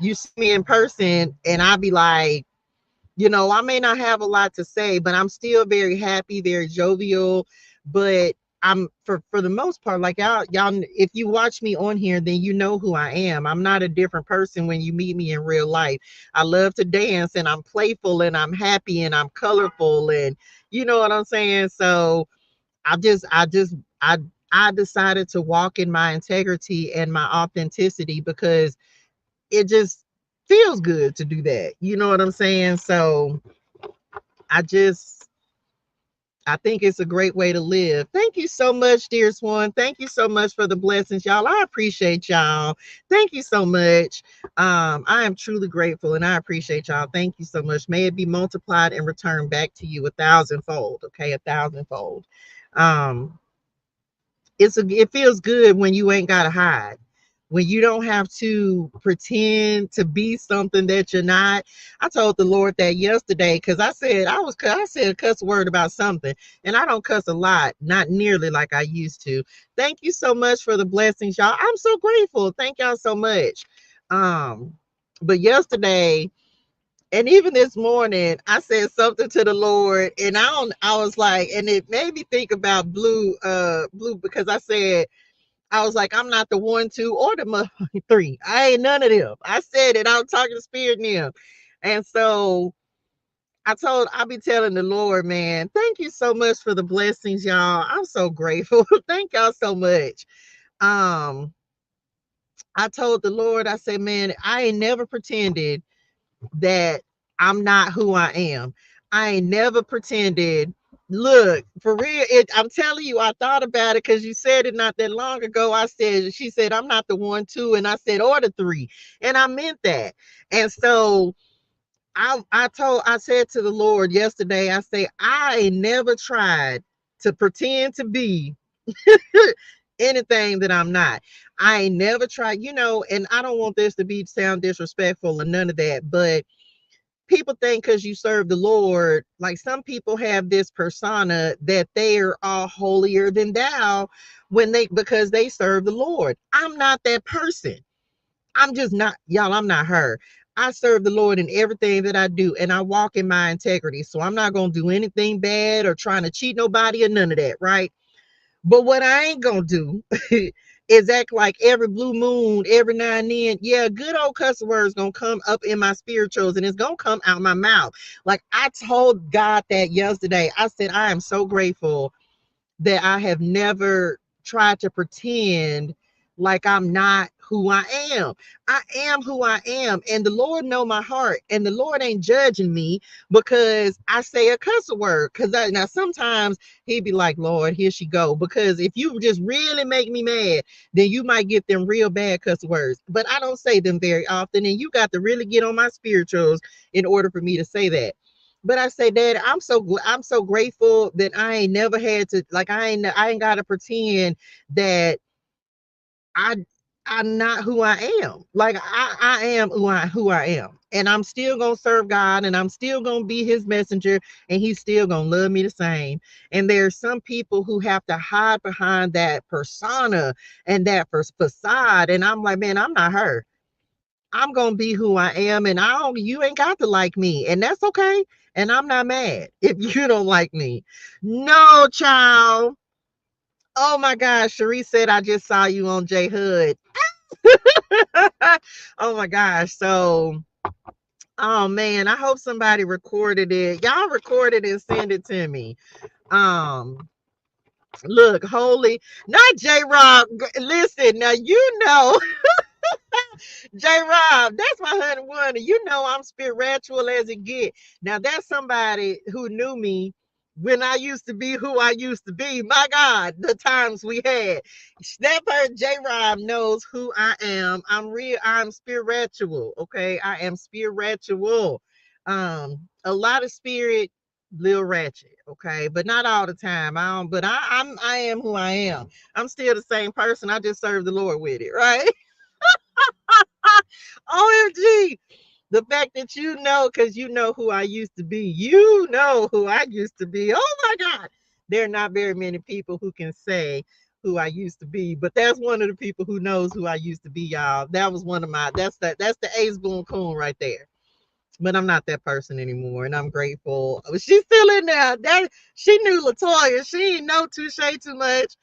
You see me in person and I be like, I may not have a lot to say, but I'm still very happy, very jovial. But I'm, for the most part, like y'all, if you watch me on here, then you know who I am. I'm not a different person when you meet me in real life. I love to dance, and I'm playful, and I'm happy, and I'm colorful, and you know what I'm saying? So I just I just I decided to walk in my integrity and my authenticity because it just feels good to do that. You know what I'm saying? So I just I think it's a great way to live. Thank you so much, dear Swan. Thank you so much for the blessings, y'all. I appreciate y'all. Thank you so much. I am truly grateful, and I appreciate y'all. Thank you so much. May it be multiplied and returned back to you a thousandfold. Okay, a thousandfold. Um, it feels good when you ain't gotta hide, when you don't have to pretend to be something that you're not. I told the Lord that yesterday because I said a cuss word about something, and I don't cuss a lot, not nearly like I used to. Thank you so much for the blessings, y'all. I'm so grateful. Thank y'all so much. um but yesterday, and even this morning, I said something to the Lord, and I was like, and it made me think about blue, because I was like, I'm not the 1, 2, or the 3. I ain't none of them. I said it. I was talking to Spirit and them. And so I be telling the Lord, man, thank you so much for the blessings, y'all. I'm so grateful. Thank y'all so much. Um, I told the Lord, I said, man, I ain't never pretended that I'm not who I am. I ain't never pretended. Look, for real, I'm telling you, I thought about it because you said it not that long ago. She said, I'm not the 1, 2, and I said, or the 3. And I meant that. And so I said to the Lord yesterday, I say, I ain't never tried to pretend to be anything that I'm not. I ain't never tried, and I don't want this to be sound disrespectful or none of that, but people think because you serve the Lord, like some people have this persona that they are all holier than thou because they serve the Lord. I'm not that person. I'm just not, y'all, I'm not her. I serve the Lord in everything that I do, and I walk in my integrity. So I'm not going to do anything bad or trying to cheat nobody or none of that, right? But what I ain't going to do is act like every blue moon, every now and then, yeah, good old cuss words going to come up in my spirituals and it's going to come out my mouth. Like I told God that yesterday. I said, I am so grateful that I have never tried to pretend like I'm not who I am. I am who I am, and the Lord know my heart, and the Lord ain't judging me because I say a cuss word. Because now sometimes he'd be like, Lord, here she go. Because if you just really make me mad, then you might get them real bad cuss words. But I don't say them very often, and you got to really get on my spirituals in order for me to say that. But I say, Dad, I'm so grateful that I ain't never had to, like, I ain't gotta pretend that I I'm not who I am. Like I am who I am. And I'm still gonna serve God, and I'm still gonna be his messenger, and he's still gonna love me the same. And there's some people who have to hide behind that persona and that facade. And I'm like, man, I'm not her. I'm gonna be who I am, and you ain't got to like me, and that's okay. And I'm not mad if you don't like me. No, child. Oh my gosh, Cherie said I just saw you on J Hood. Oh my gosh. So, oh man, I hope somebody recorded it. Y'all record it and send it to me. Um, Look, holy, not J Rob. Listen, now you know. J Rob, that's my honey one. And you know I'm spiritual as it get. Now that's somebody who knew me when I used to be who I used to be. My God, the times we had. That person, J Rob, knows who I am. I'm spiritual. Okay. I am spiritual. A lot of spirit, little ratchet, okay, but not all the time. I am who I am. I'm still the same person. I just serve the Lord with it, right? OMG. The fact that you know, because you know who I used to be. You know who I used to be. Oh my God. There are not very many people who can say who I used to be, but that's one of the people who knows who I used to be, y'all. That was one of that's the Ace Boon Coon right there. But I'm not that person anymore, and I'm grateful. She's still in there. That she knew Latoya. She didn't know Touche too much.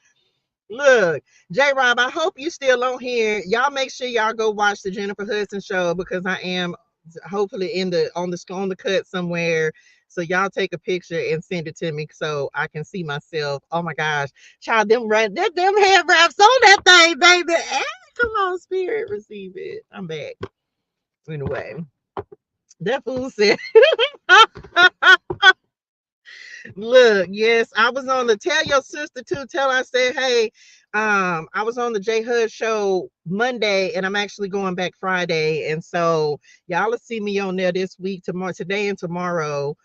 Look, J Rob, I hope you still on here. Y'all make sure y'all go watch the Jennifer Hudson show, because I am hopefully on the cut somewhere. So y'all take a picture and send it to me so I can see myself. Oh my gosh. Child, them head wraps on that thing, baby. Come on, spirit, receive it. I'm back. Anyway, that fool said look, yes, I was on the tell your sister too. Tell her I said, hey, I was on the J Hud show Monday, and I'm actually going back Friday. And so y'all will see me on there this week, today and tomorrow.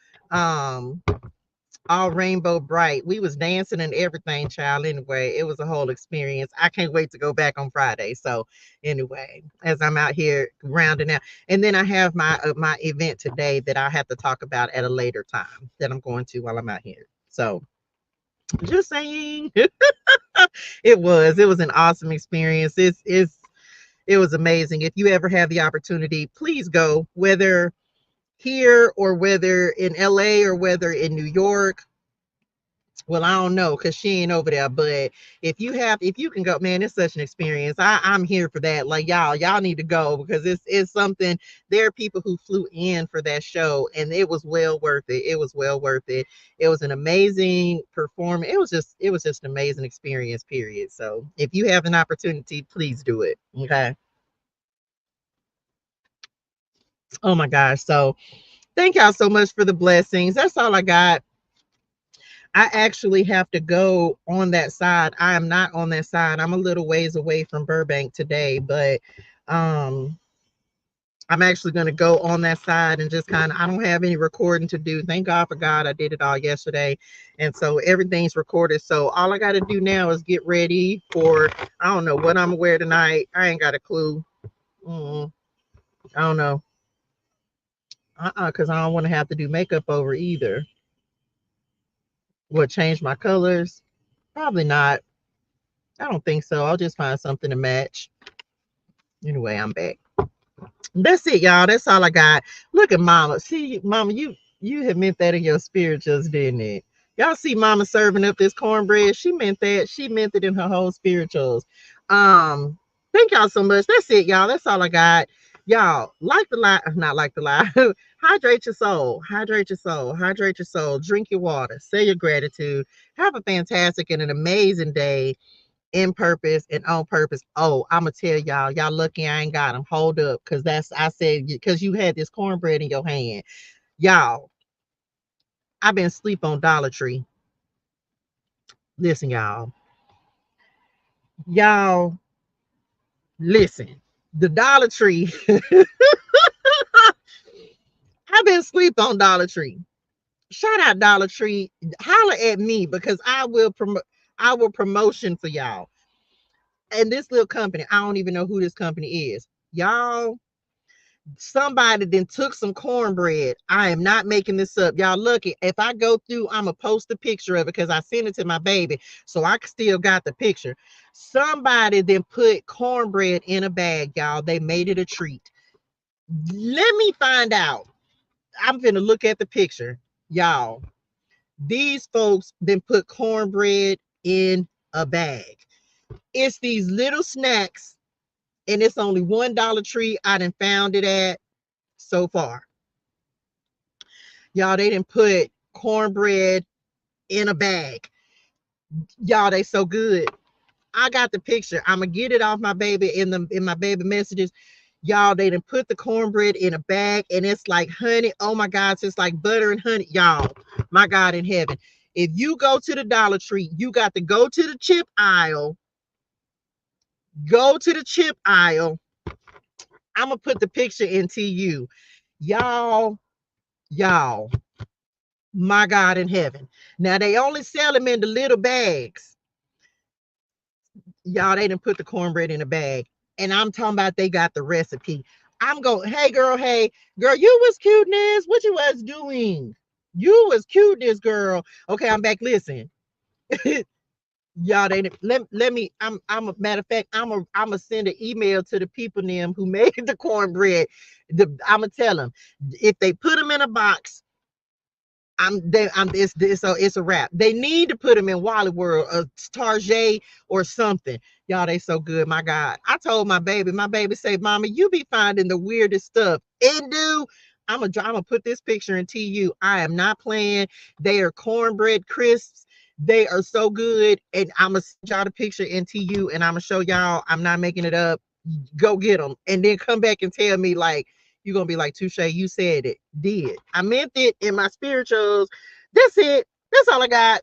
All rainbow bright. We was dancing and everything, child. Anyway, it was a whole experience. I can't wait to go back on Friday. So anyway, as I'm out here rounding out, and then I have my event today that I have to talk about at a later time that I'm going to while I'm out here. So just saying. It was an awesome experience. It was amazing. If you ever have the opportunity, please go, whether here or whether in LA or whether in New York. Well, I don't know because she ain't over there. But if you can go, man, it's such an experience. I'm here for that. Like y'all need to go, because it's something. There are people who flew in for that show, and it was well worth it. It was well worth it. It was an amazing performance. It was just an amazing experience, period. So if you have an opportunity, please do it. Okay. Oh my gosh. So thank y'all so much for the blessings. That's all I got. I actually have to go on that side. I am not on that side. I'm a little ways away from Burbank today, but um I'm actually going to go on that side and just kind of, I don't have any recording to do. Thank God for God. I did it all yesterday. And so everything's recorded. So all I got to do now is get ready for, I don't know what I'm going to wear tonight. I ain't got a clue. I don't know. Because I don't want to have to do makeup over either. What, change my colors? Probably not. I don't think so. I'll just find something to match. Anyway, I'm back. That's it, y'all. That's all I got. Look at Mama. See, Mama, you have meant that in your spirituals, didn't it? Y'all see Mama serving up this cornbread. She meant that. She meant it in her whole spirituals. Thank y'all so much. That's it, y'all. That's all I got. Y'all, like the live, not like the live. Hydrate your soul. Hydrate your soul. Hydrate your soul. Drink your water. Say your gratitude. Have a fantastic and an amazing day in purpose and on purpose. Oh, I'm gonna tell y'all lucky I ain't got them. Hold up, because that's, I said, because you had this cornbread in your hand. Y'all, I've been asleep on Dollar Tree. Listen, y'all, listen. The Dollar Tree. I've been asleep on Dollar Tree. Shout out Dollar Tree. Holler at me because I will promote. I will promotion for y'all. And this little company, I don't even know who this company is. Y'all, somebody then took some cornbread. I am not making this up. Y'all lucky. If I go through, I'm going to post a picture of it because I sent it to my baby. So I still got the picture. Somebody then put cornbread in a bag, y'all. They made it a treat. Let me find out. I'm going to look at the picture. Y'all, these folks then put cornbread in a bag. It's these little snacks, and it's only $1 Tree I done found it at so far. Y'all, they didn't put cornbread in a bag. Y'all, they so good. I got the picture. I'm gonna get it off my baby in my baby messages. Y'all, they didn't put the cornbread in a bag, and it's like honey. Oh my God, it's like butter and honey. Y'all, my God in heaven. If you go to the Dollar Tree, you got to go to the chip aisle. Go to the chip aisle. I'm gonna put the picture into you. Y'all, my God in heaven. Now they only sell them in the little bags. Y'all, they didn't put the cornbread in a bag. And I'm talking about they got the recipe. I'm going, hey girl, you was cuteness. What you was doing? You was cuteness, girl. Okay, I'm back. Listen. Y'all, they let me. I'm a matter of fact. I'm a send an email to the people them who made the cornbread. I'm gonna tell them if they put them in a box. It's a wrap. They need to put them in Wally World or Target or something. Y'all, they so good. My God. I told my baby say, Mama, you be finding the weirdest stuff. And do I'm gonna put this picture into you. I am not playing. They are cornbread crisps. They are so good. And I'm gonna send y'all the picture into you, and I'm gonna show y'all. I'm not making it up. Go get them, and then come back and tell me like, you're gonna be like, Touche, you said it. Did. I meant it in my spirituals. That's it. That's all I got.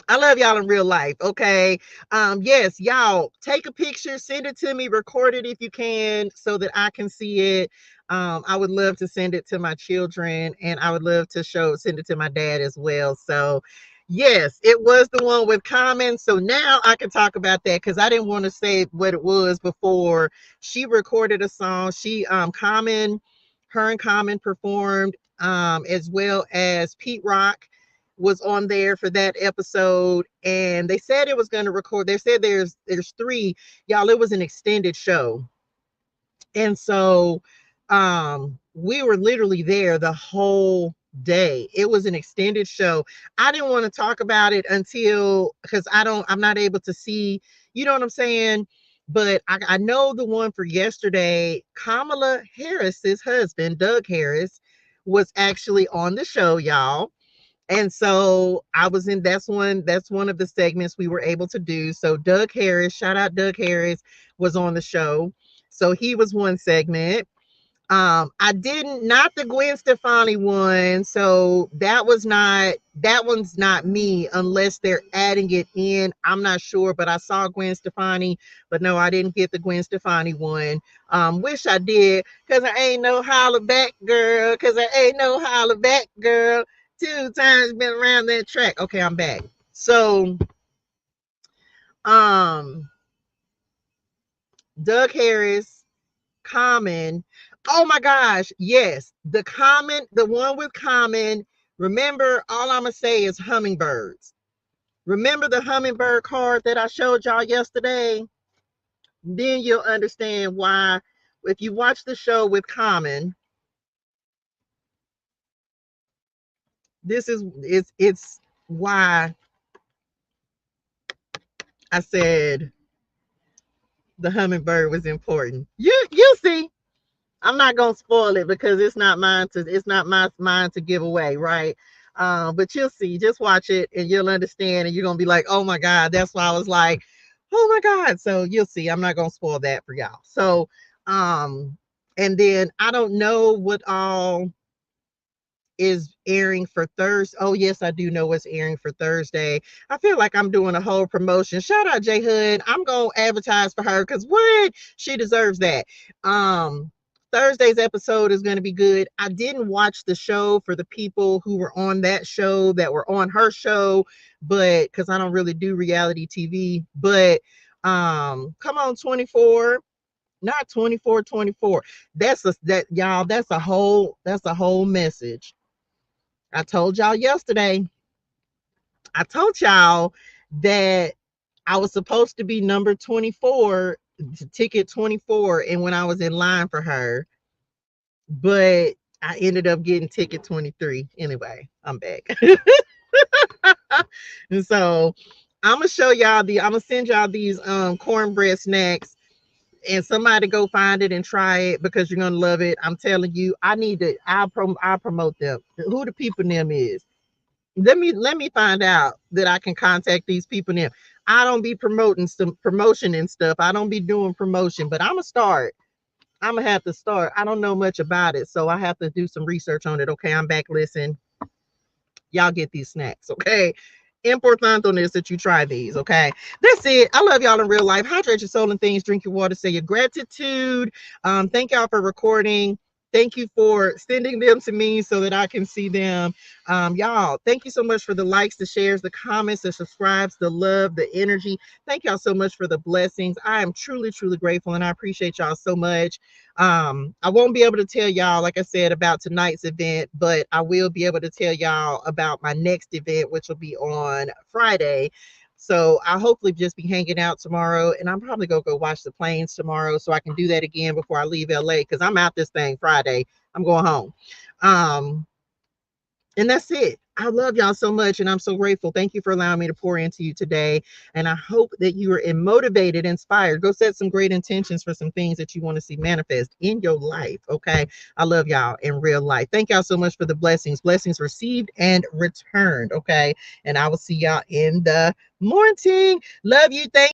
I love y'all in real life. Okay. Yes, y'all take a picture, send it to me, record it if you can, so that I can see it. I would love to send it to my children, and I would love to send it to my dad as well. So yes, it was the one with Common. So now I can talk about that because I didn't want to say what it was before. She recorded a song. Her and Common performed, as well as Pete Rock was on there for that episode, and they said it was going to record. They said there's three. Y'all, it was an extended show. And so we were literally there the whole day. It was an extended show. I didn't want to talk about it until, because I'm not able to see, you know what I'm saying? But I know the one for yesterday, Kamala Harris's husband, Doug Harris, was actually on the show, y'all. And so I was in, that's one of the segments we were able to do. So Doug Harris, shout out Doug Harris, was on the show. So he was one segment. I didn't, not the Gwen Stefani one. So that one's not me unless they're adding it in. I'm not sure, but I saw Gwen Stefani, but no, I didn't get the Gwen Stefani one. Wish I did, because I ain't no holler back girl, because I ain't no holler back girl. 2 times been around that track. Okay, I'm back. So, Doug Harris, Common. Oh my gosh, yes, the one with Common. Remember, all I'm gonna say is hummingbirds. Remember the hummingbird card that I showed y'all yesterday? Then you'll understand why. If you watch the show with Common, it's why I said the hummingbird was important. You'll see. I'm not gonna spoil it because it's not mine to give away, right? But you'll see. Just watch it and you'll understand, and you're gonna be like, oh my God, that's why I was like, oh my God. So you'll see. I'm not gonna spoil that for y'all. So and then I don't know what all is airing for Thursday. Oh, yes, I do know what's airing for Thursday. I feel like I'm doing a whole promotion. Shout out J Hood. I'm gonna advertise for her because what? She deserves that. Thursday's episode is going to be good. I didn't watch the show for the people who were on that show that were on her show, but because I don't really do reality TV. But come on, 24, not 24. That's a whole message. I told y'all yesterday, I told y'all that I was supposed to be number 24, ticket 24, and when I was in line for her, but I ended up getting ticket 23. Anyway, I'm back. And so I'm gonna send y'all these cornbread snacks, and somebody go find it and try it because you're gonna love it. I'm telling you, I'll promote them. Who the people name is. Let me find out that I can contact these people now. I don't be promoting some promotion and stuff. I don't be doing promotion, but I'm gonna start. I'm gonna have to start. I don't know much about it, so I have to do some research on it. Okay, I'm back. Listen, y'all get these snacks, okay? Important on this that you try these, okay? That's it. I love y'all in real life. Hydrate your soul and things. Drink your water. Say your gratitude. Thank y'all for recording. Thank you for sending them to me so that I can see them. Y'all, thank you so much for the likes, the shares, the comments, the subscribes, the love, the energy. Thank y'all so much for the blessings. I am truly, truly grateful, and I appreciate y'all so much. I won't be able to tell y'all, like I said, about tonight's event, but I will be able to tell y'all about my next event, which will be on Friday. So I'll hopefully just be hanging out tomorrow, and I'm probably gonna go watch the planes tomorrow so I can do that again before I leave LA, because I'm out this thing Friday. I'm going home. And that's it. I love y'all so much, and I'm so grateful. Thank you for allowing me to pour into you today. And I hope that you are motivated, inspired. Go set some great intentions for some things that you want to see manifest in your life. Okay. I love y'all in real life. Thank y'all so much for the blessings received and returned. Okay. And I will see y'all in the morning. Love you. Thank